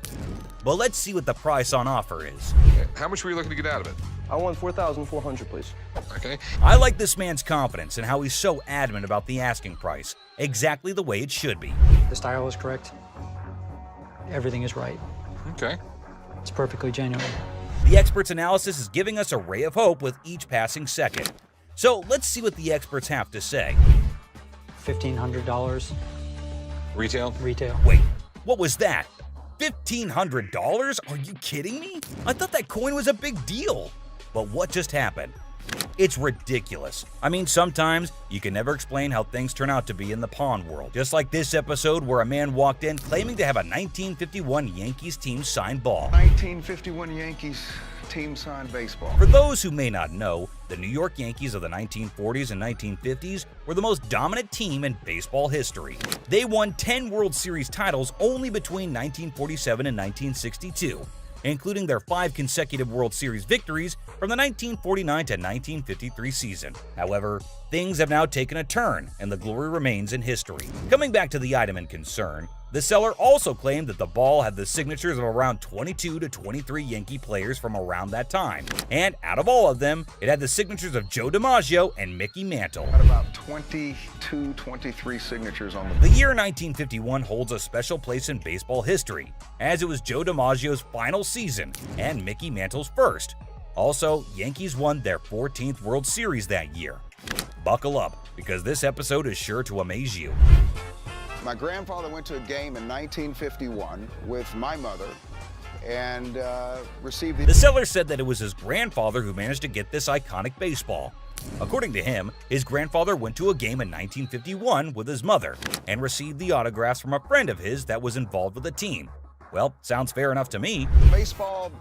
But let's see what the price on offer is. How much were you looking to get out of it? I want $4,400, please. Okay. I like this man's confidence and how he's so adamant about the asking price. Exactly the way it should be. The style is correct. Everything is right. Okay. It's perfectly genuine. The expert's analysis is giving us a ray of hope with each passing second. So let's see what the experts have to say. $1,500. Retail? Retail. Wait, what was that? $1,500? Are you kidding me? I thought that coin was a big deal. But what just happened? It's ridiculous. I mean, sometimes you can never explain how things turn out to be in the pawn world. Just like this episode where a man walked in claiming to have a 1951 Yankees team signed ball. 1951 Yankees team signed baseball. For those who may not know, the New York Yankees of the 1940s and 1950s were the most dominant team in baseball history. They won 10 World Series titles only between 1947 and 1962, including their 5 consecutive World Series victories from the 1949 to 1953 season. However, things have now taken a turn, and the glory remains in history. Coming back to the item in concern, the seller also claimed that the ball had the signatures of around 22 to 23 Yankee players from around that time, and out of all of them, it had the signatures of Joe DiMaggio and Mickey Mantle. Got about 22, 23 signatures on The year 1951 holds a special place in baseball history, as it was Joe DiMaggio's final season and Mickey Mantle's first. Also, Yankees won their 14th World Series that year. Buckle up, because this episode is sure to amaze you. My grandfather went to a game in 1951 with my mother and received The seller said that it was his grandfather who managed to get this iconic baseball. According to him, his grandfather went to a game in 1951 with his mother and received the autographs from a friend of his that was involved with the team. Well, sounds fair enough to me. Baseball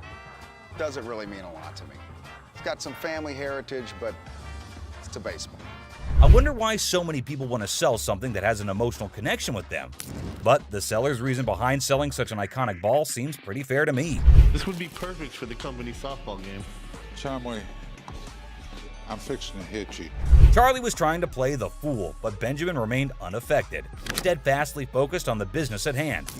doesn't really mean a lot to me. It's got some family heritage, but it's a baseball. I wonder why so many people want to sell something that has an emotional connection with them. But the seller's reason behind selling such an iconic ball seems pretty fair to me. This would be perfect for the company softball game. Chumway, I'm fixing to hit you. Charlie was trying to play the fool, but Benjamin remained unaffected, steadfastly focused on the business at hand.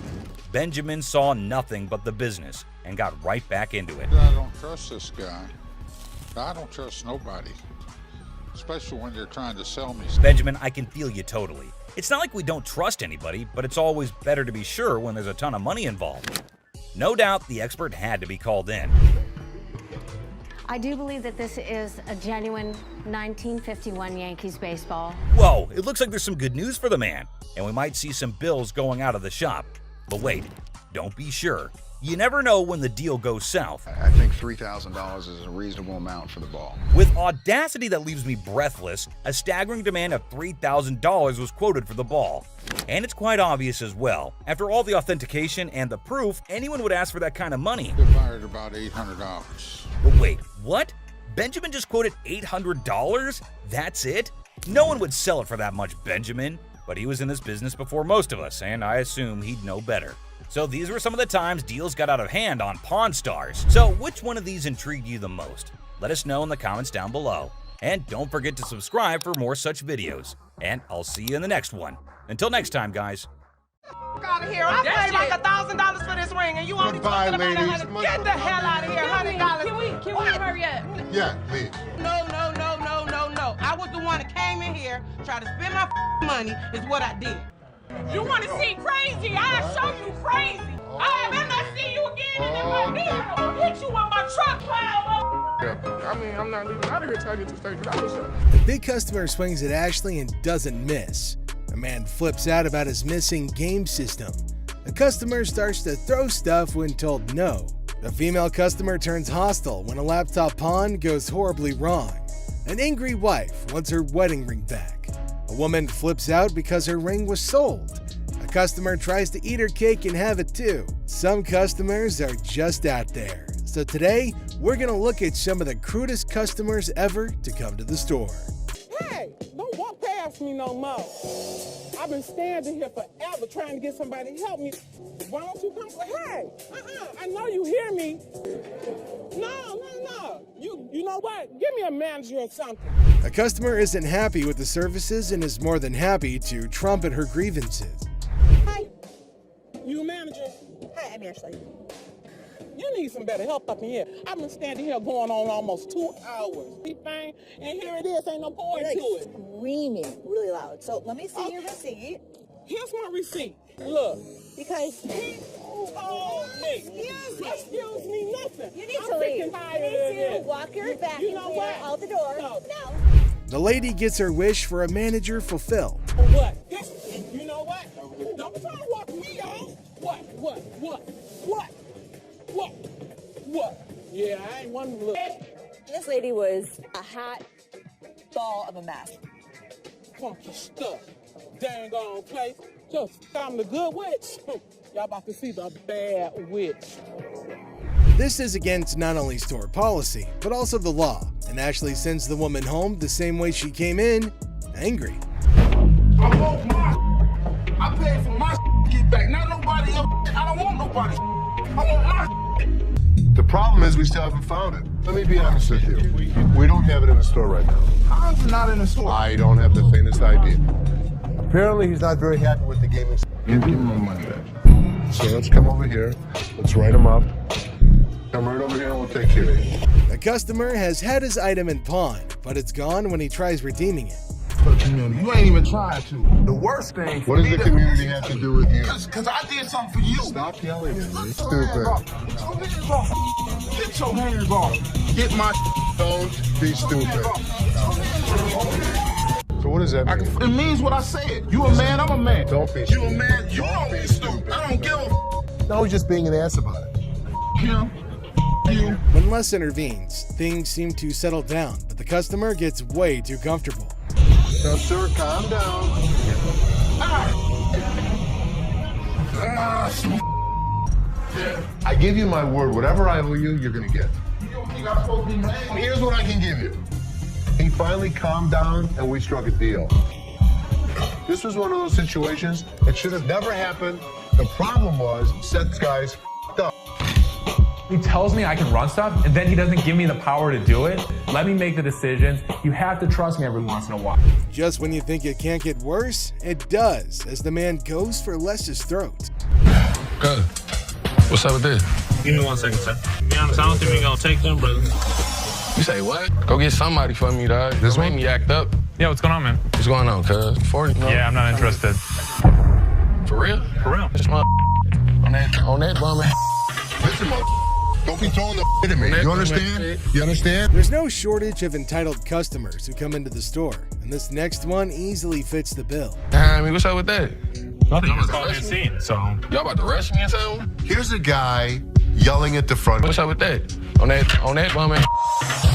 Benjamin saw nothing but the business and got right back into it. I don't trust this guy. I don't trust nobody, especially when they're trying to sell me stuff. Benjamin, I can feel you totally. It's not like we don't trust anybody, but it's always better to be sure when there's a ton of money involved. No doubt the expert had to be called in. I do believe that this is a genuine 1951 Yankees baseball. Whoa, it looks like there's some good news for the man, and we might see some bills going out of the shop. But wait, don't be sure. You never know when the deal goes south. I think $3,000 is a reasonable amount for the ball. With audacity that leaves me breathless, a staggering demand of $3,000 was quoted for the ball. And it's quite obvious as well. After all the authentication and the proof, anyone would ask for that kind of money. They fired about $800. But wait, what? Benjamin just quoted $800? That's it? No one would sell it for that much, Benjamin. But he was in this business before most of us, and I assume he'd know better. So these were some of the times deals got out of hand on Pawn Stars. So which one of these intrigued you the most? Let us know in the comments down below. And don't forget to subscribe for more such videos. And I'll see you in the next one. Until next time, guys. Out of here. I paid like $1,000 for this ring, and you only talking about $100. Get the hell out of here, $100. Can we hurry up? Yeah, please. No. I was the one that came in here, tried to spend my money, is what I did. You want to see crazy? I'll show you crazy. I better not see you again, and if I do, I'm gonna hit you on my truck pile. I mean, I'm not leaving out of here till I get to $30. The big customer swings at Ashley and doesn't miss. A man flips out about his missing game system. A customer starts to throw stuff when told no. A female customer turns hostile when a laptop pawn goes horribly wrong. An angry wife wants her wedding ring back. A woman flips out because her ring was sold. A customer tries to eat her cake and have it too. Some customers are just out there. So today, we're gonna look at some of the crudest customers ever to come to the store. Hey, don't walk past me no more. I've been standing here forever trying to get somebody to help me. Why don't you come? Hey, I know you hear me. No. You know what? Give me a manager or something. A customer isn't happy with the services and is more than happy to trumpet her grievances. Hi, you a manager? Hi, I'm Ashley. You need some better help up in here. I've been standing here going on almost 2 hours. Big thing, and here it is. Ain't no point to it. Screaming really loud. So let me see your receipt. Here's my receipt. Look. Because he told me. Excuse me, nothing. You need to leave. You need to walk your back out the door. No. The lady gets her wish for a manager fulfilled. What? You know what? Don't try to walk me out. What? Yeah, I ain't one to look. This lady was a hot ball of a mess. Funky stuff. Dang on place. Just I'm the good witch. Y'all about to see the bad witch. This is against not only store policy, but also the law, and Ashley sends the woman home the same way she came in, angry. I want my. I paid for my to get back. Not nobody else. I don't want nobody. I want my. The problem is we still haven't found it. Let me be honest with you. We don't have it in the store right now. How's it not in the store? I don't have the faintest idea. Apparently he's not very happy with the gaming. Give him my money back. So let's come over here. Let's write him up. Come right over here and we'll take care of you. The customer has had his item in pawn, but it's gone when he tries redeeming it. For the community. You ain't even trying to. The worst thing. What does the community have to do with you? Because I did something for you. Stop yelling at me. Stupid. Get your hands off. Get my. Don't be stupid. So what does that mean? It means what I said. You a man, I'm a man. Don't be You stupid. a man, you don't be stupid. I don't give a. No, he's just being an ass about it. Him. You. When Les intervenes, things seem to settle down, but the customer gets way too comfortable. Now, sir, calm down. I give you my word, whatever I owe you, you're gonna get. Here's what I can give you. He finally calmed down and we struck a deal. This was one of those situations that should have never happened. The problem was, Seth's guys up. He tells me I can run stuff, and then he doesn't give me the power to do it. Let me make the decisions. You have to trust me every once in a while. Just when you think it can't get worse, it does, as the man goes for Les's throat. Good. What's up with this? Give me 1 second, sir. To be honest, I don't think we're gonna take them, brother. You say what? Go get somebody for me, dog. This made me act up. Yeah, what's going on, man? What's going on, cuz? 40? No. Yeah, I'm not interested. For real? For real. This mother on that bum. Listen, don't be throwing the at me. You understand? You understand? There's no shortage of entitled customers who come into the store, and this next one easily fits the bill. I mean, what's up with that? Nothing. Just called me a scene, so. Y'all about to rush me or something? Here's a guy yelling at the front. What's up with that? On that bum.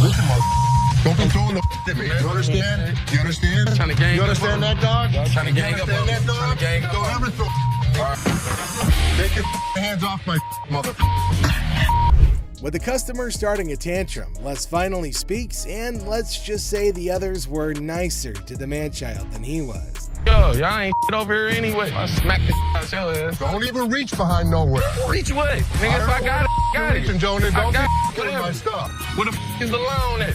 Listen, don't be throwing the at me. You understand? You understand? Trying to gang You understand that, dog? Trying to gang up. Understand that, dog? Trying to gang up. Don't ever throw. Take your hands off my mother. With the customer starting a tantrum, Les finally speaks, and let's just say the others were nicer to the man-child than he was. Yo, y'all ain't over here anyway. I smack the out your ass. Don't even reach behind nowhere. Reach what? Nigga, if I got it, got it. Don't be I killing my stuff. Where the is the loan at?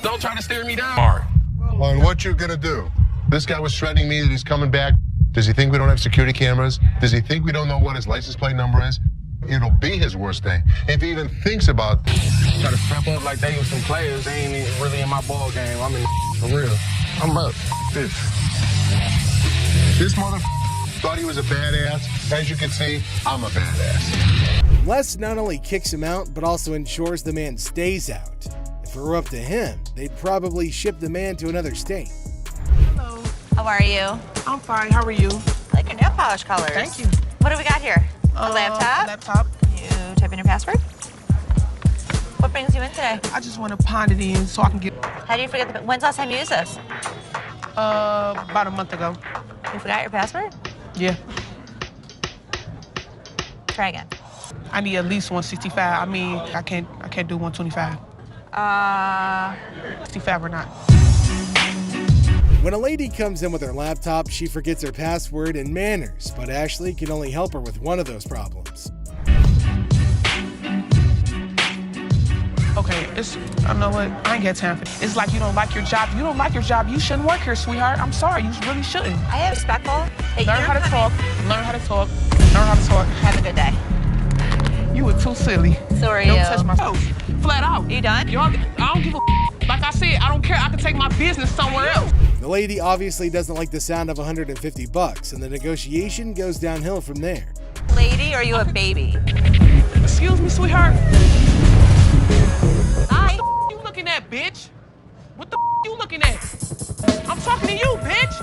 Don't try to steer me down. Mark. On what you gonna do? This guy was threatening me that he's coming back. Does he think we don't have security cameras? Does he think we don't know what his license plate number is? It'll be his worst thing. If he even thinks about Try to step up like they was some players. They ain't even really in my ball game. I'm in for real. I'm up. This mother thought he was a badass. As you can see, I'm a badass. Les not only kicks him out, but also ensures the man stays out. If it were up to him, they'd probably ship the man to another state. Hello. How are you? I'm fine. How are you? I like your nail polish colors. Thank you. What do we got here? A laptop? Laptop. You type in your password? What brings you in today? I just want to pound it in so I can get. How do you forget when's the last time you used this? About a month ago. You forgot your password? Yeah. Try again. I need at least 165. I mean, I can't do 125. 65 or not. When a lady comes in with her laptop, she forgets her password and manners, but Ashley can only help her with one of those problems. Okay, I know what, I ain't got time for it. It's like you don't like your job. If you don't like your job, you shouldn't work here, sweetheart. I'm sorry, you really shouldn't. I am respectful. Learn how to talk, learn how to talk, learn how to talk. Have a good day. You were too silly. So are Don't you. touch my toes. Flat out. You done? Y'all, I don't give a like I said, I don't care. I can take my business somewhere else. The lady obviously doesn't like the sound of $150, and the negotiation goes downhill from there. Lady, or are you a baby? Excuse me, sweetheart. Hi. What you looking at, bitch? What the you looking at? I'm talking to you, bitch.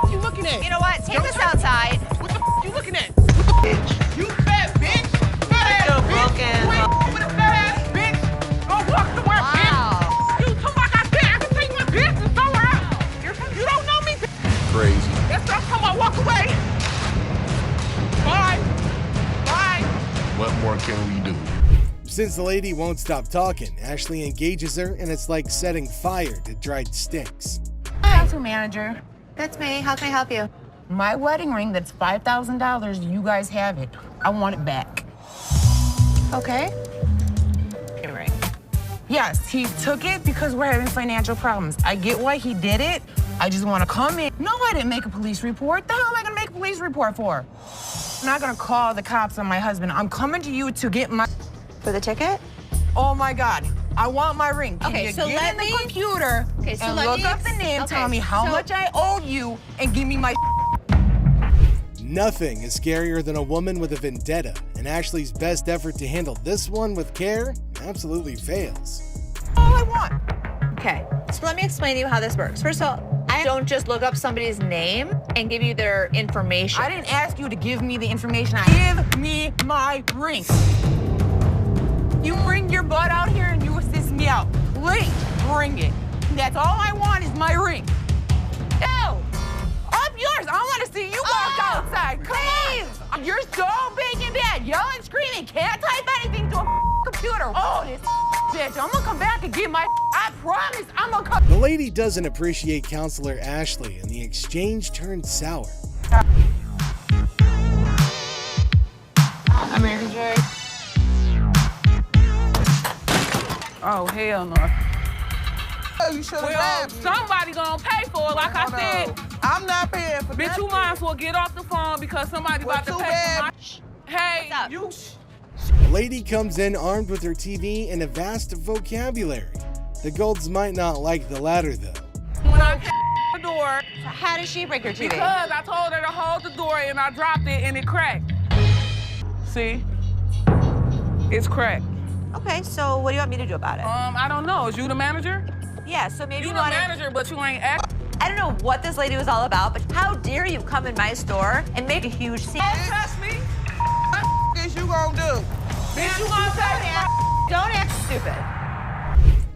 What you looking at? You know what? Take this outside. What the you looking at? What the bitch? You fat bitch. Fat ass bitch. Wait, with a fat ass bitch. Go walk somewhere, bitch. You talking like I said, I can take my business somewhere else. You don't know me. Crazy. That's what I'm talking about. Walk away. Bye. Bye. What more can we do? Since the lady won't stop talking, Ashley engages her, and it's like setting fire to dried sticks. Hi, manager. That's me. How can I help you? My wedding ring that's $5,000, you guys have it. I want it back. Okay. Ring. Yes, he took it because we're having financial problems. I get why he did it. I just want to come in. No, I didn't make a police report. The hell am I going to make a police report for? I'm not going to call the cops on my husband. I'm coming to you to get my... For the ticket? Oh, my God. I want my ring. Can Okay, you so get let in the me... computer Okay, so and let look me up the name, okay, tell me how so- much I owe you, and give me my... Nothing is scarier than a woman with a vendetta, and Ashley's best effort to handle this one with care absolutely fails. All I want. Okay, so let me explain to you how this works. First of all, I don't just look up somebody's name and give you their information. I didn't ask you to give me the information. Give me my ring. You bring your butt out here and you assist me out. Please, bring it. That's all I want is my ring. No! Up yours. I want to see you walk outside. Come on. You're so big and bad. Yelling, screaming. Can't type anything to a computer. Oh, this bitch. I'm going to come back and get my... I promise I'm going to come... The lady doesn't appreciate Counselor Ashley, and the exchange turns sour. American Joy. Oh, hell no. You should have Well, somebody gonna pay for it, like I said. I'm not paying for Bitch, you might as well get off the phone because somebody about to pay for my... Hey, you... The lady comes in armed with her TV and a vast vocabulary. The Golds might not like the latter, though. When I came to the door... So how did she break your TV? Because I told her to hold the door and I dropped it and it cracked. See? It's cracked. Okay, so what do you want me to do about it? I don't know. Is you the manager? Yeah, so maybe You you the want manager, but you ain't act. I don't know what this lady was all about, but how dare you come in my store and make a huge scene? Don't trust me. What is you gonna do? Bitch, you gonna say Don't act stupid.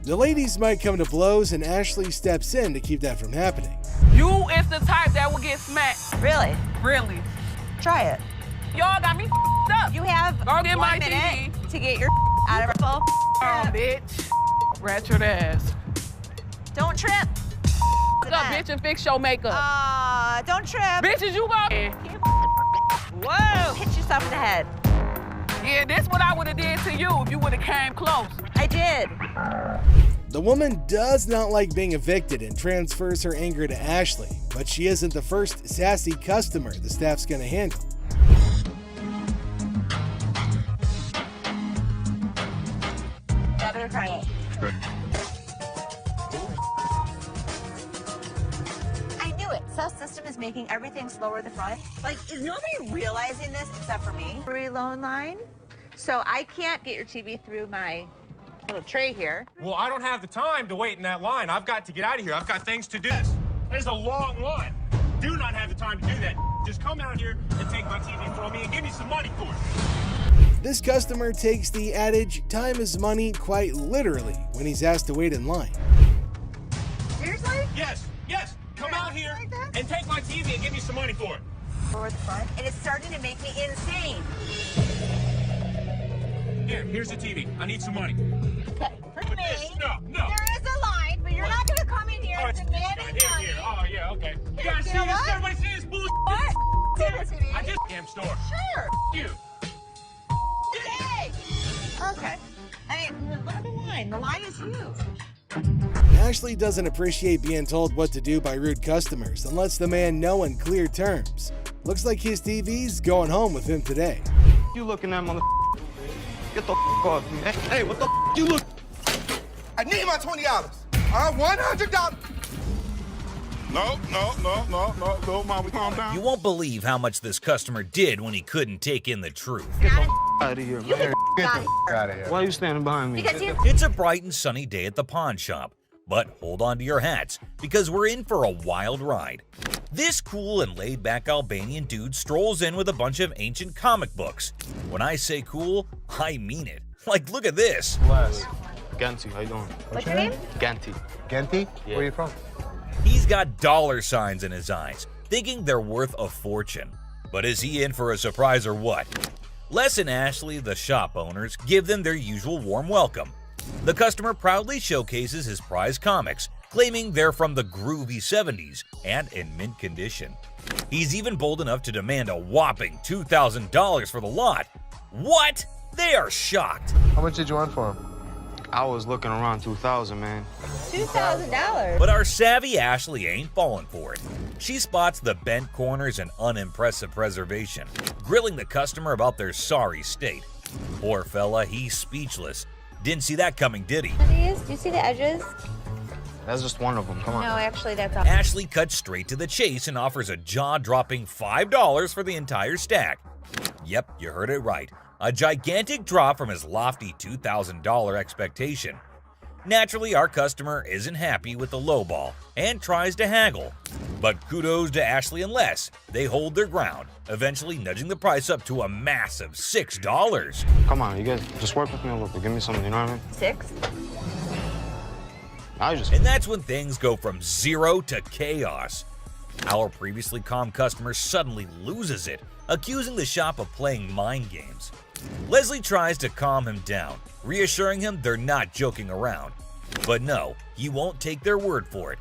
The ladies might come to blows, and Ashley steps in to keep that from happening. You is the type that will get smacked. Really? Really. Try it. Y'all got me up. You have Go get 1 my minute TV. to get your out of her phone. Oh, bitch. Ratchet ass. Don't trip. What's up, bitch, and fix your makeup. Don't trip. Bitches, you go. Whoa! Hit yourself in the head. Yeah, this what I would have did to you if you would have came close. I did. The woman does not like being evicted and transfers her anger to Ashley, but she isn't the first sassy customer the staff's gonna handle. I knew it. Cell system is making everything slower at the front. Like, is nobody realizing this except for me? Free loan line. So I can't get your TV through my little tray here. Well, I don't have the time to wait in that line. I've got to get out of here. I've got things to do. There's a long line. Do not have the time to do that. Just come out here and take my TV from me and give me some money for it. This customer takes the adage, time is money, quite literally when he's asked to wait in line. Seriously? Yes. Come out here and take my TV and give me some money for it. Lower the front, and it's starting to make me insane. Here's the TV. I need some money. Okay, for me, No. there is a line, but you're not going to come in here and demand money. Here. Oh, yeah, okay. You Here, guys you see know this? what? Everybody see this bullshit? What? TV. I just damn store. Sure. You. Yay! Okay. I mean, look at the line. The line is huge. Ashley doesn't appreciate being told what to do by rude customers and lets the man know in clear terms. Looks like his TV's going home with him today. You looking at mother... Get the off me. Hey, what the you look? I need my $20. $100. No, Mama, calm down. You won't believe how much this customer did when he couldn't take in the truth. Get the out of here, man. Get the out of here. Why are you standing behind me? It's a bright and sunny day at the pawn shop, but hold on to your hats because we're in for a wild ride. This cool and laid-back Albanian dude strolls in with a bunch of ancient comic books. When I say cool, I mean it. Like, look at this. Bless. Ganti, how you doing? What's your name? Ganti. Genti? Yeah. Where are you from? He's got dollar signs in his eyes, thinking they're worth a fortune. But is he in for a surprise or what? Les and Ashley, the shop owners, give them their usual warm welcome. The customer proudly showcases his prized comics, claiming they're from the groovy 70s and in mint condition. He's even bold enough to demand a whopping $2,000 for the lot. What? They are shocked. How much did you want for him? I was looking around 2,000, man. $2,000. But our savvy Ashley ain't falling for it. She spots the bent corners and unimpressive preservation, grilling the customer about their sorry state. Poor fella, he's speechless. Didn't see that coming, did he? Do you see the edges? That's just one of them. Come on. No, actually, that's all. Ashley cuts straight to the chase and offers a jaw-dropping $5 for the entire stack. Yep, you heard it right. A gigantic drop from his lofty $2,000 expectation. Naturally, our customer isn't happy with the lowball and tries to haggle. But kudos to Ashley and Les. They hold their ground, eventually nudging the price up to a massive $6. Come on, you guys just work with me a little bit. Give me something, you know what I mean? 6? And that's when things go from zero to chaos. Our previously calm customer suddenly loses it, accusing the shop of playing mind games. Leslie tries to calm him down, reassuring him they're not joking around. But no, he won't take their word for it.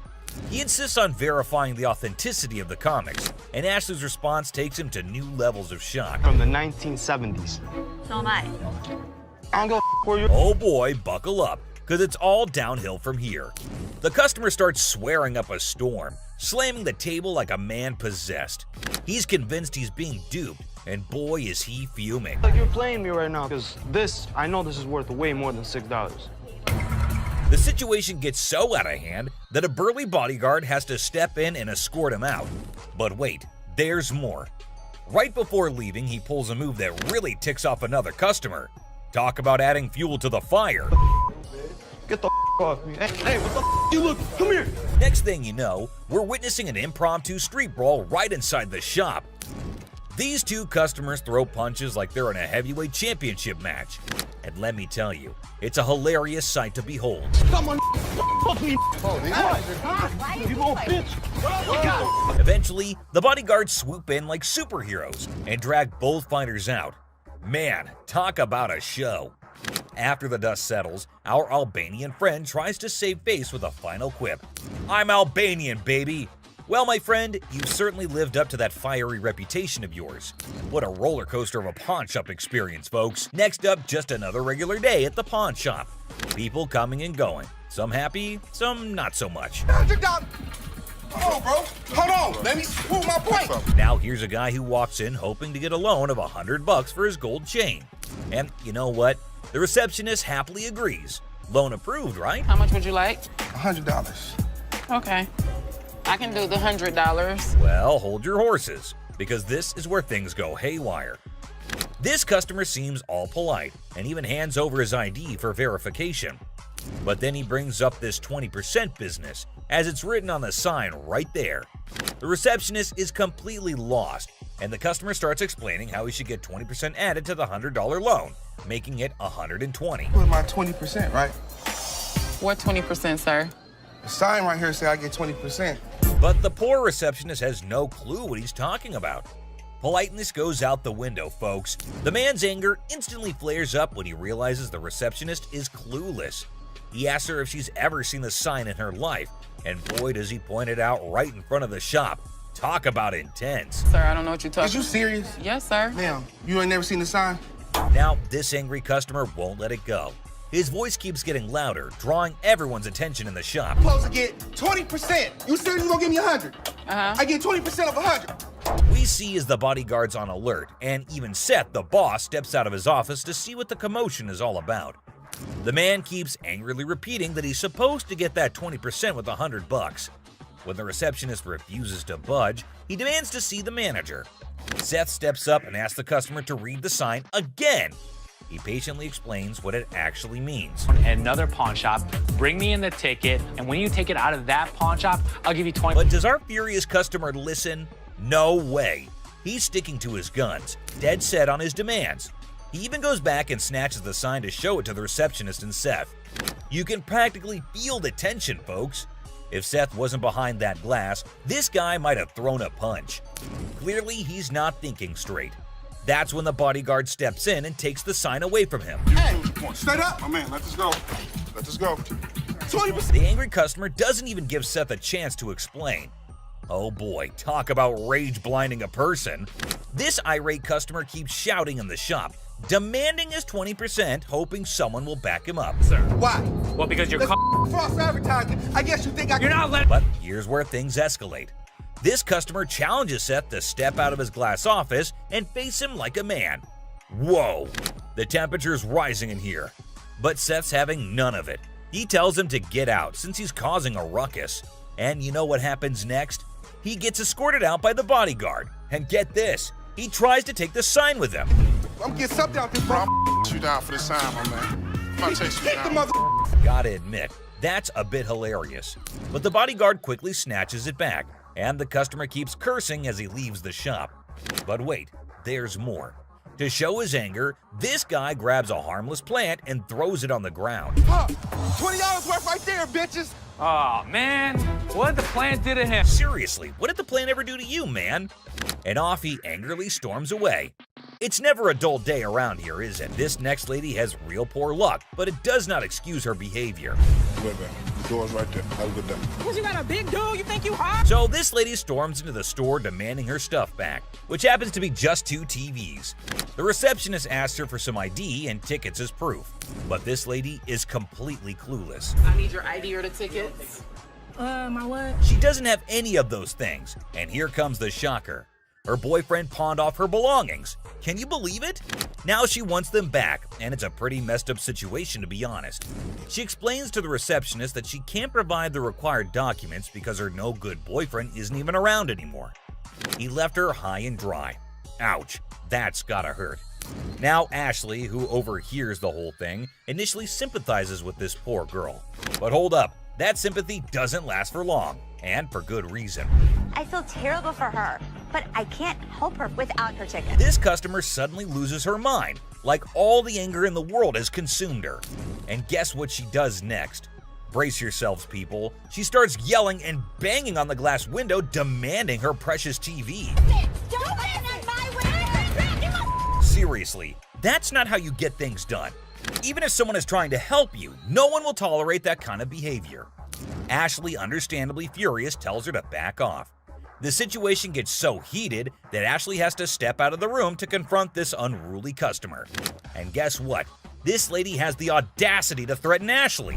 He insists on verifying the authenticity of the comics, and Ashley's response takes him to new levels of shock. From the 1970s. So am I. I don't go for you. Oh boy, buckle up, because it's all downhill from here. The customer starts swearing up a storm, slamming the table like a man possessed. He's convinced he's being duped, and boy is he fuming. Like you're playing me right now, because I know this is worth way more than $6. The situation gets so out of hand that a burly bodyguard has to step in and escort him out. But wait, there's more. Right before leaving, he pulls a move that really ticks off another customer. Talk about adding fuel to the fire. Get the off me. Hey, what the you look? Come here. Next thing you know, we're witnessing an impromptu street brawl right inside the shop. These two customers throw punches like they're in a heavyweight championship match. And let me tell you, it's a hilarious sight to behold. Come on, fuck me. You little bitch. Eventually, the bodyguards swoop in like superheroes and drag both fighters out. Man, talk about a show. After the dust settles, our Albanian friend tries to save face with a final quip. I'm Albanian, baby. Well, my friend, you certainly lived up to that fiery reputation of yours. What a roller coaster of a pawn shop experience, folks. Next up, just another regular day at the pawn shop. People coming and going. Some happy, some not so much. $100. Hold on, bro. Hold on. Let me prove my point. Now here's a guy who walks in hoping to get a loan of $100 for his gold chain. And you know what? The receptionist happily agrees. Loan approved, right? How much would you like? $100. Okay. I can do the $100. Well, hold your horses, because this is where things go haywire. This customer seems all polite and even hands over his ID for verification. But then he brings up this 20% business, as it's written on the sign right there. The receptionist is completely lost, and the customer starts explaining how he should get 20% added to the $100 loan, making it $120. Put my 20%, right? What 20%, sir? The sign right here says I get 20%. But the poor receptionist has no clue what he's talking about. Politeness goes out the window, folks. The man's anger instantly flares up when he realizes the receptionist is clueless. He asks her if she's ever seen the sign in her life, and boy does he point it out right in front of the shop. Talk about intense. Sir, I don't know what you're talking about. Is you serious? Yes, sir. Ma'am, you ain't never seen the sign? Now, this angry customer won't let it go. His voice keeps getting louder, drawing everyone's attention in the shop. I'm supposed to get 20%. You said you gonna give me 100. I get 20% of 100. We see as the bodyguard's on alert, and even Seth, the boss, steps out of his office to see what the commotion is all about. The man keeps angrily repeating that he's supposed to get that 20% with $100. When the receptionist refuses to budge, he demands to see the manager. Seth steps up and asks the customer to read the sign again. He patiently explains what it actually means. At another pawn shop, bring me in the ticket, and when you take it out of that pawn shop, I'll give you 20. But does our furious customer listen? No way. He's sticking to his guns, dead set on his demands. He even goes back and snatches the sign to show it to the receptionist and Seth. You can practically feel the tension, folks. If Seth wasn't behind that glass, this guy might have thrown a punch. Clearly, he's not thinking straight. That's when the bodyguard steps in and takes the sign away from him. Hey, straight up, my man, let this go. Let this go. 20%. The angry customer doesn't even give Seth a chance to explain. Oh boy, talk about rage blinding a person. This irate customer keeps shouting in the shop, demanding his 20%, hoping someone will back him up. Sir. Why? Well, because you're false advertising. I guess you think You're not letting. But here's where things escalate. This customer challenges Seth to step out of his glass office and face him like a man. Whoa, the temperature's rising in here. But Seth's having none of it. He tells him to get out since he's causing a ruckus. And you know what happens next? He gets escorted out by the bodyguard. And get this, he tries to take the sign with him. I'm getting something out there, bro. You down for this sign, my man. I'm gonna chase you down. Gotta admit, that's a bit hilarious. But the bodyguard quickly snatches it back, and the customer keeps cursing as he leaves the shop. But wait, there's more. To show his anger, this guy grabs a harmless plant and throws it on the ground. $20 worth right there, bitches. Oh, man. What did the plant do to him? Seriously, what did the plant ever do to you, man? And off he angrily storms away. It's never a dull day around here, is it? This next lady has real poor luck, but it does not excuse her behavior. Wait, man. The door's right there. Have a good day. Because you got a big dude, you think you hot? So this lady storms into the store demanding her stuff back, which happens to be just 2 TVs. The receptionist asks her for some ID and tickets as proof, but this lady is completely clueless. I need your ID or the tickets. My what? She doesn't have any of those things, and here comes the shocker. Her boyfriend pawned off her belongings. Can you believe it? Now she wants them back, and it's a pretty messed up situation to be honest. She explains to the receptionist that she can't provide the required documents because her no-good boyfriend isn't even around anymore. He left her high and dry. Ouch, that's gotta hurt. Now Ashley, who overhears the whole thing, initially sympathizes with this poor girl. But hold up, that sympathy doesn't last for long, and for good reason. I feel terrible for her, but I can't help her without her ticket. This customer suddenly loses her mind, like all the anger in the world has consumed her. And guess what she does next? Brace yourselves, people. She starts yelling and banging on the glass window, demanding her precious TV. Don't bang on my window! Seriously, that's not how you get things done. Even if someone is trying to help you, no one will tolerate that kind of behavior. Ashley, understandably furious, tells her to back off. The situation gets so heated that Ashley has to step out of the room to confront this unruly customer. And guess what? This lady has the audacity to threaten Ashley.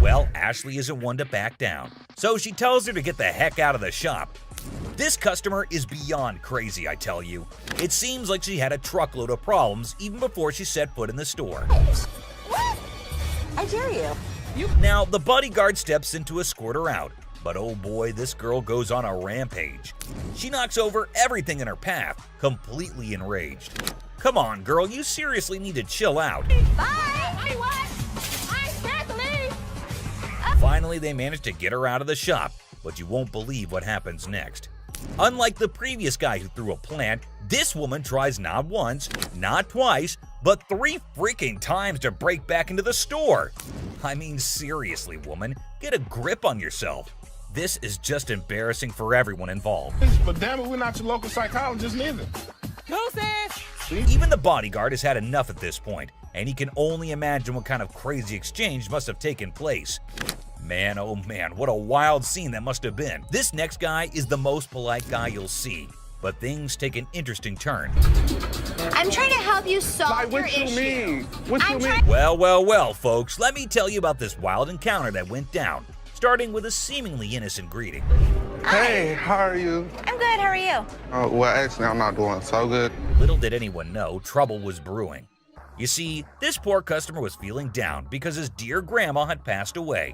Well, Ashley isn't one to back down, so she tells her to get the heck out of the shop. This customer is beyond crazy, I tell you. It seems like she had a truckload of problems even before she set foot in the store. What? I dare you. Now, the bodyguard steps in to escort her out, but oh boy, this girl goes on a rampage. She knocks over everything in her path, completely enraged. Come on, girl, you seriously need to chill out. Bye! Finally, they manage to get her out of the shop, but you won't believe what happens next. Unlike the previous guy who threw a plant, this woman tries not once, not twice, but 3 freaking times to break back into the store. I mean, seriously, woman, get a grip on yourself. This is just embarrassing for everyone involved. But damn it, we're not your local psychologist neither. Even the bodyguard has had enough at this point, and he can only imagine what kind of crazy exchange must have taken place. Man, oh man, what a wild scene that must have been. This next guy is the most polite guy you'll see, but things take an interesting turn. I'm trying to help you solve your issue. Well, folks, let me tell you about this wild encounter that went down. starting with a seemingly innocent greeting. Hey, how are you? I'm good. How are you? Well, actually, I'm not doing so good. Little did anyone know trouble was brewing. You see, this poor customer was feeling down because his dear grandma had passed away.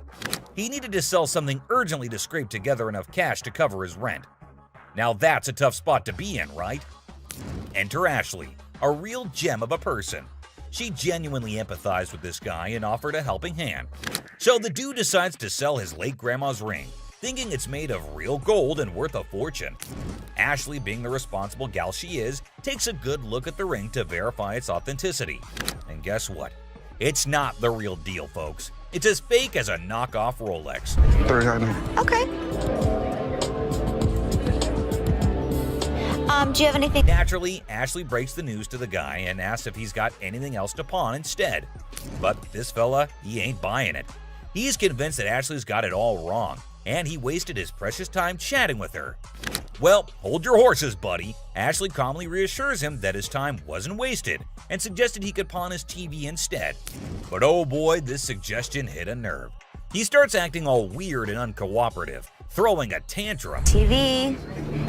He needed to sell something urgently to scrape together enough cash to cover his rent. Now that's a tough spot to be in, right? Enter Ashley, a real gem of a person. She genuinely empathized with this guy and offered a helping hand. So the dude decides to sell his late grandma's ring, thinking it's made of real gold and worth a fortune. Ashley, being the responsible gal she is, takes a good look at the ring to verify its authenticity. And guess what? It's not the real deal, folks. It's as fake as a knockoff Rolex. 300. Okay. Do you have anything? Naturally, Ashley breaks the news to the guy and asks if he's got anything else to pawn instead. But this fella, he ain't buying it. He's convinced that Ashley's got it all wrong, and he wasted his precious time chatting with her. Well, hold your horses, buddy. Ashley calmly reassures him that his time wasn't wasted and suggested he could pawn his TV instead. But oh boy, this suggestion hit a nerve. He starts acting all weird and uncooperative, throwing a tantrum. TV.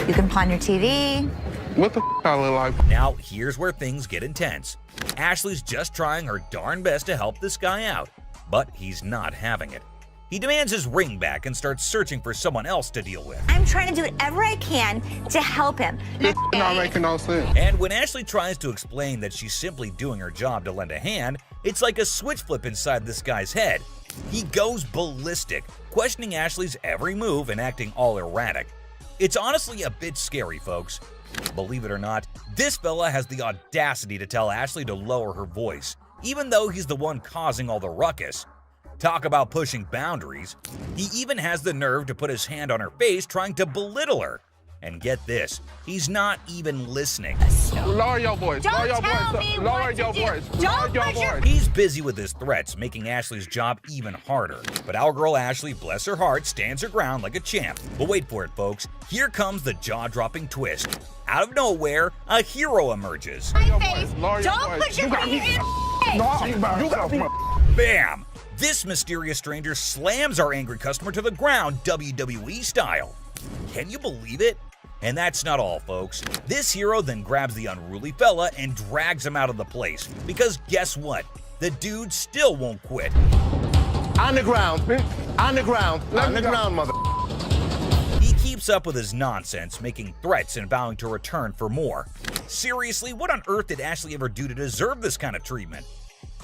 You can pawn your TV. What the I look like? Now, here's where things get intense. Ashley's just trying her darn best to help this guy out, but he's not having it. He demands his ring back and starts searching for someone else to deal with. I'm trying to do whatever I can to help him. This not making no sense. And when Ashley tries to explain that she's simply doing her job to lend a hand, it's like a switch flip inside this guy's head. He goes ballistic, questioning Ashley's every move and acting all erratic. It's honestly a bit scary, folks. Believe it or not, this fella has the audacity to tell Ashley to lower her voice, even though he's the one causing all the ruckus. Talk about pushing boundaries. He even has the nerve to put his hand on her face trying to belittle her. And get this, he's not even listening. Lower your voice. Don't Lower your tell voice. me Lower what your to do. voice. Don't Lower your push your- voice. He's busy with his threats, making Ashley's job even harder. But our girl Ashley, bless her heart, stands her ground like a champ. But wait for it, folks. Here comes the jaw-dropping twist. Out of nowhere, a hero emerges. My face. Lower your Don't voice. put your You got finger me. in No, you got me. Bam! This mysterious stranger slams our angry customer to the ground, WWE style. Can you believe it? And that's not all, folks. This hero then grabs the unruly fella and drags him out of the place. Because guess what? The dude still won't quit. On the ground. On the ground. On the ground, mother. He keeps up with his nonsense, making threats and vowing to return for more. Seriously, what on earth did Ashley ever do to deserve this kind of treatment?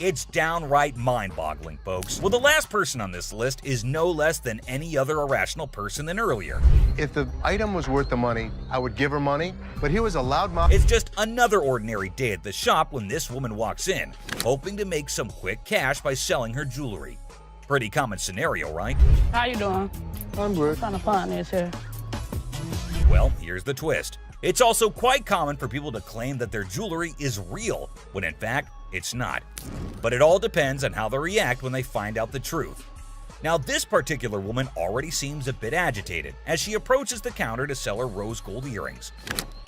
It's downright mind-boggling, folks. Well, the last person on this list is no less than any other irrational person than earlier. If the item was worth the money, I would give her money, but he was a loudmouth. It's just another ordinary day at the shop when this woman walks in, hoping to make some quick cash by selling her jewelry. Pretty common scenario, right? How you doing? I'm good. Trying to find this here. Well, here's the twist. It's also quite common for people to claim that their jewelry is real, when in fact, it's not. But it all depends on how they react when they find out the truth. Now, this particular woman already seems a bit agitated as she approaches the counter to sell her rose gold earrings.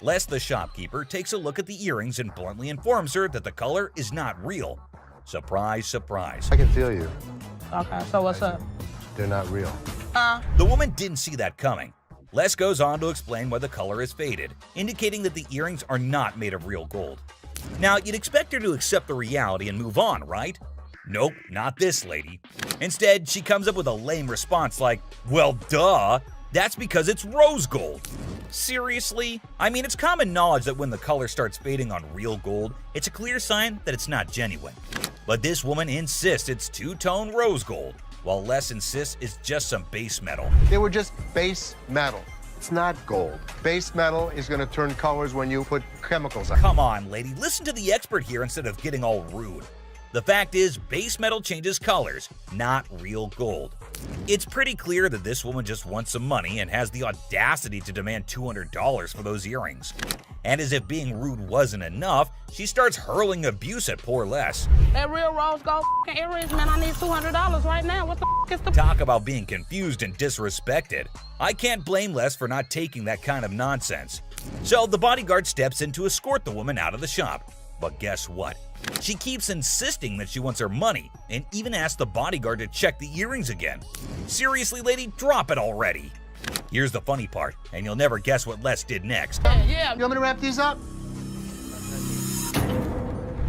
Les, the shopkeeper, takes a look at the earrings and bluntly informs her that the color is not real. Surprise, surprise. I can feel you. Okay, so what's up? They're not real. The woman didn't see that coming. Les goes on to explain why the color is faded, indicating that the earrings are not made of real gold. Now, you'd expect her to accept the reality and move on, right? Nope, not this lady. Instead, she comes up with a lame response like, well, duh, that's because it's rose gold. Seriously? I mean, it's common knowledge that when the color starts fading on real gold, it's a clear sign that it's not genuine. But this woman insists it's two-tone rose gold, while Les insists it's just some base metal. They were just base metal. It's not gold. Base metal is going to turn colors when you put chemicals on it. Come on, lady, listen to the expert here instead of getting all rude. The fact is, base metal changes colors, not real gold. It's pretty clear that this woman just wants some money and has the audacity to demand $200 for those earrings. And as if being rude wasn't enough, she starts hurling abuse at poor Les. That real rose gold earrings, man, I need $200 right now. What the is the... Talk about being confused and disrespected. I can't blame Les for not taking that kind of nonsense. So the bodyguard steps in to escort the woman out of the shop. But guess what? She keeps insisting that she wants her money and even asks the bodyguard to check the earrings again. Seriously, lady, drop it already. Here's the funny part, and you'll never guess what Les did next. Yeah. You want me to wrap these up?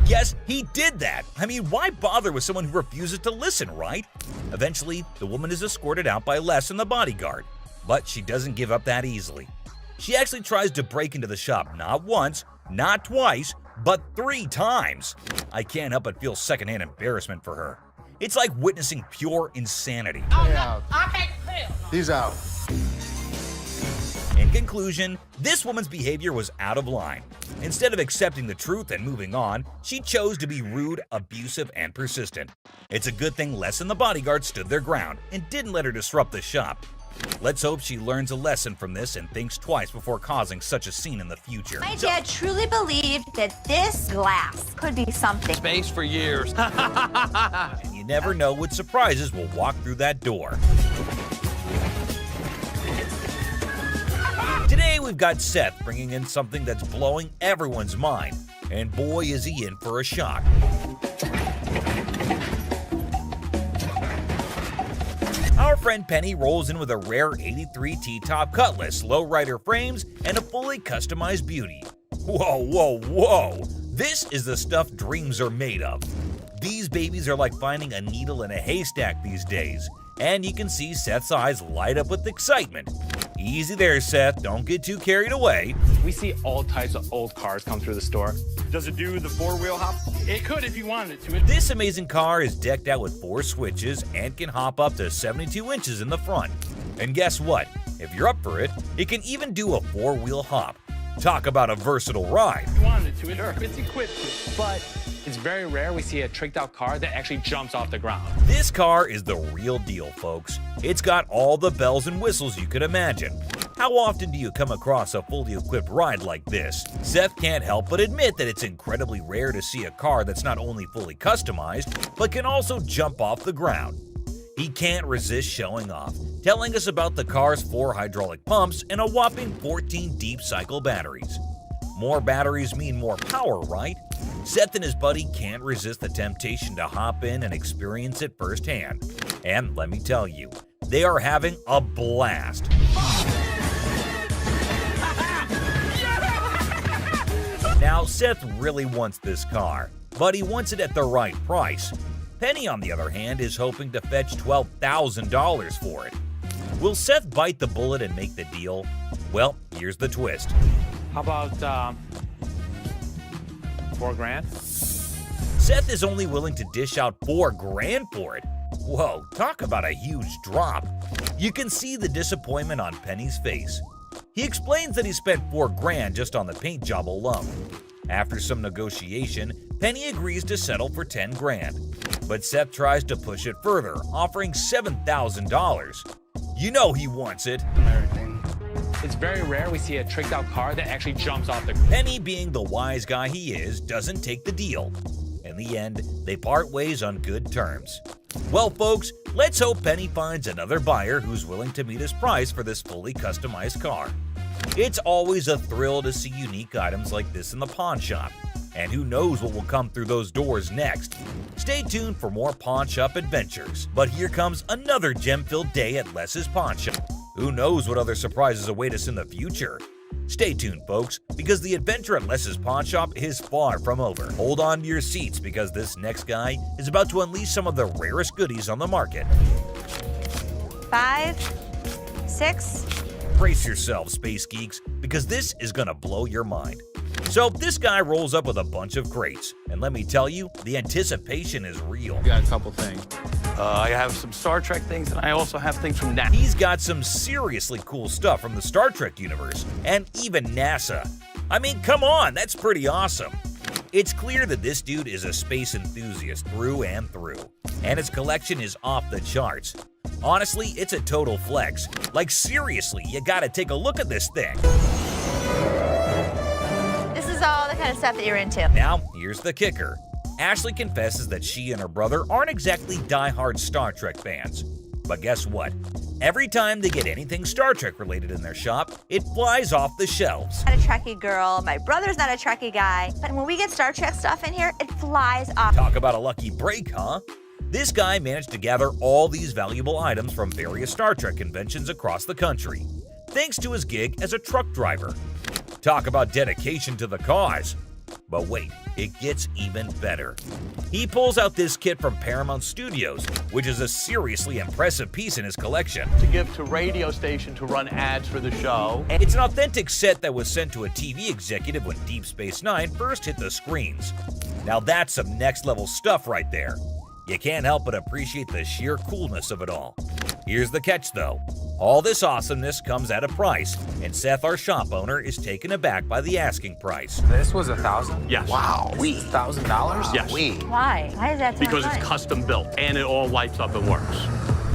Yes, he did that. I mean, why bother with someone who refuses to listen, right? Eventually, the woman is escorted out by Les and the bodyguard. But she doesn't give up that easily. She actually tries to break into the shop not once, not twice, but 3 times. I can't help but feel secondhand embarrassment for her. It's like witnessing pure insanity. He's out. In conclusion, this woman's behavior was out of line. Instead of accepting the truth and moving on, she chose to be rude, abusive, and persistent. It's a good thing Les and the bodyguard stood their ground and didn't let her disrupt the shop. Let's hope she learns a lesson from this and thinks twice before causing such a scene in the future. My dad truly believed that this glass could be something. Space for years. And you never know what surprises will walk through that door. Today we've got Seth bringing in something that's blowing everyone's mind, and boy is he in for a shock. Our friend Penny rolls in with a rare 83 T-top Cutlass, lowrider frames, and a fully customized beauty. Whoa, whoa, whoa! This is the stuff dreams are made of. These babies are like finding a needle in a haystack these days, and you can see Seth's eyes light up with excitement. Easy there, Seth, don't get too carried away. We see all types of old cars come through the store. Does it do the 4-wheel hop? It could if you wanted it to. This amazing car is decked out with 4 switches and can hop up to 72 inches in the front. And guess what? If you're up for it, it can even do a 4-wheel hop. Talk about a versatile ride. If you wanted it to, it's equipped to. But it's very rare we see a tricked out car that actually jumps off the ground. This car is the real deal, folks. It's got all the bells and whistles you could imagine. How often do you come across a fully equipped ride like this? Seth can't help but admit that it's incredibly rare to see a car that's not only fully customized, but can also jump off the ground. He can't resist showing off, telling us about the car's 4 hydraulic pumps and a whopping 14 deep cycle batteries. More batteries mean more power, right? Seth and his buddy can't resist the temptation to hop in and experience it firsthand. And let me tell you, they are having a blast. Now, Seth really wants this car, but he wants it at the right price. Penny, on the other hand, is hoping to fetch $12,000 for it. Will Seth bite the bullet and make the deal? Well, here's the twist. How about $4,000? Seth is only willing to dish out $4,000 for it. Whoa, talk about a huge drop. You can see the disappointment on Penny's face. He explains that he spent $4,000 just on the paint job alone. After some negotiation, Penny agrees to settle for $10,000. But Seth tries to push it further, offering $7,000. You know he wants it. It's very rare we see a tricked out car that actually jumps off the ground. Penny, being the wise guy he is, doesn't take the deal. In the end, they part ways on good terms. Well, folks, let's hope Penny finds another buyer who's willing to meet his price for this fully customized car. It's always a thrill to see unique items like this in the pawn shop, and who knows what will come through those doors next. Stay tuned for more pawn shop adventures, but here comes another gem-filled day at Les's Pawn Shop. Who knows what other surprises await us in the future? Stay tuned, folks, because the adventure at Les's Pawn Shop is far from over. Hold on to your seats because this next guy is about to unleash some of the rarest goodies on the market. 5, 6. Brace yourselves, space geeks, because this is gonna blow your mind. So this guy rolls up with a bunch of crates, and let me tell you, the anticipation is real. Got a couple things. I have some Star Trek things, and I also have things from NASA. He's got some seriously cool stuff from the Star Trek universe, and even NASA. I mean, come on, that's pretty awesome. It's clear that this dude is a space enthusiast through and through, and his collection is off the charts. Honestly, it's a total flex. Like seriously, you gotta take a look at this thing. This is all the kind of stuff that you're into. Now, here's the kicker. Ashley confesses that she and her brother aren't exactly die-hard Star Trek fans. But guess what? Every time they get anything Star Trek related in their shop, it flies off the shelves. I'm not a Trekkie girl. My brother's not a Trekkie guy. But when we get Star Trek stuff in here, it flies off. Talk about a lucky break, huh? This guy managed to gather all these valuable items from various Star Trek conventions across the country, thanks to his gig as a truck driver. Talk about dedication to the cause. But wait, it gets even better. He pulls out this kit from Paramount Studios, which is a seriously impressive piece in his collection. To give to radio station to run ads for the show. It's an authentic set that was sent to a TV executive when Deep Space Nine first hit the screens. Now that's some next level stuff right there. You can't help but appreciate the sheer coolness of it all. Here's the catch though. All this awesomeness comes at a price, and Seth, our shop owner, is taken aback by the asking price. This was $1,000? Yes. Wow. $1,000? Yes. Why? Why is that so Because much? it's custom built and it all lights up and works.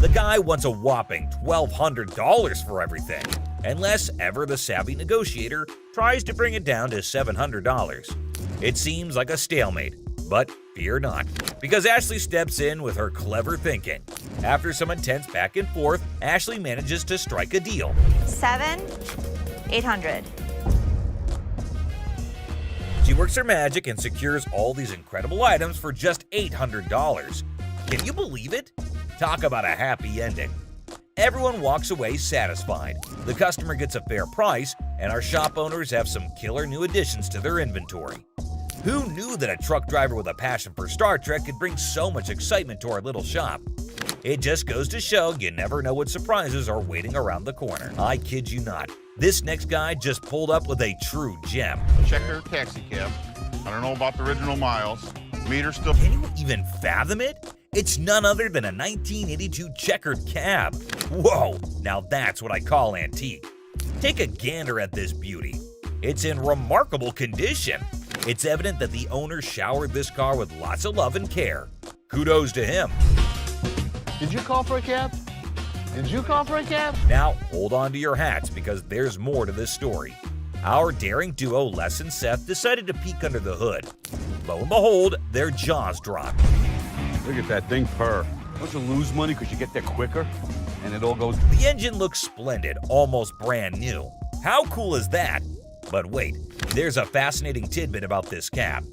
The guy wants a whopping $1,200 for everything, unless ever the savvy negotiator tries to bring it down to $700. It seems like a stalemate, but fear not, because Ashley steps in with her clever thinking. After some intense back and forth, Ashley manages to strike a deal. $7,800. She works her magic and secures all these incredible items for just $800. Can you believe it? Talk about a happy ending. Everyone walks away satisfied. The customer gets a fair price, and our shop owners have some killer new additions to their inventory. Who knew that a truck driver with a passion for Star Trek could bring so much excitement to our little shop? It just goes to show you never know what surprises are waiting around the corner. I kid you not. This next guy just pulled up with a true gem. Checker taxi cab. I don't know about the original miles. Meter still. Can you even fathom it? It's none other than a 1982 checkered cab. Whoa, now that's what I call antique. Take a gander at this beauty. It's in remarkable condition. It's evident that the owner showered this car with lots of love and care. Kudos to him. Did you call for a cab? Did you call for a cab? Now, hold on to your hats because there's more to this story. Our daring duo, Les and Seth, decided to peek under the hood. Lo and behold, their jaws dropped. Look at that thing purr. Don't you lose money because you get there quicker? And it all goes... The engine looks splendid, almost brand new. How cool is that? But wait, there's a fascinating tidbit about this cab.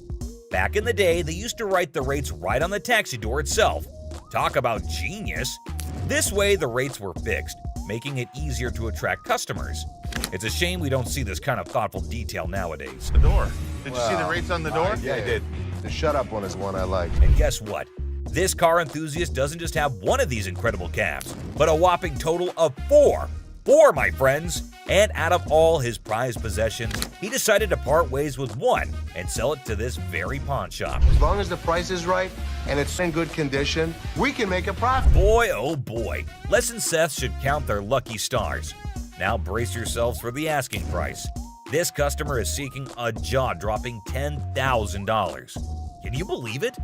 Back in the day, they used to write the rates right on the taxi door itself. Talk about genius! This way, the rates were fixed, making it easier to attract customers. It's a shame we don't see this kind of thoughtful detail nowadays. The door. Did you see the rates on the door? Yeah, I did. The shut up one is one I like. And guess what? This car enthusiast doesn't just have one of these incredible cabs, but a whopping total of 4. 4, my friends! And out of all his prized possessions, he decided to part ways with one and sell it to this very pawn shop. As long as the price is right and it's in good condition, we can make a profit. Boy, oh boy, Les and Seth should count their lucky stars. Now brace yourselves for the asking price. This customer is seeking a jaw-dropping $10,000. Can you believe it?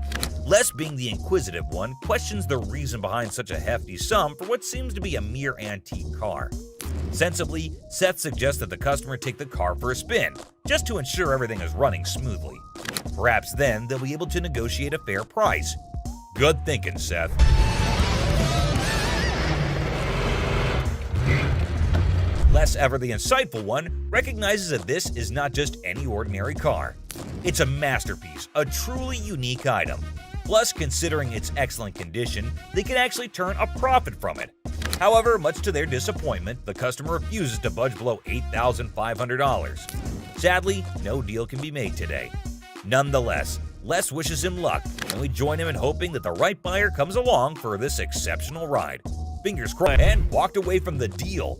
Les, being the inquisitive one, questions the reason behind such a hefty sum for what seems to be a mere antique car. Sensibly, Seth suggests that the customer take the car for a spin, just to ensure everything is running smoothly. Perhaps then they'll be able to negotiate a fair price. Good thinking, Seth. Les, ever the insightful one, recognizes that this is not just any ordinary car. It's a masterpiece, a truly unique item. Plus, considering its excellent condition, they can actually turn a profit from it. However, much to their disappointment, the customer refuses to budge below $8,500. Sadly, no deal can be made today. Nonetheless, Les wishes him luck, and we join him in hoping that the right buyer comes along for this exceptional ride. Fingers crossed, and walked away from the deal.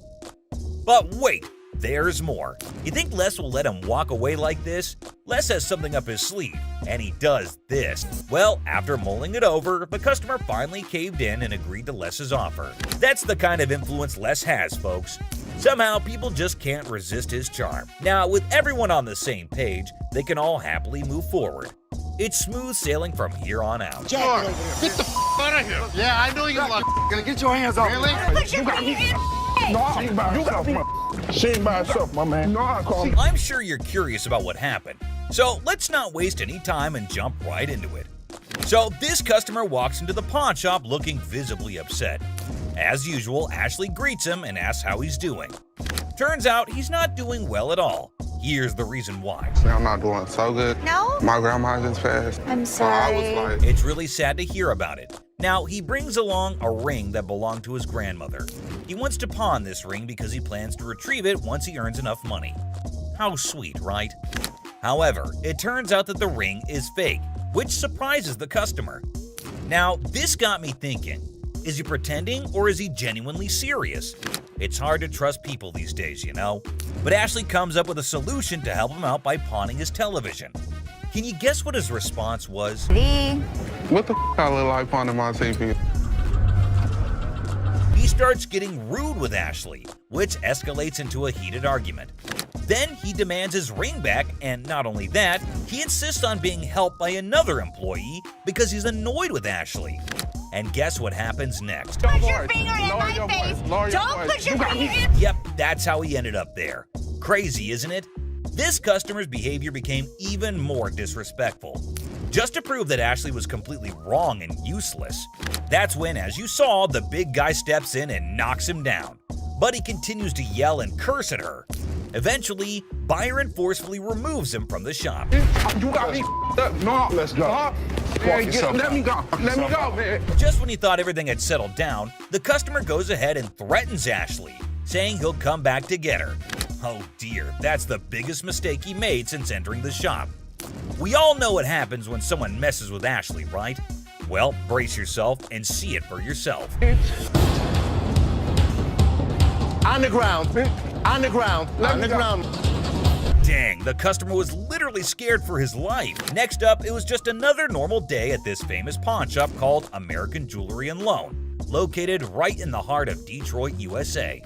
But wait, there's more. You think Les will let him walk away like this? Les has something up his sleeve, and he does this. Well, after mulling it over, the customer finally caved in and agreed to Les's offer. That's the kind of influence Les has, folks. Somehow, people just can't resist his charm. Now, with everyone on the same page, they can all happily move forward. It's smooth sailing from here on out. Get the out of here. Yeah, I know you like. Gonna get your hands off. Really? You got me. No, she ain't by herself, man. She ain't by herself, my man. No, I call me. I'm sure you're curious about what happened, so let's not waste any time and jump right into it. So this customer walks into the pawn shop looking visibly upset. As usual, Ashley greets him and asks how he's doing. Turns out he's not doing well at all. Here's the reason why. I'm not doing so good. No? My grandma just passed. I'm sorry. I was like, It's really sad to hear about it. Now, he brings along a ring that belonged to his grandmother. He wants to pawn this ring because he plans to retrieve it once he earns enough money. How sweet, right? However, it turns out that the ring is fake, which surprises the customer. Now, this got me thinking, is he pretending or is he genuinely serious? It's hard to trust people these days, you know? But Ashley comes up with a solution to help him out by pawning his television. Can you guess what his response was? what the I look like pawning my TV? He starts getting rude with Ashley, which escalates into a heated argument. Then he demands his ring back, and not only that, he insists on being helped by another employee because he's annoyed with Ashley. And guess what happens next? Put your finger in my face. Don't put your finger in. Yep, that's how he ended up there. Crazy, isn't it? This customer's behavior became even more disrespectful. Just to prove that Ashley was completely wrong and useless. That's when, as you saw, the big guy steps in and knocks him down. But he continues to yell and curse at her. Eventually, Byron forcefully removes him from the shop. You got me up. No, let's go. Let me go. Let me go, man. Just when he thought everything had settled down, the customer goes ahead and threatens Ashley, saying he'll come back to get her. Oh dear, that's the biggest mistake he made since entering the shop. We all know what happens when someone messes with Ashley, right? Well, brace yourself and see it for yourself. On the ground. On the ground. On the ground. Dang, the customer was literally scared for his life. Next up, it was just another normal day at this famous pawn shop called American Jewelry and Loan, located right in the heart of Detroit, USA.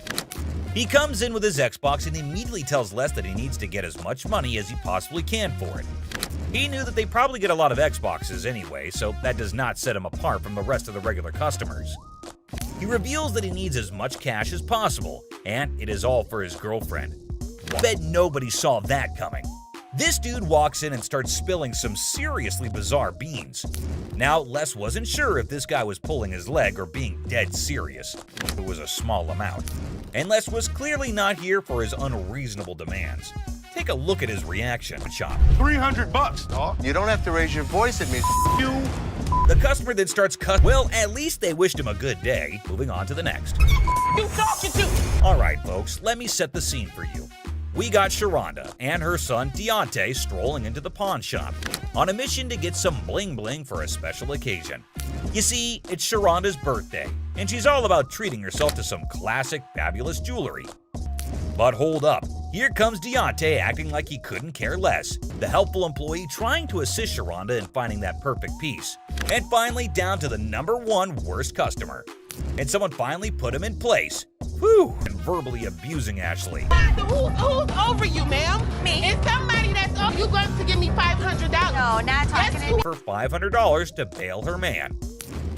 He comes in with his Xbox and immediately tells Les that he needs to get as much money as he possibly can for it. He knew that they probably get a lot of Xboxes anyway, so that does not set him apart from the rest of the regular customers. He reveals that he needs as much cash as possible, and it is all for his girlfriend. I bet nobody saw that coming. This dude walks in and starts spilling some seriously bizarre beans. Now, Les wasn't sure if this guy was pulling his leg or being dead serious. It was a small amount. And Les was clearly not here for his unreasonable demands. Take a look at his reaction. Shop. $300, dog. You don't have to raise your voice at me. You. The customer then starts cussing. Well, at least they wished him a good day. Moving on to the next. You talking to? Alright, folks, let me set the scene for you. We got Sharonda and her son Deontay strolling into the pawn shop on a mission to get some bling bling for a special occasion. You see, it's Sharonda's birthday, and she's all about treating herself to some classic, fabulous jewelry. But hold up, here comes Deontay acting like he couldn't care less, the helpful employee trying to assist Sharonda in finding that perfect piece. And finally, down to the #1 worst customer. And someone finally put him in place. Whew! And verbally abusing Ashley. Who's over you, ma'am? Me. It's somebody that's over. You're going to give me $500. No, not talking to For $500 to bail her man.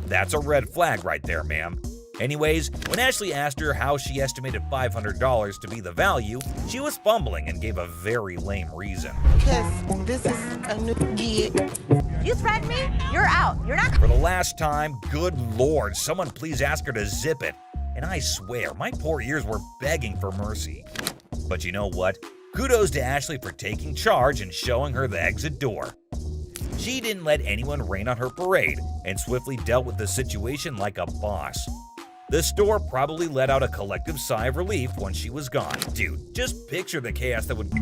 That's a red flag right there, ma'am. Anyways, when Ashley asked her how she estimated $500 to be the value, she was fumbling and gave a very lame reason. Because this is a new gig. You threaten me? You're out. You're not. For the last time, good lord, someone please ask her to zip it. And I swear, my poor ears were begging for mercy. But you know what? Kudos to Ashley for taking charge and showing her the exit door. She didn't let anyone rain on her parade and swiftly dealt with the situation like a boss. The store probably let out a collective sigh of relief when she was gone. Dude, just picture the chaos that would...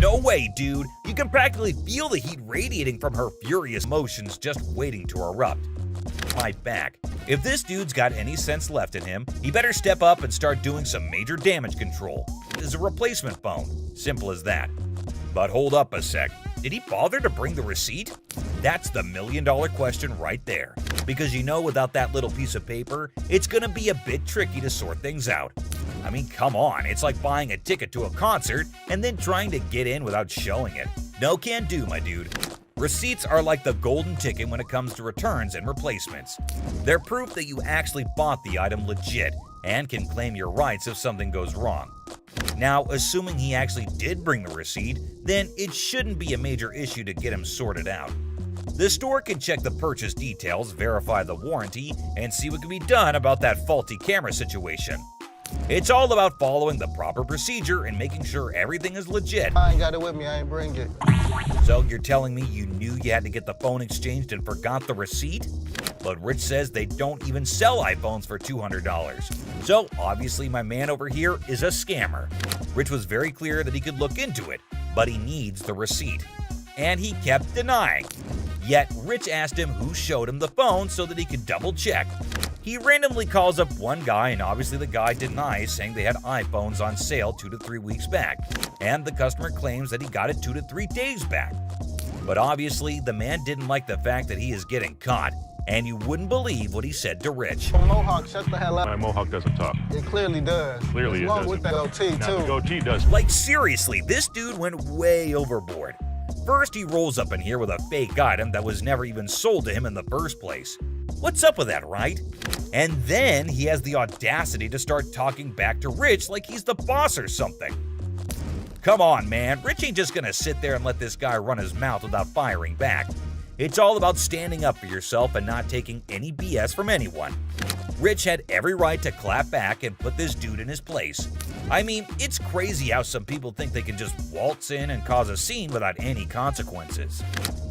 No way, dude. You can practically feel the heat radiating from her furious emotions just waiting to erupt. My back. If this dude's got any sense left in him, he better step up and start doing some major damage control. There's a replacement phone. Simple as that. But hold up a sec. Did he bother to bring the receipt? That's the million-dollar question right there. Because you know, without that little piece of paper, it's gonna be a bit tricky to sort things out. I mean, come on, it's like buying a ticket to a concert and then trying to get in without showing it. No can do, my dude. Receipts are like the golden ticket when it comes to returns and replacements. They're proof that you actually bought the item legit and can claim your rights if something goes wrong. Now, assuming he actually did bring the receipt, then it shouldn't be a major issue to get him sorted out. The store can check the purchase details, verify the warranty, and see what can be done about that faulty camera situation. It's all about following the proper procedure and making sure everything is legit. I ain't got it with me, I ain't bring it. So you're telling me you knew you had to get the phone exchanged and forgot the receipt? But Rich says they don't even sell iPhones for $200. So obviously my man over here is a scammer. Rich was very clear that he could look into it, but he needs the receipt. And he kept denying. Yet Rich asked him who showed him the phone so that he could double check. He randomly calls up one guy, and obviously the guy denies, saying they had iPhones on sale 2 to 3 weeks back, and the customer claims that he got it 2 to 3 days back. But obviously the man didn't like the fact that he is getting caught, and you wouldn't believe what he said to Rich. Mohawk, shut the hell up. My Mohawk doesn't talk. It clearly does. Clearly it Along doesn't. with that goatee, Now too. the goatee does. Like seriously, this dude went way overboard. First, he rolls up in here with a fake item that was never even sold to him in the first place. What's up with that, right? And then he has the audacity to start talking back to Rich like he's the boss or something. Come on, man. Rich ain't just gonna sit there and let this guy run his mouth without firing back. It's all about standing up for yourself and not taking any BS from anyone. Rich had every right to clap back and put this dude in his place. I mean, it's crazy how some people think they can just waltz in and cause a scene without any consequences.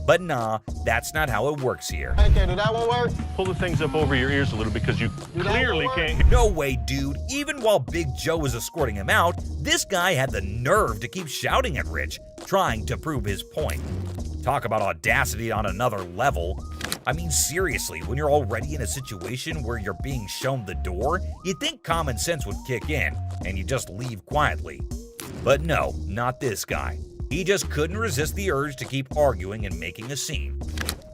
But nah, that's not how it works here. Okay, did that one work? Pull the things up over your ears a little because you clearly can't. No way, dude. Even while Big Joe was escorting him out, this guy had the nerve to keep shouting at Rich, trying to prove his point. Talk about audacity on another level. I mean, seriously, when you're already in a situation where you're being shown the door, you'd think common sense would kick in, and you just leave quietly. But no, not this guy. He just couldn't resist the urge to keep arguing and making a scene.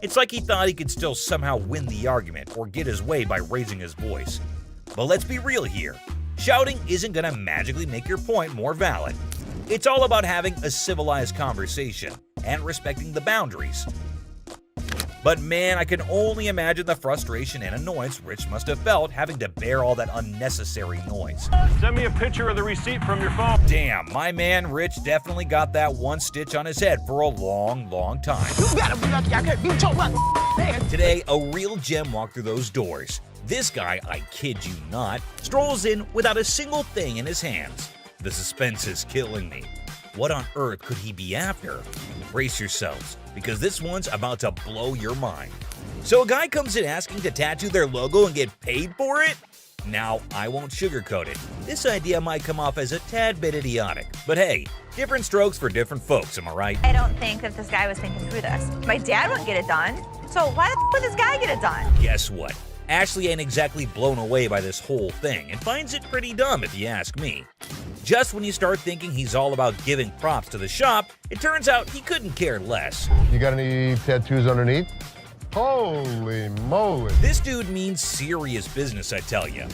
It's like he thought he could still somehow win the argument or get his way by raising his voice. But let's be real here. Shouting isn't gonna magically make your point more valid. It's all about having a civilized conversation and respecting the boundaries. But man, I can only imagine the frustration and annoyance Rich must have felt having to bear all that unnecessary noise. Send me a picture of the receipt from your phone. Damn, my man Rich definitely got that one stitch on his head for a long, long time. You better be lucky I can't beat your man. Today, a real gem walked through those doors. This guy, I kid you not, strolls in without a single thing in his hands. The suspense is killing me. What on earth could he be after? Brace yourselves, because this one's about to blow your mind. So a guy comes in asking to tattoo their logo and get paid for it? Now, I won't sugarcoat it. This idea might come off as a tad bit idiotic, but hey, different strokes for different folks, am I right? I don't think that this guy was thinking through this. My dad wouldn't get it done, so why the would this guy get it done? Guess what? Ashley ain't exactly blown away by this whole thing and finds it pretty dumb if you ask me. Just when you start thinking he's all about giving props to the shop, it turns out he couldn't care less. You got any tattoos underneath? Holy moly. This dude means serious business, I tell you.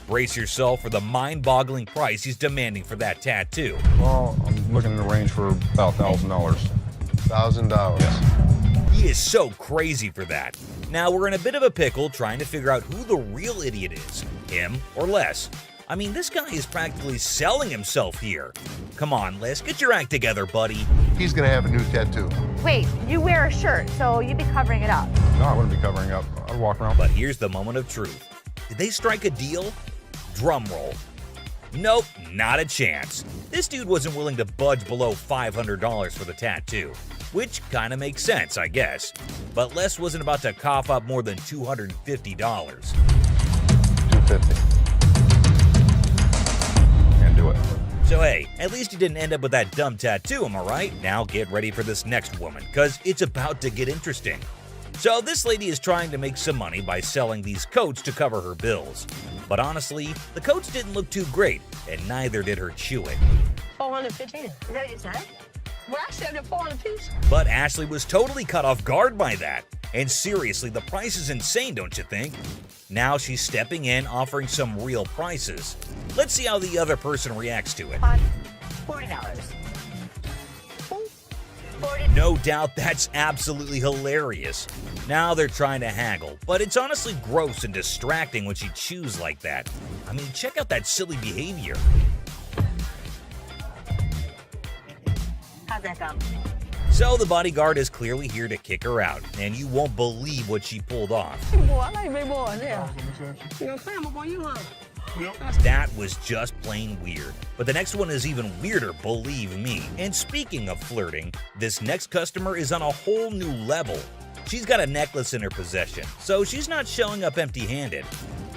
Brace yourself for the mind-boggling price he's demanding for that tattoo. Well, I'm looking in the range for about $1,000. $1,000. Yes. He is so crazy for that. Now we're in a bit of a pickle trying to figure out who the real idiot is, him or Les. I mean, this guy is practically selling himself here. Come on, Les, get your act together, buddy. He's gonna have a new tattoo. Wait, you wear a shirt, so you'd be covering it up. No, I wouldn't be covering up. I'd walk around. But here's the moment of truth. Did they strike a deal? Drum roll. Nope, not a chance. This dude wasn't willing to budge below $500 for the tattoo, which kind of makes sense, I guess. But Les wasn't about to cough up more than $250. $250. Do it. So hey, at least you didn't end up with that dumb tattoo, am I right? Now get ready for this next woman, cause it's about to get interesting. So this lady is trying to make some money by selling these coats to cover her bills. But honestly, the coats didn't look too great, and neither did her chewing. 415. Is that what you said? Well, I said it 400 apiece. But Ashley was totally caught off guard by that. And seriously, the price is insane, don't you think? Now she's stepping in, offering some real prices. Let's see how the other person reacts to it. $40. No doubt that's absolutely hilarious. Now they're trying to haggle, but it's honestly gross and distracting when she chews like that. I mean, check out that silly behavior. How's that go? So the bodyguard is clearly here to kick her out, and you won't believe what she pulled off. That was just plain weird. But the next one is even weirder, believe me. And speaking of flirting, this next customer is on a whole new level. She's got a necklace in her possession, so she's not showing up empty-handed.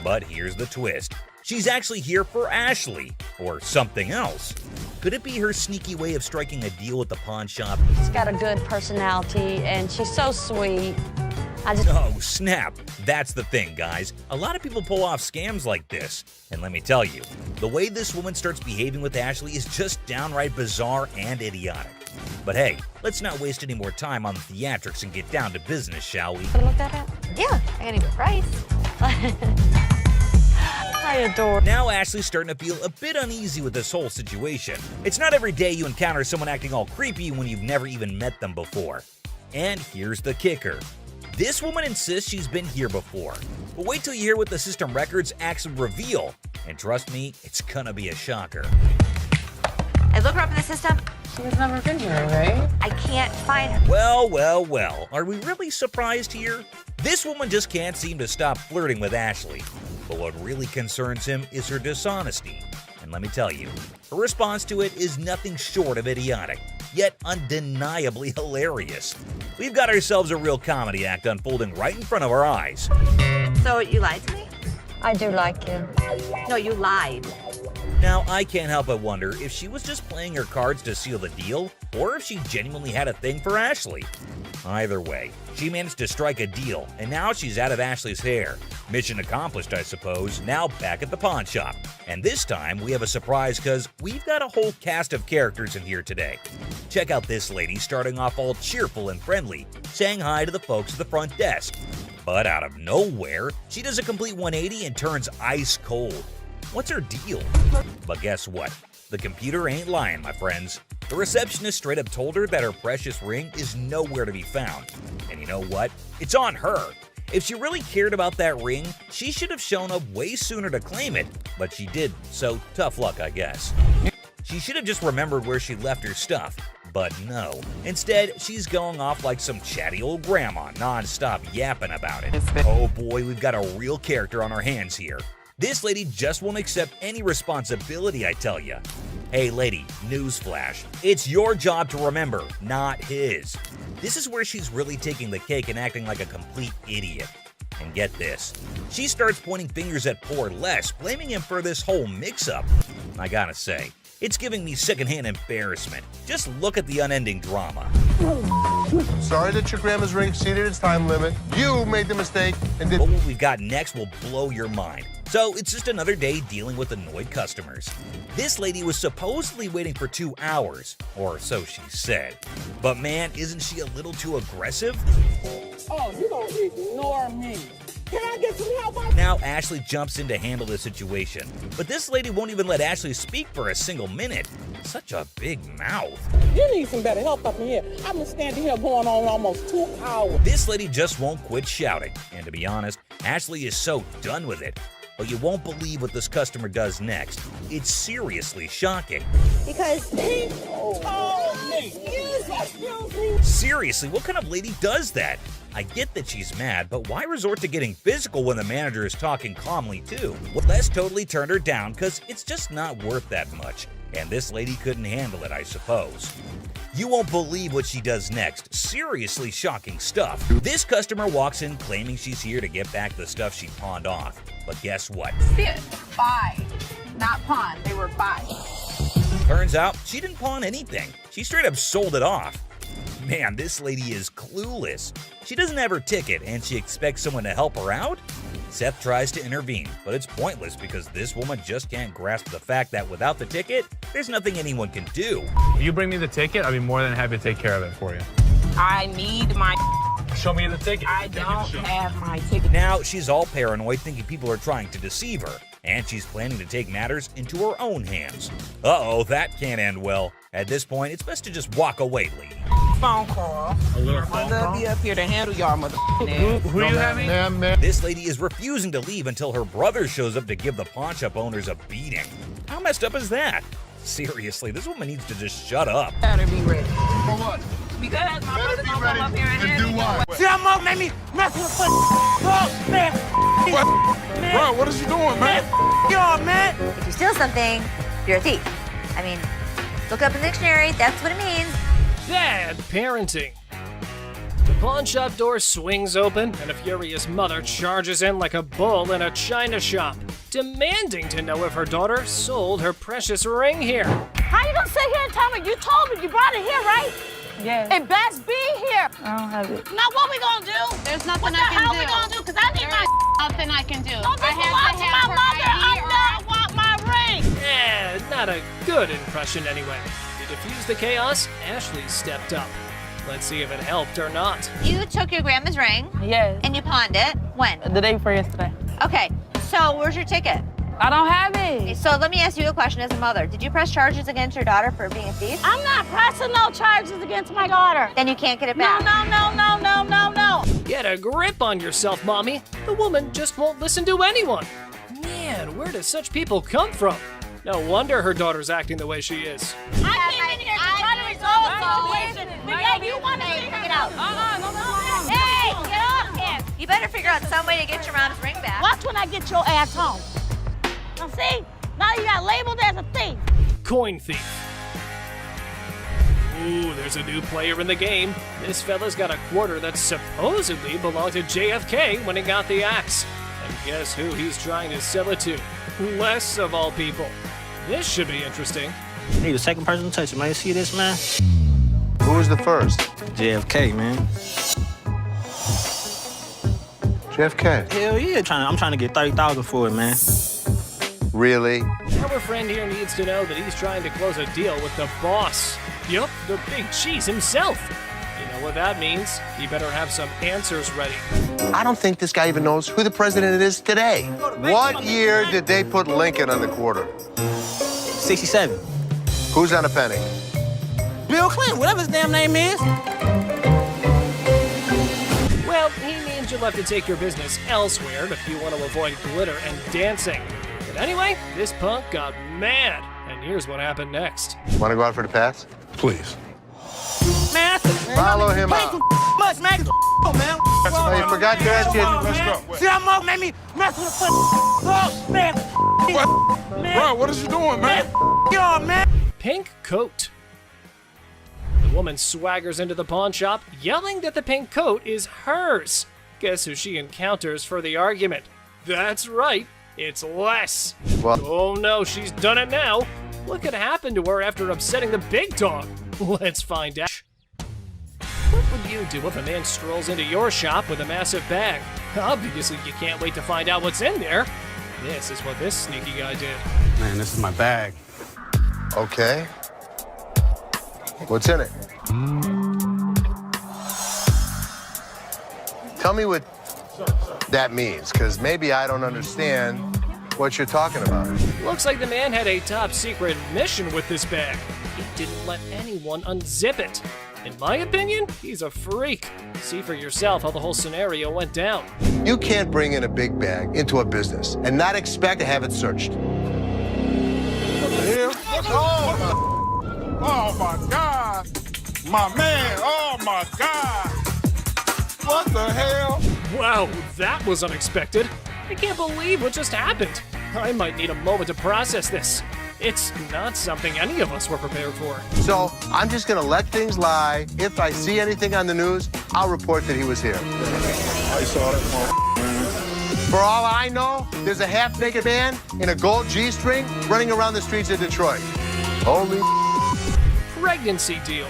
But here's the twist. She's actually here for Ashley, or something else. Could it be her sneaky way of striking a deal with the pawn shop? She's got a good personality, and she's so sweet. Oh, snap. That's the thing, guys. A lot of people pull off scams like this. And let me tell you, the way this woman starts behaving with Ashley is just downright bizarre and idiotic. But hey, let's not waste any more time on the theatrics and get down to business, shall we? Look that up? Yeah, I got even price. I adore. Now Ashley's starting to feel a bit uneasy with this whole situation. It's not every day you encounter someone acting all creepy when you've never even met them before. And here's the kicker. This woman insists she's been here before. But wait till you hear what the system records actually reveal. And trust me, it's gonna be a shocker. I look her up in the system. She's never been here, right? I can't find her. Well. Are we really surprised here? This woman just can't seem to stop flirting with Ashley. But what really concerns him is her dishonesty. And let me tell you, her response to it is nothing short of idiotic, yet undeniably hilarious. We've got ourselves a real comedy act unfolding right in front of our eyes. So you lied to me? I do like you. No, you lied. Now, I can't help but wonder if she was just playing her cards to seal the deal, or if she genuinely had a thing for Ashley. Either way, she managed to strike a deal, and now she's out of Ashley's hair. Mission accomplished, I suppose, now back at the pawn shop. And this time, we have a surprise because we've got a whole cast of characters in here today. Check out this lady starting off all cheerful and friendly, saying hi to the folks at the front desk. But out of nowhere, she does a complete 180 and turns ice cold. What's her deal? But guess what? The computer ain't lying, my friends. The receptionist straight up told her that her precious ring is nowhere to be found. And you know what? It's on her. If she really cared about that ring, she should have shown up way sooner to claim it, but she didn't, so tough luck, I guess. She should have just remembered where she left her stuff, but no. Instead, she's going off like some chatty old grandma, non-stop yapping about it. Oh boy, we've got a real character on our hands here. This lady just won't accept any responsibility, I tell ya. Hey lady, newsflash. It's your job to remember, not his. This is where she's really taking the cake and acting like a complete idiot. And get this, she starts pointing fingers at poor Les, blaming him for this whole mix-up. I gotta say, it's giving me secondhand embarrassment. Just look at the unending drama. Sorry that your grandma's ring exceeded its time limit. You made the mistake and did. But what we've got next will blow your mind. So it's just another day dealing with annoyed customers. This lady was supposedly waiting for 2 hours, or so she said. But man, isn't she a little too aggressive? Oh, you don't ignore me. Can I get some help? Now Ashley jumps in to handle the situation, but this lady won't even let Ashley speak for a single minute. Such a big mouth. You need some better help up in here. I've been standing here going on almost 2 hours. This lady just won't quit shouting, and to be honest, Ashley is so done with it. But you won't believe what this customer does next. It's seriously shocking. Because he told me. Excuse me. Seriously, what kind of lady does that? I get that she's mad, but why resort to getting physical when the manager is talking calmly too? Well, Les totally turned her down because it's just not worth that much. And this lady couldn't handle it, I suppose. You won't believe what she does next. Seriously shocking stuff. This customer walks in claiming she's here to get back the stuff she pawned off. But guess what? Buy. Not pawn. They were buy. Turns out she didn't pawn anything. She straight up sold it off. Man, this lady is clueless. She doesn't have her ticket and she expects someone to help her out? Seth tries to intervene, but it's pointless because this woman just can't grasp the fact that without the ticket, there's nothing anyone can do. If you bring me the ticket, I'd be more than happy to take care of it for you. I need my... Show me the ticket. I don't have my ticket. Now she's all paranoid, thinking people are trying to deceive her, and she's planning to take matters into her own hands. Uh-oh, that can't end well. At this point, it's best to just walk away, lady. Phone call. A little phone call? Be up here to handle y'all mother. Who you having? This lady is refusing to leave until her brother shows up to give the pawn shop owners a beating. How messed up is that? Seriously, this woman needs to just shut up. Better be ready. For what? Because my brother's gonna ready come up here and to hand do me what? your See, I'm up, made me mess with the man. Bro, what is you doing, man? Y'all, man. If you steal something, you're a thief. I mean, look up in the dictionary, that's what it means. Bad parenting. The pawn shop door swings open, and a furious mother charges in like a bull in a china shop, demanding to know if her daughter sold her precious ring here. How you gonna sit here and tell me? You told me you brought it here, right? Yes. It best be here. I don't have it. Now what we gonna do? There's nothing what I can do. What the hell we gonna do? Because I need my Nothing I can do. Don't I have to have my her mother. ID I want my ring. Not a good impression anyway. To defuse the chaos, Ashley stepped up. Let's see if it helped or not. You took your grandma's ring. Yes. And you pawned it. When? The day before yesterday. Okay, so where's your ticket? I don't have it. So let me ask you a question as a mother. Did you press charges against your daughter for being a thief? I'm not pressing no charges against my daughter. Then you can't get it back. No. Get a grip on yourself, Mommy. The woman just won't listen to anyone. Man, where do such people come from? No wonder her daughter's acting the way she is. I came in here to try to resolve the situation. But yeah, you want to figure it out. No. Hey, get off him. You better figure out some way to get your mom's ring back. Watch when I get your ass home. Now see? Now you got labeled as a thief. Coin thief. Ooh, there's a new player in the game. This fella's got a quarter that supposedly belonged to JFK when he got the axe. And guess who he's trying to sell it to? Les, of all people. This should be interesting. Hey, the second person to touch it, man. You see this, man? Who was the first? JFK, man. JFK. Hell yeah, I'm trying to get 30,000 for it, man. Really? Our friend here needs to know that he's trying to close a deal with the boss. Yup, the big cheese himself. You know what that means? He better have some answers ready. I don't think this guy even knows who the president is today. What year did they put Lincoln on the quarter? 67. Who's on a penny? Bill Clinton, whatever his damn name is. Well, he means you'll have to take your business elsewhere if you want to avoid glitter and dancing. But anyway, this punk got mad, and here's what happened next. Want to go out for the pass? Please. Man, Follow him out. Much, man. Man. Oh, you forgot to ask you. Let's go. See, I'm up, made me mess with the man. Bro, what is you doing, man? Y'all, man. Pink coat. The woman swaggers into the pawn shop, yelling that the pink coat is hers. Guess who she encounters for the argument? That's right, it's Les. Well, oh no, she's done it now. What could happen to her after upsetting the big dog? Let's find out. What would you do if a man strolls into your shop with a massive bag? Obviously, you can't wait to find out what's in there. This is what this sneaky guy did. Man, this is my bag. Okay. What's in it? Tell me what that means, because maybe I don't understand what you're talking about. Looks like the man had a top secret mission with this bag. He didn't let anyone unzip it. In my opinion, he's a freak. See for yourself how the whole scenario went down. You can't bring in a big bag into a business and not expect to have it searched. Oh my God. My man, oh my God. What the hell? Wow, that was unexpected. I can't believe what just happened. I might need a moment to process this. It's not something any of us were prepared for. So I'm just gonna let things lie. If I see anything on the news, I'll report that he was here. I saw that man. For all I know, there's a half-naked man in a gold G-string running around the streets of Detroit. Holy Pregnancy deal.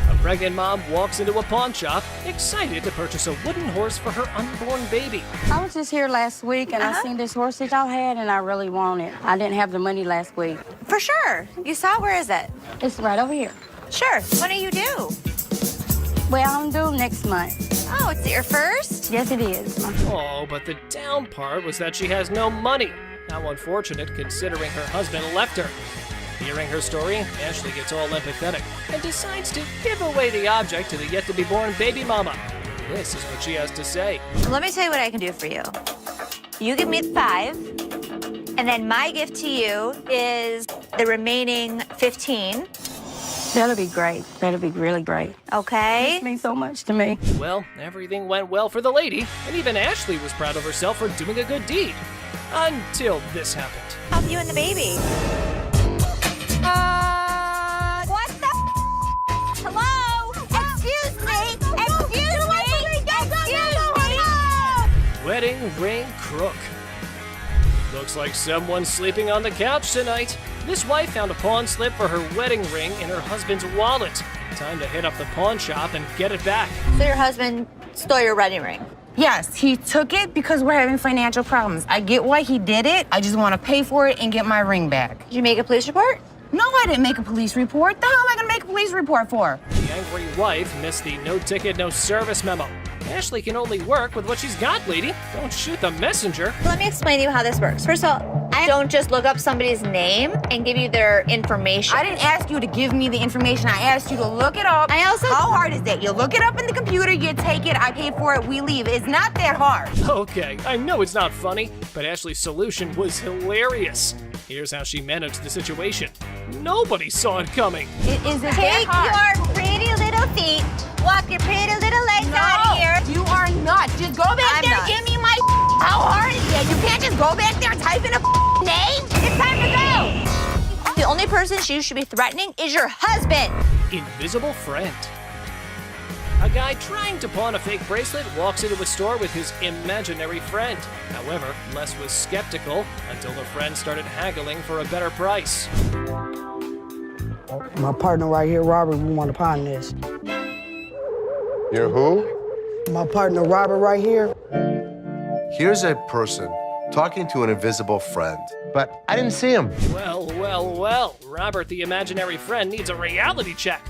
A pregnant mom walks into a pawn shop, excited to purchase a wooden horse for her unborn baby. I was just here last week and I seen this horse that y'all had and I really want it. I didn't have the money last week. For sure. You saw it? Where is it? It's right over here. Sure. When are you due? Well, I'm due next month. Oh, it's your first? Yes, it is. Oh, but the down part was that she has no money. How unfortunate considering her husband left her. Hearing her story, Ashley gets all empathetic and decides to give away the object to the yet-to-be-born baby mama. This is what she has to say. Let me tell you what I can do for you. You give me 5, and then my gift to you is the remaining 15. That'll be great. That'll be really great. Okay. This means so much to me. Well, everything went well for the lady, and even Ashley was proud of herself for doing a good deed. Until this happened. Help you and the baby. What the? Hello? Excuse me. Excuse me. Wedding ring crook. Looks like someone's sleeping on the couch tonight. This wife found a pawn slip for her wedding ring in her husband's wallet. Time to hit up the pawn shop and get it back. So your husband stole your wedding ring? Yes, he took it because we're having financial problems. I get why he did it. I just want to pay for it and get my ring back. Did you make a police report? No, I didn't make a police report. The hell am I going to make a police report for? The angry wife missed the no ticket, no service memo. Ashley can only work with what she's got, lady. Don't shoot the messenger. Let me explain to you how this works. First of all, I don't just look up somebody's name and give you their information. I didn't ask you to give me the information. I asked you to look it up. How hard is that? You look it up in the computer, you take it, I paid for it, we leave. It's not that hard. Okay, I know it's not funny, but Ashley's solution was hilarious. Here's how she managed the situation. Nobody saw it coming. Is it Take that hard? your pretty little feet, walk your pretty little legs out of here. You are not. Just go back there and give me my. How hard is that? You can't just go back there and type in a name. It's time to go. The only person you should be threatening is your husband. Invisible friend. A guy trying to pawn a fake bracelet walks into a store with his imaginary friend. However, Les was skeptical until the friend started haggling for a better price. My partner right here, Robert, we want to pawn this. You're who? My partner, Robert, right here. Here's a person talking to an invisible friend, but I didn't see him. Well, well, well. Robert, the imaginary friend, needs a reality check.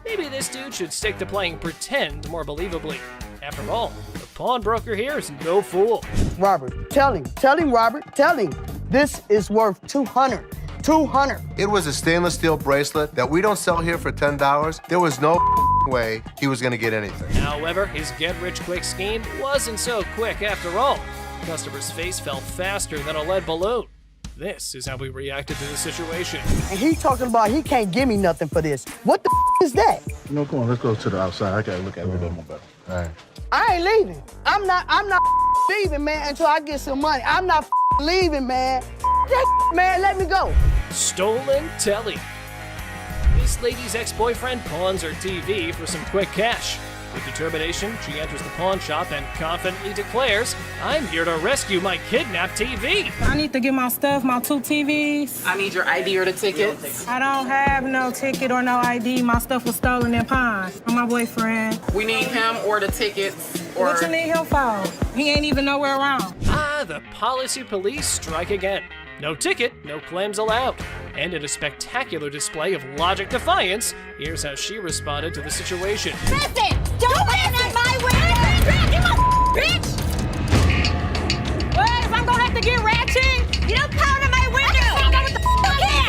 Maybe this dude should stick to playing pretend more believably. After all, the pawnbroker here is no fool. Robert, tell him, Robert, tell him. This is worth $200. It was a stainless steel bracelet that we don't sell here for $10. There was no way he was gonna get anything. However, his get-rich-quick scheme wasn't so quick after all. The customer's face fell faster than a lead balloon. This is how we reacted to the situation. And he talking about he can't give me nothing for this. What the is that? No, come on, let's go to the outside. I gotta look at it a little more better. All right. I ain't leaving. I'm not leaving, man, until I get some money. I'm not leaving, man. That man, let me go. Stolen telly. This lady's ex-boyfriend pawns her TV for some quick cash. With determination, she enters the pawn shop and confidently declares, "I'm here to rescue my kidnapped TV." I need to get my stuff, my 2 TVs. I need your ID or the tickets. I don't have no ticket or no ID. My stuff was stolen and pawned from my boyfriend. We need him or the tickets. What you need him for? He ain't even nowhere around. Ah, the policy police strike again. No ticket, no claims allowed. And in a spectacular display of logic defiance, here's how she responded to the situation. Listen, don't land on my window. You bitch! What? If I'm gonna have to get ratchet? You don't pound on my window.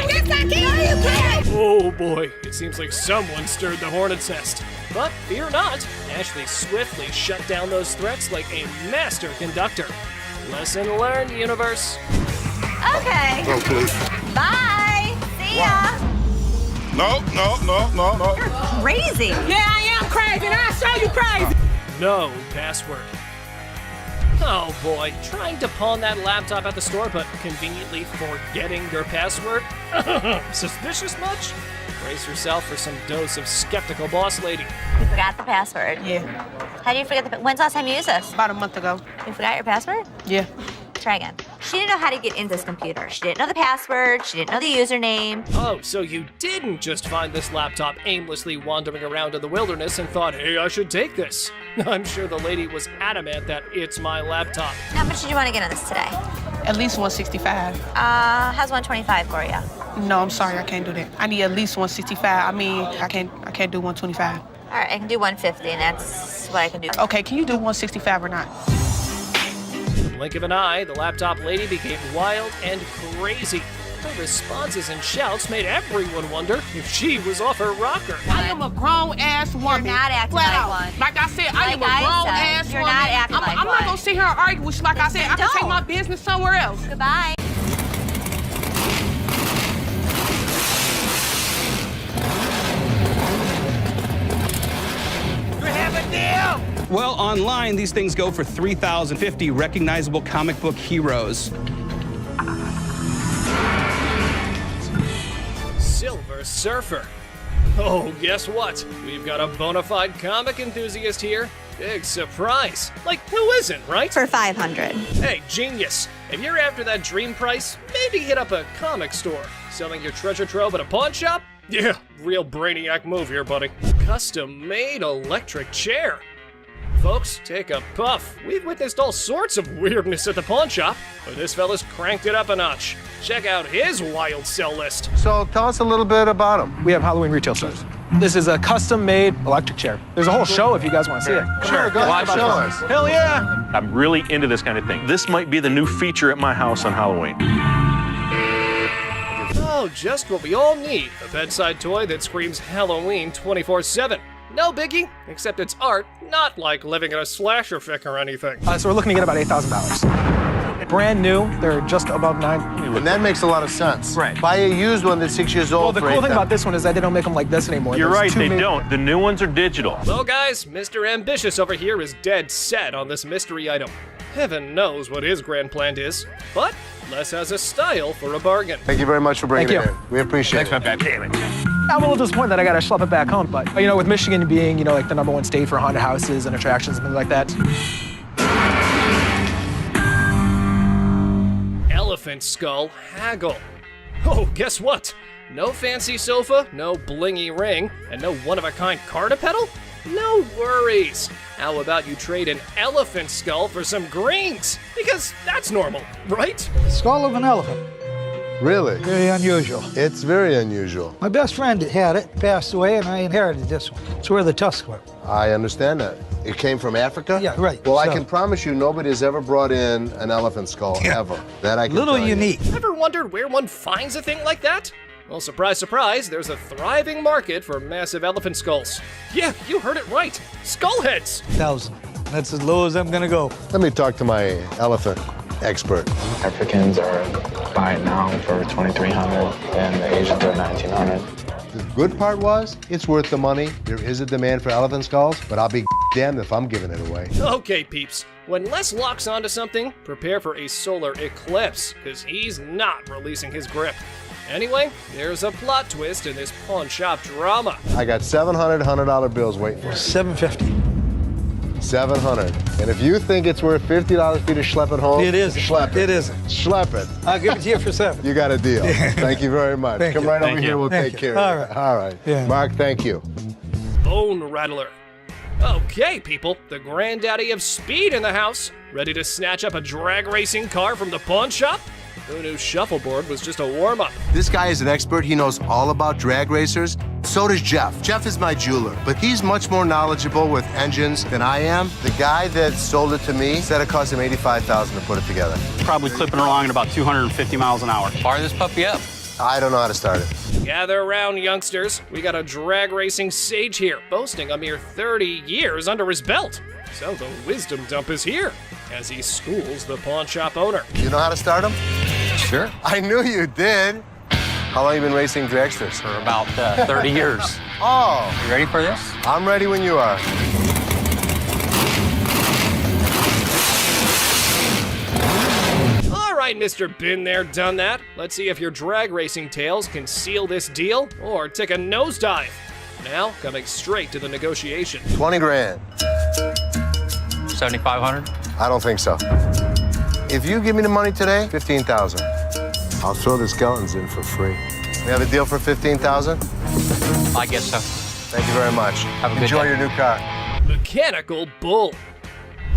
Yes, I can. No, you can't. Oh boy, it seems like someone stirred the hornet's nest. But fear not, Ashley swiftly shut down those threats like a master conductor. Lesson learned, universe. Okay. Oh, please. Bye. See ya. No. You're crazy. Yeah, I am crazy, and I'll show you crazy. No password. Oh boy, trying to pawn that laptop at the store but conveniently forgetting your password? Suspicious much? Brace yourself for some dose of skeptical boss lady. You forgot the password. Yeah. How do you forget when's the last time you used this? About a month ago. You forgot your password? Yeah. Try again. She didn't know how to get into this computer. She didn't know the password. She didn't know the username. Oh, so you didn't just find this laptop aimlessly wandering around in the wilderness and thought, hey, I should take this. I'm sure the lady was adamant that it's my laptop. How much did you want to get on this today? At least 165. How's 125 for you? No, I'm sorry, I can't do that. I need at least 165. I mean, I can't do 125. All right, I can do 150, and that's what I can do. Okay, can you do 165 or not? Blink of an eye, the laptop lady became wild and crazy. Her responses and shouts made everyone wonder if she was off her rocker. I am a grown-ass woman. You're not acting flat like out. one. Like I said, I am a grown-ass woman. You're not acting like I'm one. not gonna sit here and argue with you. Like I said, I can take my business somewhere else. Goodbye. Well, online, these things go for $3,050 recognizable comic book heroes. Silver Surfer. Oh, guess what? We've got a bona fide comic enthusiast here. Big surprise. Like, who isn't, right? For $500. Hey, genius. If you're after that dream price, maybe hit up a comic store. Selling your treasure trove at a pawn shop? Yeah, real brainiac move here, buddy. Custom-made electric chair. Folks, take a puff. We've witnessed all sorts of weirdness at the pawn shop, but this fella's cranked it up a notch. Check out his wild sell list. So tell us a little bit about him. We have Halloween retail stores. This is a custom-made electric chair. There's a whole show if you guys want to see it. Sure, go ahead, show us. Hell yeah! I'm really into this kind of thing. This might be the new feature at my house on Halloween. Oh, just what we all need. A bedside toy that screams Halloween 24/7. No biggie, except it's art, not like living in a slasher fic or anything. So we're looking to get about $8,000. Brand new, they're just above $9,000. And that makes a lot of sense. Right. Buy a used one that's 6 years old. Well, the cool thing about this one is that they don't make them like this anymore. You're There's right, two they made- don't. The new ones are digital. Well, guys, Mr. Ambitious over here is dead set on this mystery item. Heaven knows what his grand plan is, but Les has a style for a bargain. Thank you very much for bringing Thank it you. in. We appreciate it. Damn it. I'm a little disappointed that I got to schlep it back home, but, you know, with Michigan being, you know, like the #1 state for haunted houses and attractions and things like that. Elephant skull haggle. Oh, guess what? No fancy sofa, no blingy ring, and no one-of-a-kind car to pedal? No worries. How about you trade an elephant skull for some greens? Because that's normal, right? Skull of an elephant. Really? Very unusual. It's very unusual. My best friend had it, passed away, and I inherited this one. It's where the tusks were. I understand that. It came from Africa? Yeah, right. Well, I So- can promise you nobody has ever brought in an elephant skull, ever. That I can Little tell you. unique. Ever wondered where one finds a thing like that? Well, surprise, surprise, there's a thriving market for massive elephant skulls. Yeah, you heard it right. Skull heads. 1,000. That's as low as I'm gonna go. Let me talk to my elephant expert. Africans are buying now for $2,300 and the Asians are $1,900. The good part was, it's worth the money. There is a demand for elephant skulls, but I'll be damned if I'm giving it away. Okay, peeps. When Les locks onto something, prepare for a solar eclipse, because he's not releasing his grip. Anyway, there's a plot twist in this pawn shop drama. I got $700 $100 bills waiting for me. $750. $700. And if you think it's worth $50 for you to schlep it home, It isn't. Schlep it. It isn't. Schlep it. I'll give it to you for $7. You got a deal. Thank you very much. Thank Come you. right Thank over you. here. We'll Thank take you. care All of right. it. All right. Yeah. Mark, thank you. Bone Rattler. Okay, people, the granddaddy of speed in the house. Ready to snatch up a drag racing car from the pawn shop? Who knew shuffleboard was just a warm-up? This guy is an expert. He knows all about drag racers. So does Jeff. Jeff is my jeweler, but he's much more knowledgeable with engines than I am. The guy that sold it to me said it cost him $85,000 to put it together. Probably clipping along at about 250 miles an hour. Fire this puppy up. I don't know how to start it. Gather around, youngsters. We got a drag racing sage here, boasting a mere 30 years under his belt. So the wisdom dump is here, as he schools the pawn shop owner. You know how to start him? Sure. I knew you did. How long you been racing dragsters? For about 30 years. Oh. You ready for this? I'm ready when you are. All right, Mr. Been There, Done That. Let's see if your drag racing tales can seal this deal or take a nosedive. Now, coming straight to the negotiation. 20 grand. 7,500. I don't think so. If you give me the money today, 15,000. I'll throw the skeletons in for free. We have a deal for 15,000? I guess so. Thank you very much. Have a good Enjoy day. your new car. Mechanical Bull.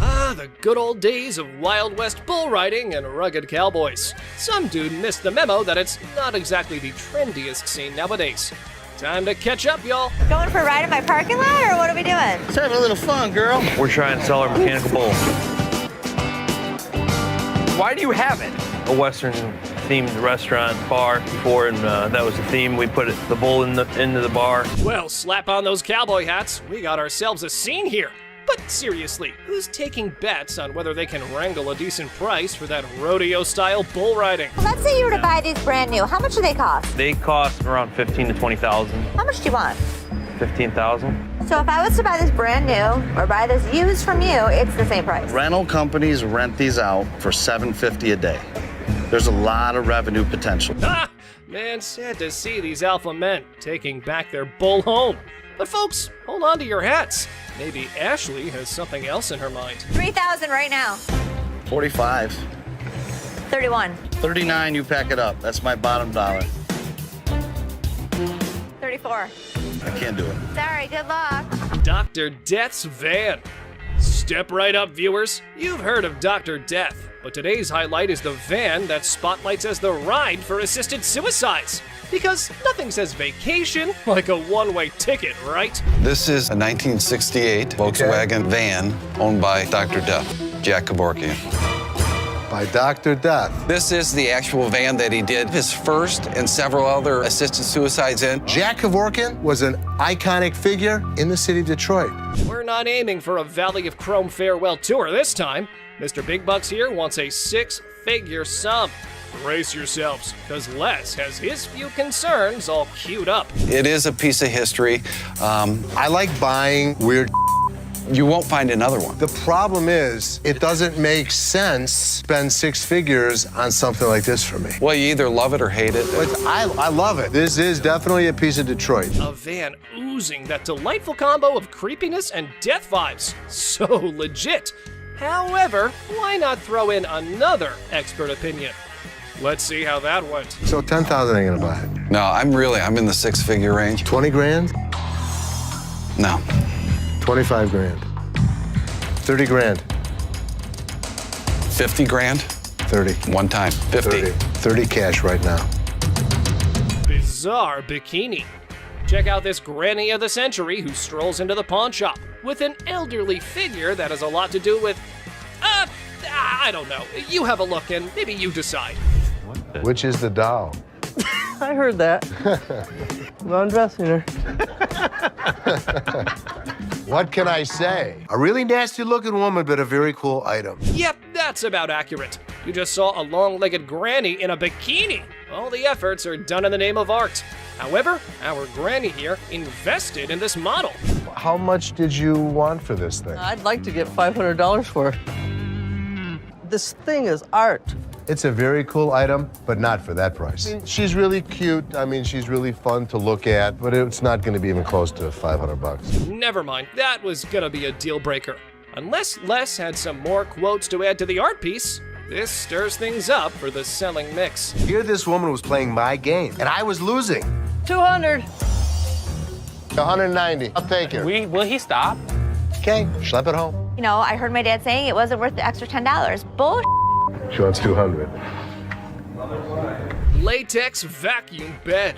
Ah, the good old days of Wild West bull riding and rugged cowboys. Some dude missed the memo that it's not exactly the trendiest scene nowadays. Time to catch up, y'all. Going for a ride in my parking lot, or what are we doing? Let's have a little fun, girl. We're trying to sell our mechanical bull. Why do you have it? A Western-themed restaurant bar before, and that was the theme. We put the bull into the bar. Well, slap on those cowboy hats. We got ourselves a scene here. But seriously, who's taking bets on whether they can wrangle a decent price for that rodeo-style bull riding? Let's say you were to buy these brand new. How much do they cost? They cost around $15,000 to $20,000. How much do you want? $15,000. So if I was to buy this brand new or buy this used from you, it's the same price. Rental companies rent these out for $750 a day. There's a lot of revenue potential. Ah, man, sad to see these alpha men taking back their bull home. But folks, hold on to your hats. Maybe Ashley has something else in her mind. 3,000 right now. 45. 31. 39, you pack it up. That's my bottom dollar. 34. I can't do it. Sorry, good luck. Dr. Death's van. Step right up, viewers. You've heard of Dr. Death, but today's highlight is the van that spotlights as the ride for assisted suicides. Because nothing says vacation like a one-way ticket, right? This is a 1968 Volkswagen van owned by Dr. Death, Jack Kevorkian. By Dr. Death. This is the actual van that he did his first and several other assisted suicides in. Jack Kevorkian was an iconic figure in the city of Detroit. We're not aiming for a Valley of Chrome farewell tour this time. Mr. Big Bucks here wants a six-figure sum. Brace yourselves, because Les has his few concerns all queued up. It is a piece of history. I like buying weird. You won't find another one. The problem is, it doesn't make sense to spend six figures on something like this for me. Well, you either love it or hate it. But I love it. This is definitely a piece of Detroit. A van oozing that delightful combo of creepiness and death vibes. So legit. However, why not throw in another expert opinion? Let's see how that went. So 10,000 ain't gonna buy it. No, I'm in the six-figure range. 20 grand? No. 25 grand. 30 grand. 50 grand? 30. One time. 50. 30 cash right now. Bizarre bikini. Check out this granny of the century who strolls into the pawn shop with an elderly figure that has a lot to do with, I don't know. You have a look and maybe you decide. Which is the doll? I heard that. I'm undressing her. What can I say? A really nasty looking woman, but a very cool item. Yep, that's about accurate. You just saw a long-legged granny in a bikini. All the efforts are done in the name of art. However, our granny here invested in this model. How much did you want for this thing? I'd like to get $500 for it. This thing is art. It's a very cool item, but not for that price. I mean, she's really cute. I mean, she's really fun to look at, but it's not going to be even close to 500 bucks. Never mind, that was gonna be a deal breaker. Unless Les had some more quotes to add to the art piece, this stirs things up for the selling mix. Here this woman was playing my game, and I was losing. 200. 190. I'll take it. Will he stop? Okay, schlep it home. You know, I heard my dad saying it wasn't worth the extra $10. Bull. She wants 200. Latex vacuum bed.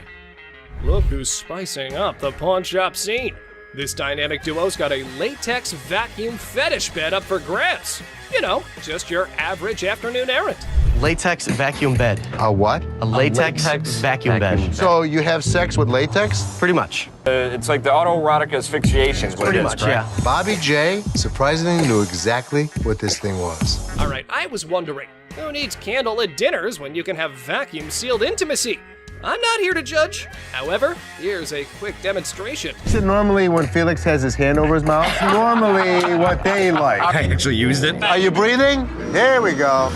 Look who's spicing up the pawn shop scene. This dynamic duo's got a latex vacuum fetish bed up for grabs. You know, just your average afternoon errand. Latex vacuum bed. A what? A latex vacuum bed. So you have sex with latex? Pretty much. It's like the autoerotic asphyxiation is what Pretty it is, much, correct? yeah. Bobby J surprisingly knew exactly what this thing was. All right, I was wondering, who needs candlelit dinners when you can have vacuum-sealed intimacy? I'm not here to judge. However, here's a quick demonstration. Is it normally when Felix has his hand over his mouth? Normally what they like. I actually used it. Are you breathing? There we go.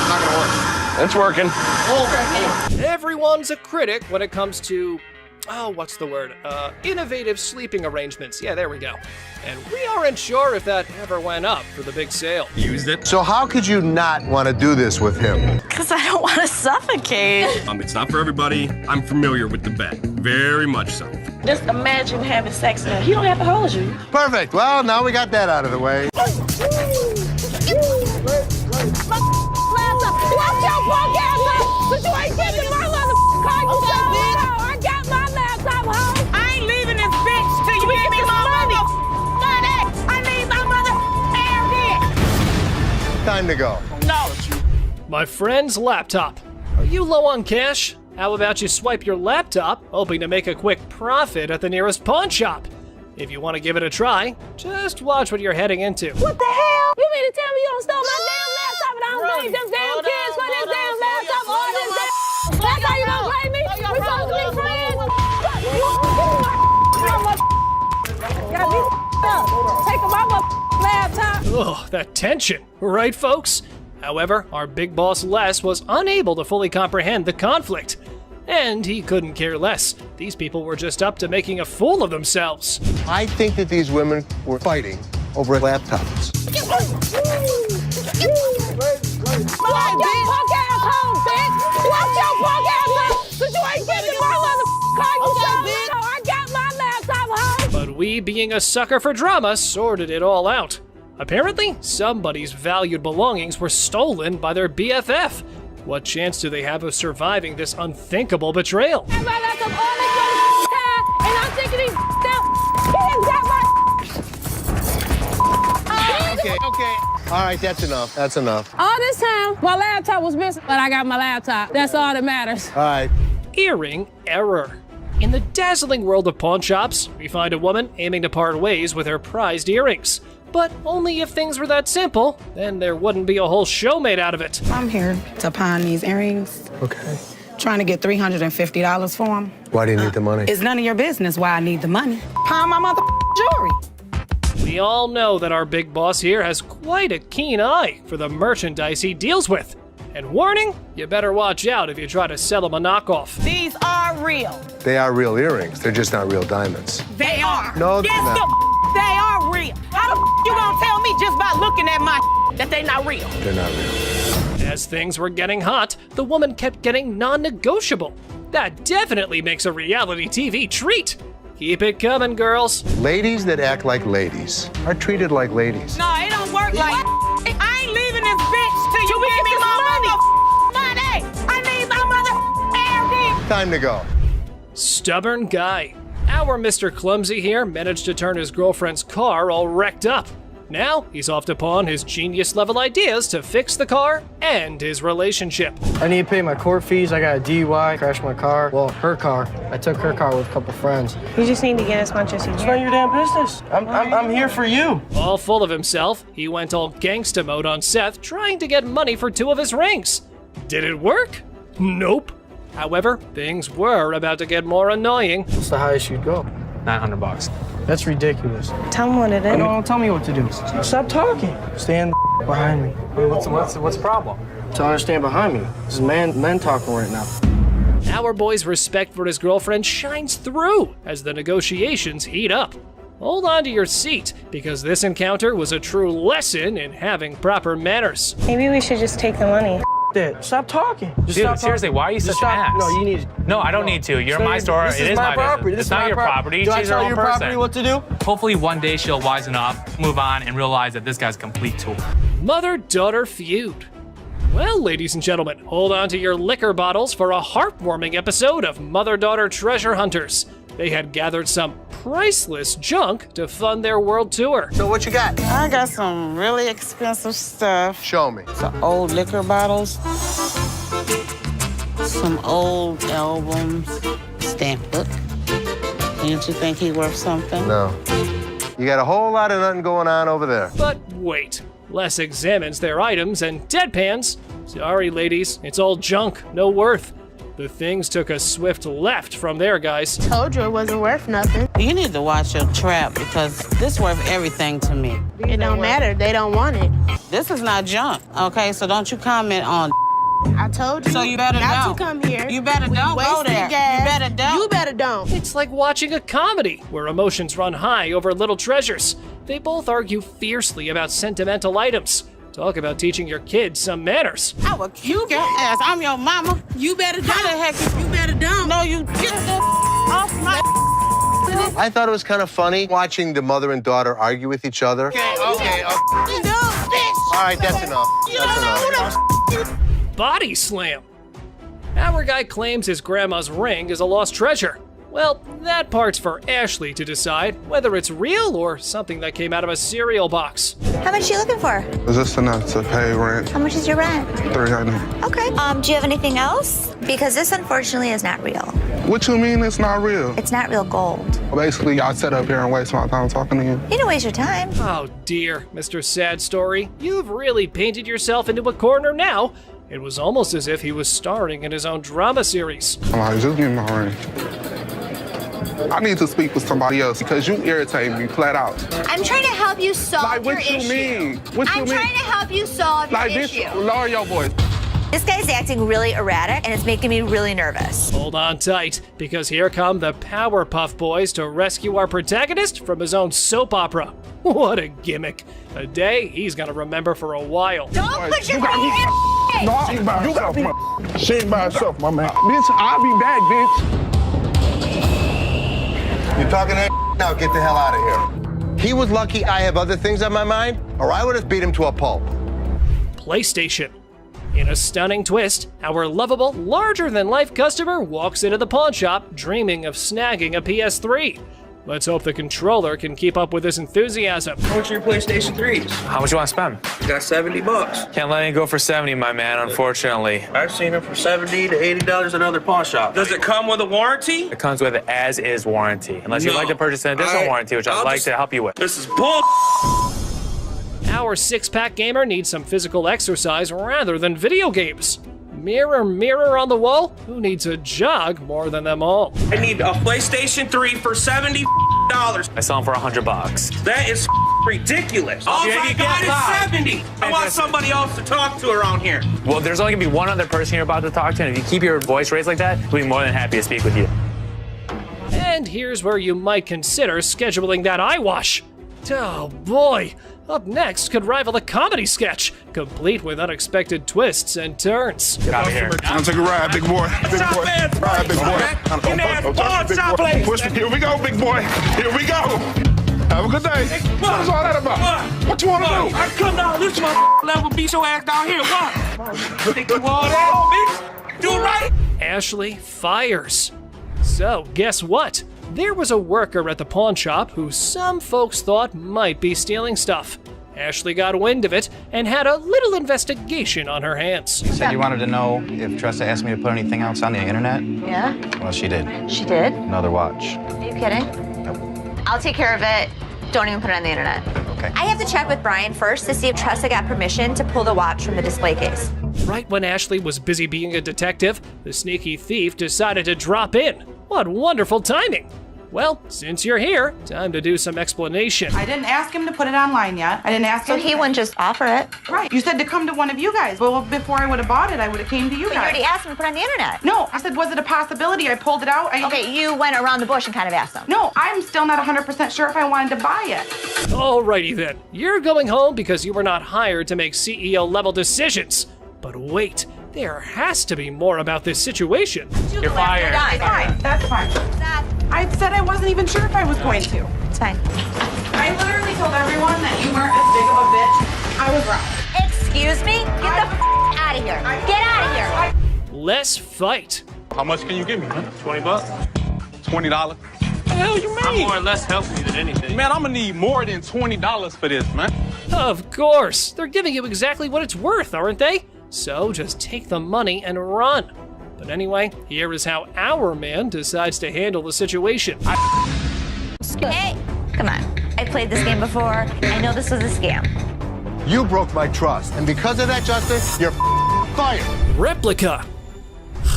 Not gonna work. It's working. Everyone's a critic when it comes to, what's the word? Innovative sleeping arrangements. Yeah, there we go. And we aren't sure if that ever went up for the big sale. Used it. So how could you not want to do this with him? Because I don't want to suffocate. It's not for everybody. I'm familiar with the bed. Very much so. Just imagine having sex now. He don't have to hold you. Perfect. Well, now we got that out of the way. Watch your punk ass up, cause you ain't getting my car. I got my laptop home. I ain't leaving this bitch till you give me my money. I need my mother hair. Time to go. No. My friend's laptop. Are you low on cash? How about you swipe your laptop, hoping to make a quick profit at the nearest pawn shop? If you want to give it a try, just watch what you're heading into. What the hell? You mean to tell me you don't stole my damn laptop and I don't blame them damn kids for this damn laptop? All this damn. That's how you don't blame me? We supposed to be friends? Ugh, that tension, right folks? However, our big boss Les was unable to fully comprehend the conflict. And he couldn't care less. These people were just up to making a fool of themselves. I think that these women were fighting over laptops. But we, being a sucker for drama, sorted it all out. Apparently, somebody's valued belongings were stolen by their BFF. What chance do they have of surviving this unthinkable betrayal? Okay. All right, that's enough. That's enough. All this time, my laptop was missing, but I got my laptop. That's all that matters. All right. Earring error. In the dazzling world of pawn shops, we find a woman aiming to part ways with her prized earrings. But only if things were that simple, then there wouldn't be a whole show made out of it. I'm here to pawn these earrings. Okay. Trying to get $350 for them. Why do you need the money? It's none of your business why I need the money. Pawn my mother jewelry. We all know that our big boss here has quite a keen eye for the merchandise he deals with. And warning, you better watch out if you try to sell him a knockoff. These are real. They are real earrings. They're just not real diamonds. They are. No, they're yes, not. they are real. How the you gonna tell me just by looking at my that they not real? They're not real. As things were getting hot, the woman kept getting non-negotiable. That definitely makes a reality TV treat. Keep it coming, girls. Ladies that act like ladies are treated like ladies. No, it don't work like I ain't leaving this bitch till you give me my money. I need my mother. Time to go. Stubborn guy. Our Mr. Clumsy here managed to turn his girlfriend's car all wrecked up. Now he's off to pawn his genius-level ideas to fix the car and his relationship. I need to pay my court fees. I got a DUI, crashed my car. Well, her car. I took her car with a couple friends. You just need to get as much as you can. It's not your damn business. I'm here for you. All full of himself, he went all gangsta mode on Seth, trying to get money for 2 of his rings. Did it work? Nope. However, things were about to get more annoying. What's the highest you'd go? $900. That's ridiculous. Tell him what it is. No, don't tell me what to do. Stop talking. Stand behind me. What's the problem? Tell her to stand behind me. This is men talking right now. Our boy's respect for his girlfriend shines through as the negotiations heat up. Hold on to your seat, because this encounter was a true lesson in having proper manners. Maybe we should just take the money. That. Stop talking. Just Dude, stop seriously, talking. why are you Just such an stop. ass? No, you need. No, I don't need to. You're in my store. This It is my property. business. This It's not your property. Do I She's her tell own your person. property what to do? Hopefully one day she'll wisen up, move on, and realize that this guy's a complete tool. Mother-daughter feud. Well, ladies and gentlemen, hold on to your liquor bottles for a heartwarming episode of Mother-Daughter Treasure Hunters. They had gathered some priceless junk to fund their world tour. So what you got? I got some really expensive stuff. Show me. Some old liquor bottles, some old albums, stamp book. Didn't you think he worth something? No. You got a whole lot of nothing going on over there. But wait, Les examines their items and deadpans. Sorry, ladies, it's all junk, no worth. The things took a swift left from there, guys. Told you it wasn't worth nothing. You need to watch your trap because this worth everything to me. It don't matter. They don't want it. This is not junk, okay? So don't you comment on I told you. So you better not to come here. You better don't go there. You better don't. You better don't. It's like watching a comedy where emotions run high over little treasures. They both argue fiercely about sentimental items. Talk about teaching your kids some manners. I will kick your ass. I'm your mama. You better don't. How the heck you better don't. No, you get the off my I thought it was kind of funny watching the mother and daughter argue with each other. Okay. All right, that's enough. That's enough. Body slam. Our guy claims his grandma's ring is a lost treasure. Well, that part's for Ashley to decide whether it's real or something that came out of a cereal box. How much are you looking for? Is this enough to pay rent? How much is your rent? $300. Okay. Do you have anything else? Because this unfortunately is not real. What you mean it's not real? It's not real gold. Basically, y'all sit up here and waste my time talking to you. You don't waste your time. Oh dear, Mr. Sad Story. You've really painted yourself into a corner now. It was almost as if he was starring in his own drama series. I'm like, just give me my ring. I need to speak with somebody else because you irritate me flat out. I'm trying to help you solve your What you issue. mean? What you I'm mean? trying to help you solve your issue. Lower your voice. This guy's acting really erratic, and it's making me really nervous. Hold on tight, because here come the Powerpuff Boys to rescue our protagonist from his own soap opera. What a gimmick. A day he's gonna remember for a while. Don't put your money in her. No, she ain't by herself, man. She ain't by herself, my man. Bitch, I'll be back, bitch. You talking that now? Get the hell out of here. He was lucky I have other things on my mind, or I would have beat him to a pulp. PlayStation. In a stunning twist, our lovable, larger-than-life customer walks into the pawn shop dreaming of snagging a PS3. Let's hope the controller can keep up with his enthusiasm. How much are your PlayStation 3s? How much you want to spend? Got $70. Can't let you go for 70, my man, unfortunately. I've seen them for $70 to $80 at other pawn shops. Does it come with a warranty? It comes with an as-is warranty, unless you'd like to purchase an additional warranty, which I'd like to help you with. This is bull. Our six-pack gamer needs some physical exercise rather than video games. Mirror, mirror on the wall, who needs a jog more than them all? I need a PlayStation 3 for $70. I sell them for $100. That is ridiculous. All I got is 70. I want somebody else to talk to around here. Well, there's only gonna be one other person you're about to talk to, and if you keep your voice raised like that, we'll be more than happy to speak with you. And here's where you might consider scheduling that eye wash. Oh boy, up next could rival the comedy sketch, complete with unexpected twists and turns. Get out of here. I'm gonna take a ride, big boy. Big boy. Ride, big boy. Push me. Here we go, big boy. Here we go. Have a good day. What's all that about? What you wanna do? I come down this my level, beat your ass down here. What? Think you all that, bitch? Do it right. Ashley fires. So, guess what? There was a worker at the pawn shop who some folks thought might be stealing stuff. Ashley got wind of it and had a little investigation on her hands. You said you wanted to know if Tressa asked me to put anything else on the internet? Yeah? Well, she did. She did? Another watch. Are you kidding? Nope. I'll take care of it. Don't even put it on the internet. Okay. I have to check with Brian first to see if Tressa got permission to pull the watch from the display case. Right when Ashley was busy being a detective, the sneaky thief decided to drop in. What wonderful timing! Well, since you're here, time to do some explanation. I didn't ask him to put it online yet. I didn't ask him. So he wouldn't just offer it? Right. You said to come to one of you guys. Well, before I would have bought it, I would have came to you But guys. you already asked him to put it on the internet. No, I said, was it a possibility? I pulled it out. Okay, you went around the bush and kind of asked him. No, I'm still not 100% sure if I wanted to buy it. Alrighty then, you're going home because you were not hired to make CEO-level decisions. But wait, there has to be more about this situation. You're fired. Fine, that's fine. I said I wasn't even sure if I was going to. It's fine. I literally told everyone that you weren't as big of a bitch. I was wrong. Excuse me? Get the out of here. Get out of here. Let's fight. How much can you give me, man? 20 bucks? $20? The hell you mean? I'm more or less helping you than anything. Man, I'm gonna need more than $20 for this, man. Of course, they're giving you exactly what it's worth, aren't they? So just take the money and run. But anyway, here is how our man decides to handle the situation. Hey, come on. I played this game before. I know this was a scam. You broke my trust, and because of that, Justin, you're fired. Replica.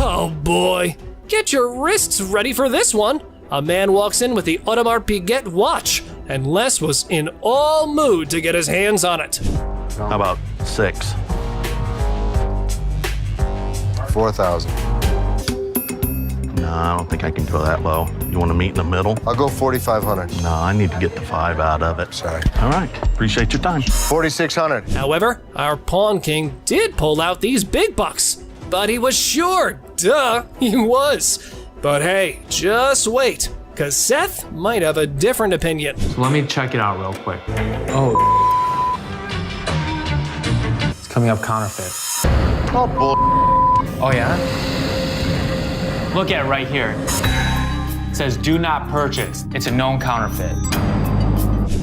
Oh boy. Get your wrists ready for this one. A man walks in with the Audemars Piguet watch, and Les was in all mood to get his hands on it. How about 6? 4,000. No, I don't think I can go that low. You want to meet in the middle? I'll go 4,500. No, I need to get the 5 out of it. Sorry. All right. Appreciate your time. 4,600. However, our pawn king did pull out these big bucks. But he was sure. Duh, he was. But hey, just wait, because Seth might have a different opinion. So let me check it out real quick. Oh. It's coming up counterfeit. Oh, bull. Oh, yeah? Look at it right here. It says, do not purchase. It's a known counterfeit.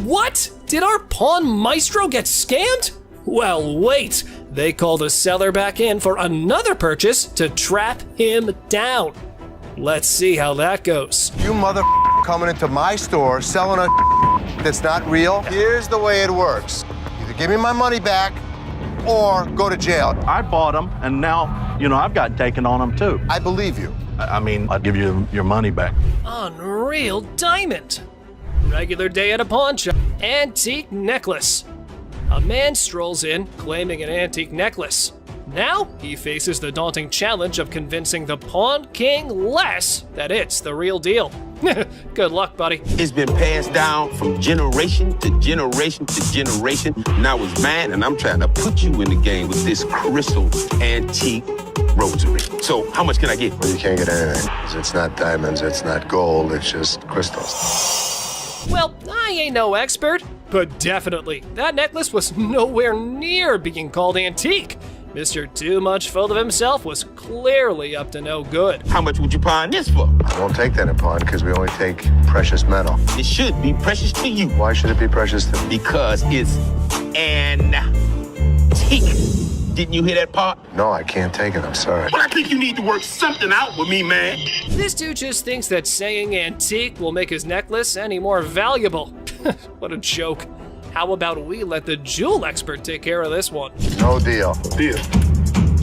What? Did our pawn maestro get scammed? Well, wait. They called a seller back in for another purchase to trap him down. Let's see how that goes. You mother coming into my store selling a that's not real. Here's the way it works. Either give me my money back or go to jail. I bought them, and now, I've got taken on them too. I believe you. I mean, I'd give you your money back. Unreal diamond. Regular day at a pawn shop. Antique necklace. A man strolls in claiming an antique necklace. Now he faces the daunting challenge of convincing the Pawn King Les that it's the real deal. Good luck, buddy. It's been passed down from generation to generation to generation. Now it's mine, and I'm trying to put you in the game with this crystal antique rosary. So how much can I get? Well, you can't get anything. It's not diamonds, it's not gold, it's just crystals. Well, I ain't no expert, but definitely, that necklace was nowhere near being called antique. Mr. Too Much Full of Himself was clearly up to no good. How much would you pawn this for? I won't take that in pawn because we only take precious metal. It should be precious to you. Why should it be precious to me? Because it's antique. Didn't you hear that part? No, I can't take it, I'm sorry. Well, I think you need to work something out with me, man. This dude just thinks that saying antique will make his necklace any more valuable. What a joke. How about we let the jewel expert take care of this one? No deal. Deal.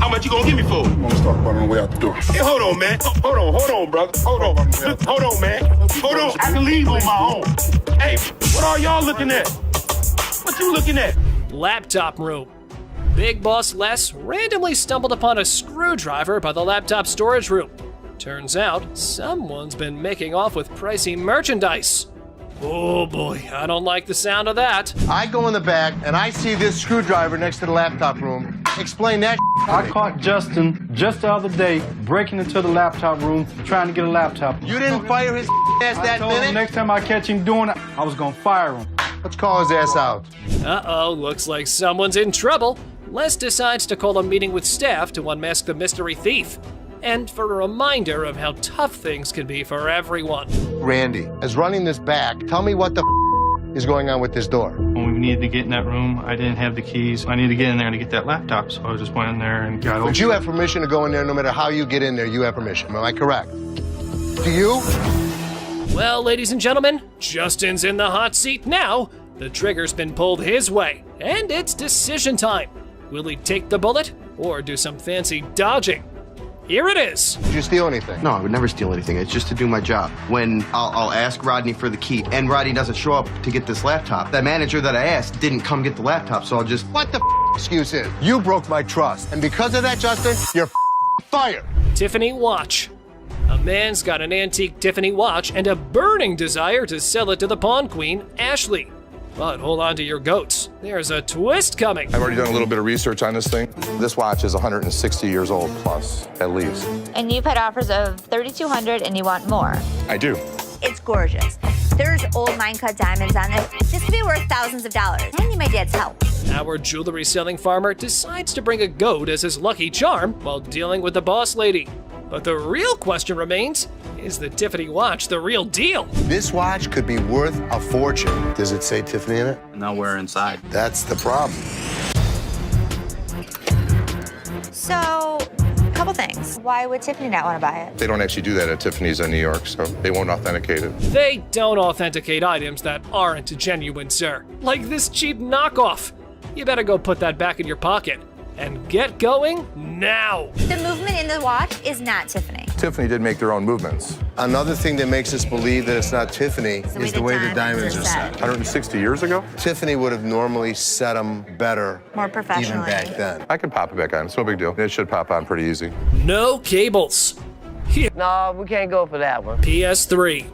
How much you gonna give me for? I'm gonna start running way out the door. Hey, hold on, man. Hold on, brother. Hold on, man. Hold on. I can leave on my own. Hey, what are y'all looking at? What you looking at? Laptop room. Big Boss Les randomly stumbled upon a screwdriver by the laptop storage room. Turns out, someone's been making off with pricey merchandise. Oh boy, I don't like the sound of that. I go in the back and I see this screwdriver next to the laptop room. Explain that. I caught Justin just the other day breaking into the laptop room trying to get a laptop. You didn't fire his ass I that told him minute? next time I catch him doing it, I was gonna fire him. Let's call his ass out. Uh-oh, looks like someone's in trouble. Les decides to call a meeting with staff to unmask the mystery thief. And for a reminder of how tough things can be for everyone. Randy, as running this back, tell me what the is going on with this door. When we needed to get in that room, I didn't have the keys. I needed to get in there to get that laptop, so I just went in there and got But you have permission to go in there no matter how you get in there, you have permission. Am I correct? Do you? Well, ladies and gentlemen, Justin's in the hot seat now. The trigger's been pulled his way, and it's decision time. Will he take the bullet or do some fancy dodging? Here it is. Did you steal anything? No, I would never steal anything. It's just to do my job. When I'll ask Rodney for the key, and Rodney doesn't show up to get this laptop, that manager that I asked didn't come get the laptop, so I'll just... What the excuse is? You broke my trust, and because of that, Justin, you're fired. Tiffany watch. A man's got an antique Tiffany watch and a burning desire to sell it to the pawn queen, Ashley. But hold on to your goats. There's a twist coming. I've already done a little bit of research on this thing. This watch is 160 years old plus, at least. And you've had offers of $3,200 and you want more. I do. It's gorgeous. There's old mine-cut diamonds on it. This could be worth thousands of dollars. I need my dad's help. Our jewelry-selling farmer decides to bring a goat as his lucky charm while dealing with the boss lady. But the real question remains, is the Tiffany watch the real deal? This watch could be worth a fortune. Does it say Tiffany in it? Nowhere inside. That's the problem. So, couple things. Why would Tiffany not want to buy it? They don't actually do that at Tiffany's in New York, so they won't authenticate it. They don't authenticate items that aren't genuine, sir. Like this cheap knockoff. You better go put that back in your pocket. And get going now. The movement in the watch is not Tiffany. Tiffany did make their own movements. Another thing that makes us believe that it's not Tiffany is the way the diamonds are set. 160 years ago? Tiffany would have normally set them better. More professionally. Even back then. I can pop it back on. It's no big deal. It should pop on pretty easy. No cables. No, we can't go for that one. PS3.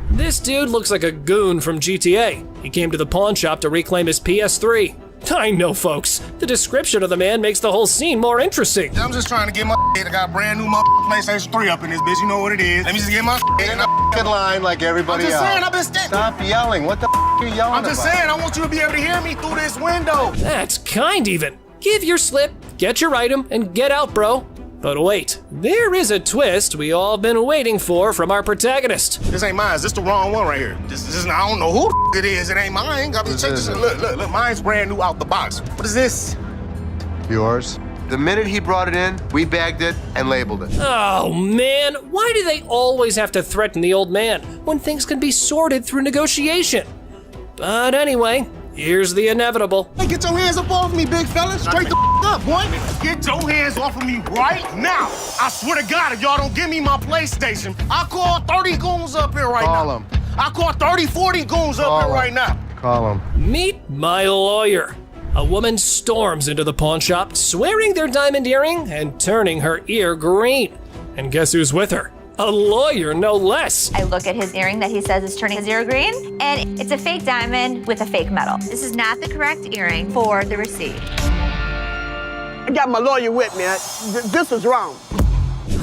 This dude looks like a goon from GTA. He came to the pawn shop to reclaim his PS3. I know, folks. The description of the man makes the whole scene more interesting. I'm just trying to get my I got a brand new PlayStation 3 up in this bitch. You know what it is. Let me just get my in a line like everybody else. I'm just saying, I've been standing. Stop yelling. What the are you yelling I'm just saying, I want you to be able to hear me through this window. That's kind even. Give your slip, get your item, and get out, bro. But wait, there is a twist we all been waiting for from our protagonist. This ain't mine. This the wrong one right here. This is I don't know who it is. It ain't mine. Check this. Look. Mine's brand new out the box. What is this? Yours. The minute he brought it in, we bagged it and labeled it. Oh man, why do they always have to threaten the old man when things can be sorted through negotiation? But anyway, Here's the inevitable. Hey, get your hands up off me, big fella. Straight the up, boy. Get your hands off of me right now. I swear to God, if y'all don't give me my PlayStation, I'll call 30 goons up here right now. Call him. I'll call 30, 40 goons up here right now. Call him. Meet my lawyer. A woman storms into the pawn shop, swearing their diamond earring and turning her ear green. And guess who's with her? A lawyer, no less. I look at his earring that he says is turning his ear green, and it's a fake diamond with a fake metal. This is not the correct earring for the receipt. I got my lawyer with me. This is wrong.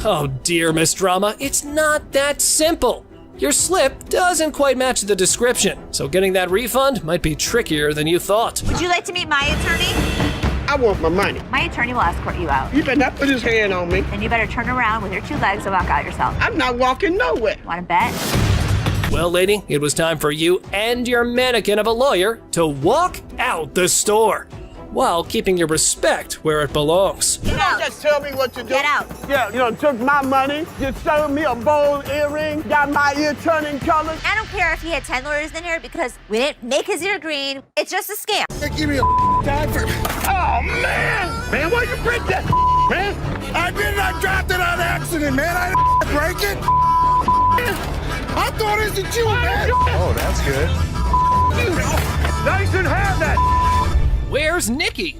Oh dear, Miss Drama, it's not that simple. Your slip doesn't quite match the description, so getting that refund might be trickier than you thought. Would you like to meet my attorney? I want my money. My attorney will escort you out. You better not put his hand on me. Then you better turn around with your 2 legs and walk out yourself. I'm not walking nowhere. Want to bet? Well, lady, it was time for you and your mannequin of a lawyer to walk out the store, while keeping your respect where it belongs. You don't just tell me what to do. Get out. Yeah, you know, took my money, just sold me a gold earring, got my ear turning colors. I don't care if he had 10 lawyers in here because we didn't make his ear green. It's just a scam. Give me a time for. Oh, man! Man, why you break that, man? I dropped it on accident, man. I didn't break it. I thought it was you, man. Oh, that's good. Now you shouldn't have that. Where's Nikki?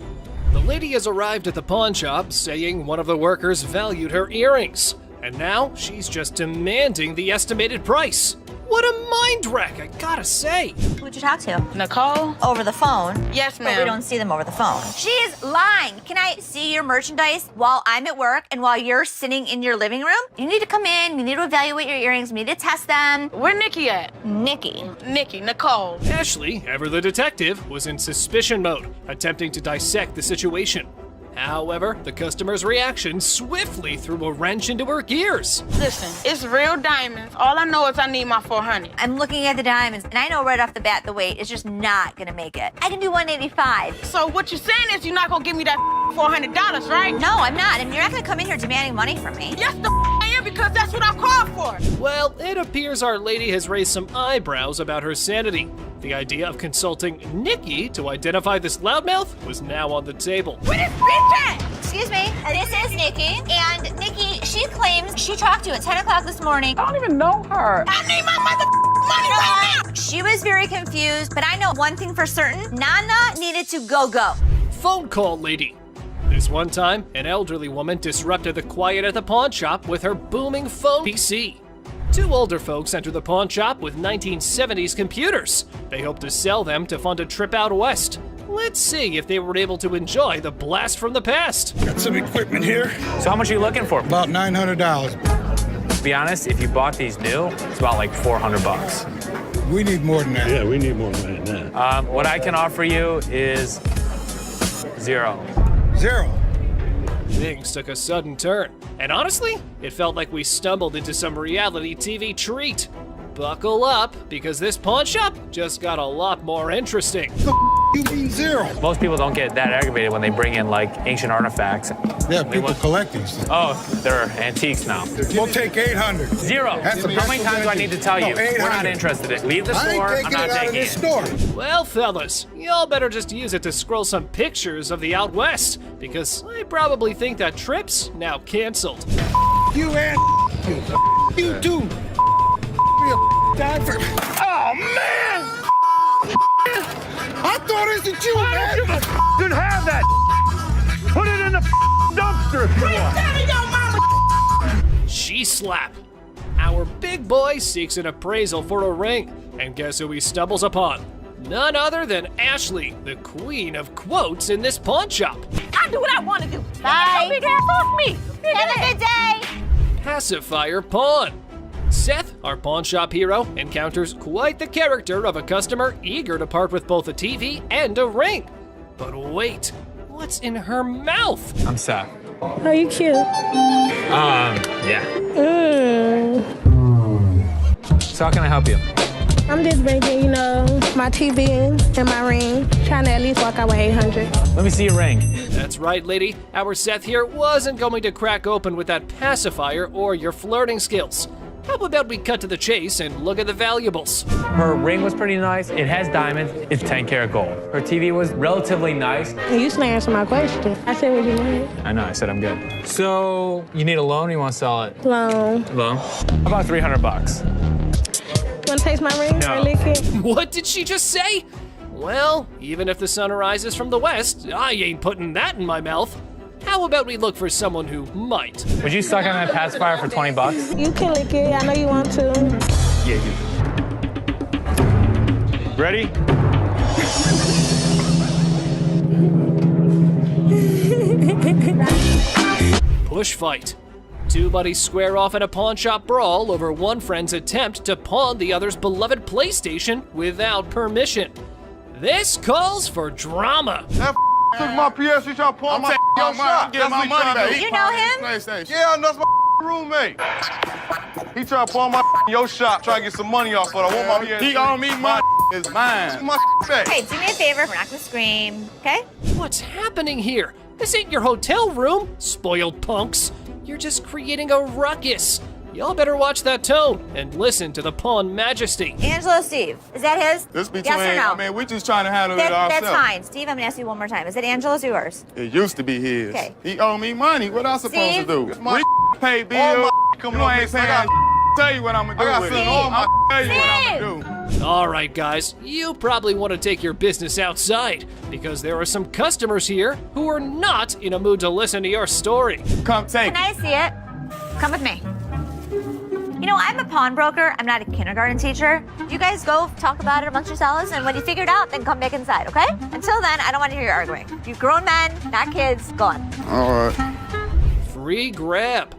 The lady has arrived at the pawn shop saying one of the workers valued her earrings, and now she's just demanding the estimated price. What a mind wreck, I gotta say. Who'd you talk to? Nicole? Over the phone. Yes, But ma'am. we don't see them over the phone. She's lying. Can I see your merchandise while I'm at work and while you're sitting in your living room? You need to come in, you need to evaluate your earrings, we need to test them. Where Nikki at? Nikki. Nicole. Ashley, ever the detective, was in suspicion mode, attempting to dissect the situation. However, the customer's reaction swiftly threw a wrench into her gears. Listen, it's real diamonds. All I know is I need my 400. I'm looking at the diamonds, and I know right off the bat the weight is just not gonna make it. I can do 185. So what you're saying is you're not gonna give me that $400, right? No, I'm not, and you're not gonna come in here demanding money from me. Yes, I am, because that's what I called for. Well, it appears our lady has raised some eyebrows about her sanity. The idea of consulting Nikki to identify this loudmouth was now on the table. Where this bitch at? Excuse me, this is Nikki, and Nikki, she claims she talked to you at 10 o'clock this morning. I don't even know her. I need my money right now. She was very confused, but I know one thing for certain, Nana needed to go. Phone call lady. This one time, an elderly woman disrupted the quiet at the pawn shop with her booming phone PC. 2 older folks entered the pawn shop with 1970s computers. They hope to sell them to fund a trip out west. Let's see if they were able to enjoy the blast from the past. Got some equipment here. So how much are you looking for? About $900. To be honest, if you bought these new, it's about like $400. We need more than that. Yeah, we need more than that. What I can offer you is 0. 0. Things took a sudden turn, and honestly, it felt like we stumbled into some reality TV treat. Buckle up, because this pawn shop just got a lot more interesting. You mean 0? Most people don't get that aggravated when they bring in like ancient artifacts. Yeah, people collecting stuff. Oh, they're antiques now. We'll take 800. 0. That's How many times do I need to tell you? We're not interested in it. Leave the store. I ain't I'm taking not it out of taking this it. store. Well, fellas, y'all better just use it to scroll some pictures of the out west, because I probably think that trip's now canceled. You and you too. Time for. Oh man! I thought it was you, man. Didn't have that. Put it in the dumpster if you want. She slap. Our big boy seeks an appraisal for a ring, and guess who he stumbles upon? None other than Ashley, the queen of quotes in this pawn shop. I do what I want to do. Bye. Big ass off me. Have a good day. Pacifier pawn. Seth, our pawn shop hero, encounters quite the character of a customer eager to part with both a TV and a ring. But wait, what's in her mouth? I'm Seth. Are you cute? Yeah. So how can I help you? I'm just bringing, my TV and my ring, trying to at least walk out with 800. Let me see your ring. That's right, lady. Our Seth here wasn't going to crack open with that pacifier or your flirting skills. How about we cut to the chase and look at the valuables? Her ring was pretty nice. It has diamonds. It's 10 karat gold. Her TV was relatively nice. You just didn't answer my question. I said what you wanted. I know, I said I'm good. So, you need a loan or you want to sell it? Loan. Loan? How about $300? You want to taste my ring? No. Or lick it? What did she just say? Well, even if the sun rises from the west, I ain't putting that in my mouth. How about we look for someone who might? Would you suck on that pacifier for $20? You can lick it. I know you want to. Yeah, you. Ready? Push fight. Two buddies square off in a pawn shop brawl over one friend's attempt to pawn the other's beloved PlayStation without permission. This calls for drama. That took my PS, he tried to pawn my your shop. Get my money back. You know him? Yeah, that's my roommate. He tried to pawn my your shop, try to get some money off, but I want my PS. He owe me money. It's mine. My back. Hey, do me a favor. We're not gonna scream, okay? What's happening here? This ain't your hotel room, spoiled punks. You're just creating a ruckus. Y'all better watch that tone and listen to the pawn majesty. Angelo, Steve, is that his? This between, yes or no? I mean, we just trying to handle it ourselves. That's fine. Steve, I'm gonna ask you one more time. Is it Angelo's or yours? It used to be his. Okay. He owe me money. What I supposed Steve? to do? My Pay bills. all my You coming on ain't this. saying. Tell you what I'm gonna do. I got with sent it. all my I'll tell you what I'm gonna do. All right, guys, you probably want to take your business outside because there are some customers here who are not in a mood to listen to your story. Come take Can I see it? Come with me. You know, I'm a pawnbroker. I'm not a kindergarten teacher. You guys go talk about it amongst yourselves, and when you figure it out, then come back inside, okay? Until then, I don't want to hear you arguing. You grown men, not kids, go on. All right. Free grab.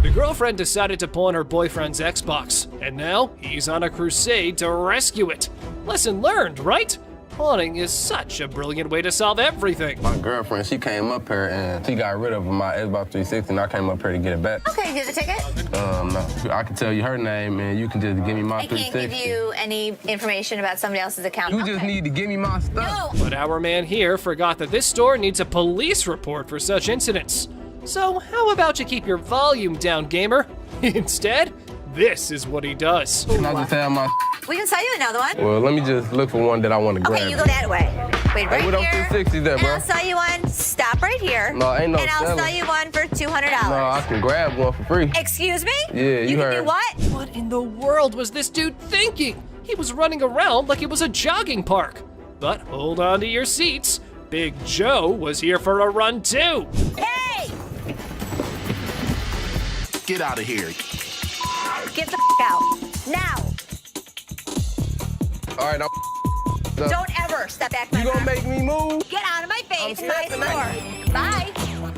The girlfriend decided to pawn her boyfriend's Xbox, and now he's on a crusade to rescue it. Lesson learned, right? Pawning is such a brilliant way to solve everything. My girlfriend, she came up here and she got rid of my Xbox 360 and I came up here to get it back. Okay, here's the ticket. No, I can tell you her name and you can just give me my I can't 360. give you any information about somebody else's account. You just need to give me my stuff. But our man here forgot that this store needs a police report for such incidents. So how about you keep your volume down, gamer? Instead, this is what he does. Can I just have my... We can sell you another one. Well, let me just look for one that I want to grab. Okay, you go that way. Wait, right Hey, what here. up 360 there, and bro? I'll sell you one. Stop right here. No, ain't no And I'll selling. sell you one for $200. No, I can grab one for free. Excuse me? Yeah, you can heard. do what? What in the world was this dude thinking? He was running around like it was a jogging park. But hold on to your seats. Big Joe was here for a run too. Hey! Get out of here. Get the out. Now. All right, Don't ever step back my You gonna car. make me move? Get out of my face. I'm My stepping store. Bye.